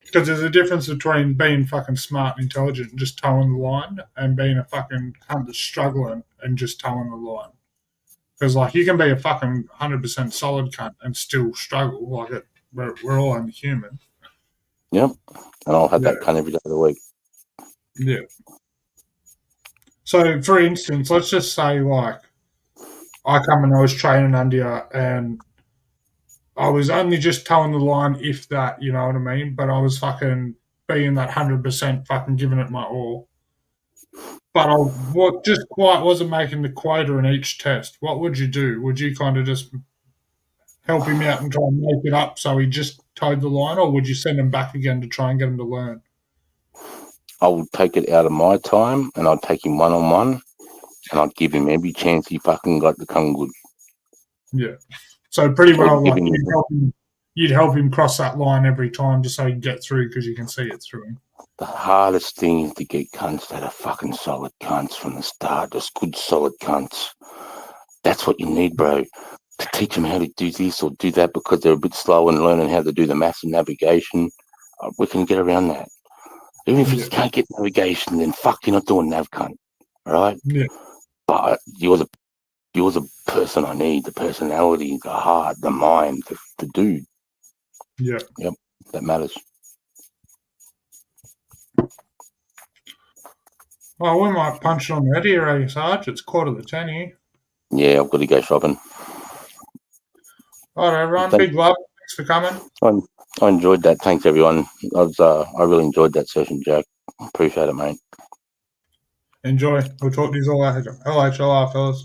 Because there's a difference between being fucking smart and intelligent and just towing the line and being a fucking cunt that's struggling and just towing the line. Because, like, you can be a fucking 100% solid cunt and still struggle. Like, we're all only human. Yep. And I'll have that cunt every day of the week. Yeah. So, for instance, let's just say, like, I come and I was training under you and I was only just towing the line, if that, you know what I mean? But I was fucking being that 100% fucking giving it my all. But I just quite wasn't making the quota in each test. What would you do? Would you kind of just help him out and try and make it up so he just towed the line, or would you send him back again to try and get him to learn? I would take it out of my time and I'd take him one-on-one and I'd give him every chance he fucking got to come good. Yeah. So pretty well, give like him- you'd help him cross that line every time just so he can get through because you can see it through him. The hardest thing is to get cunts that are fucking solid cunts from the start, just good solid cunts. That's what you need, bro. To teach them how to do this or do that because they're a bit slow in learning how to do the maths and navigation. We can get around that. Even if you Yeah. can't get navigation, then fuck, you're not doing nav cunt, all right? Yeah. But you're the person I need, the personality, the heart, the mind, the dude. Yeah. Yep, that matters. Oh, we might punch it on the head here, eh, Sarge? It's 9:45 here. Yeah, I've got to go shopping. All right, everyone. Thank- Big love. Thanks for coming. I enjoyed that. Thanks, everyone. I really enjoyed that session, Jack. Appreciate it, mate. Enjoy. We'll talk to you all later. LHLR, fellas.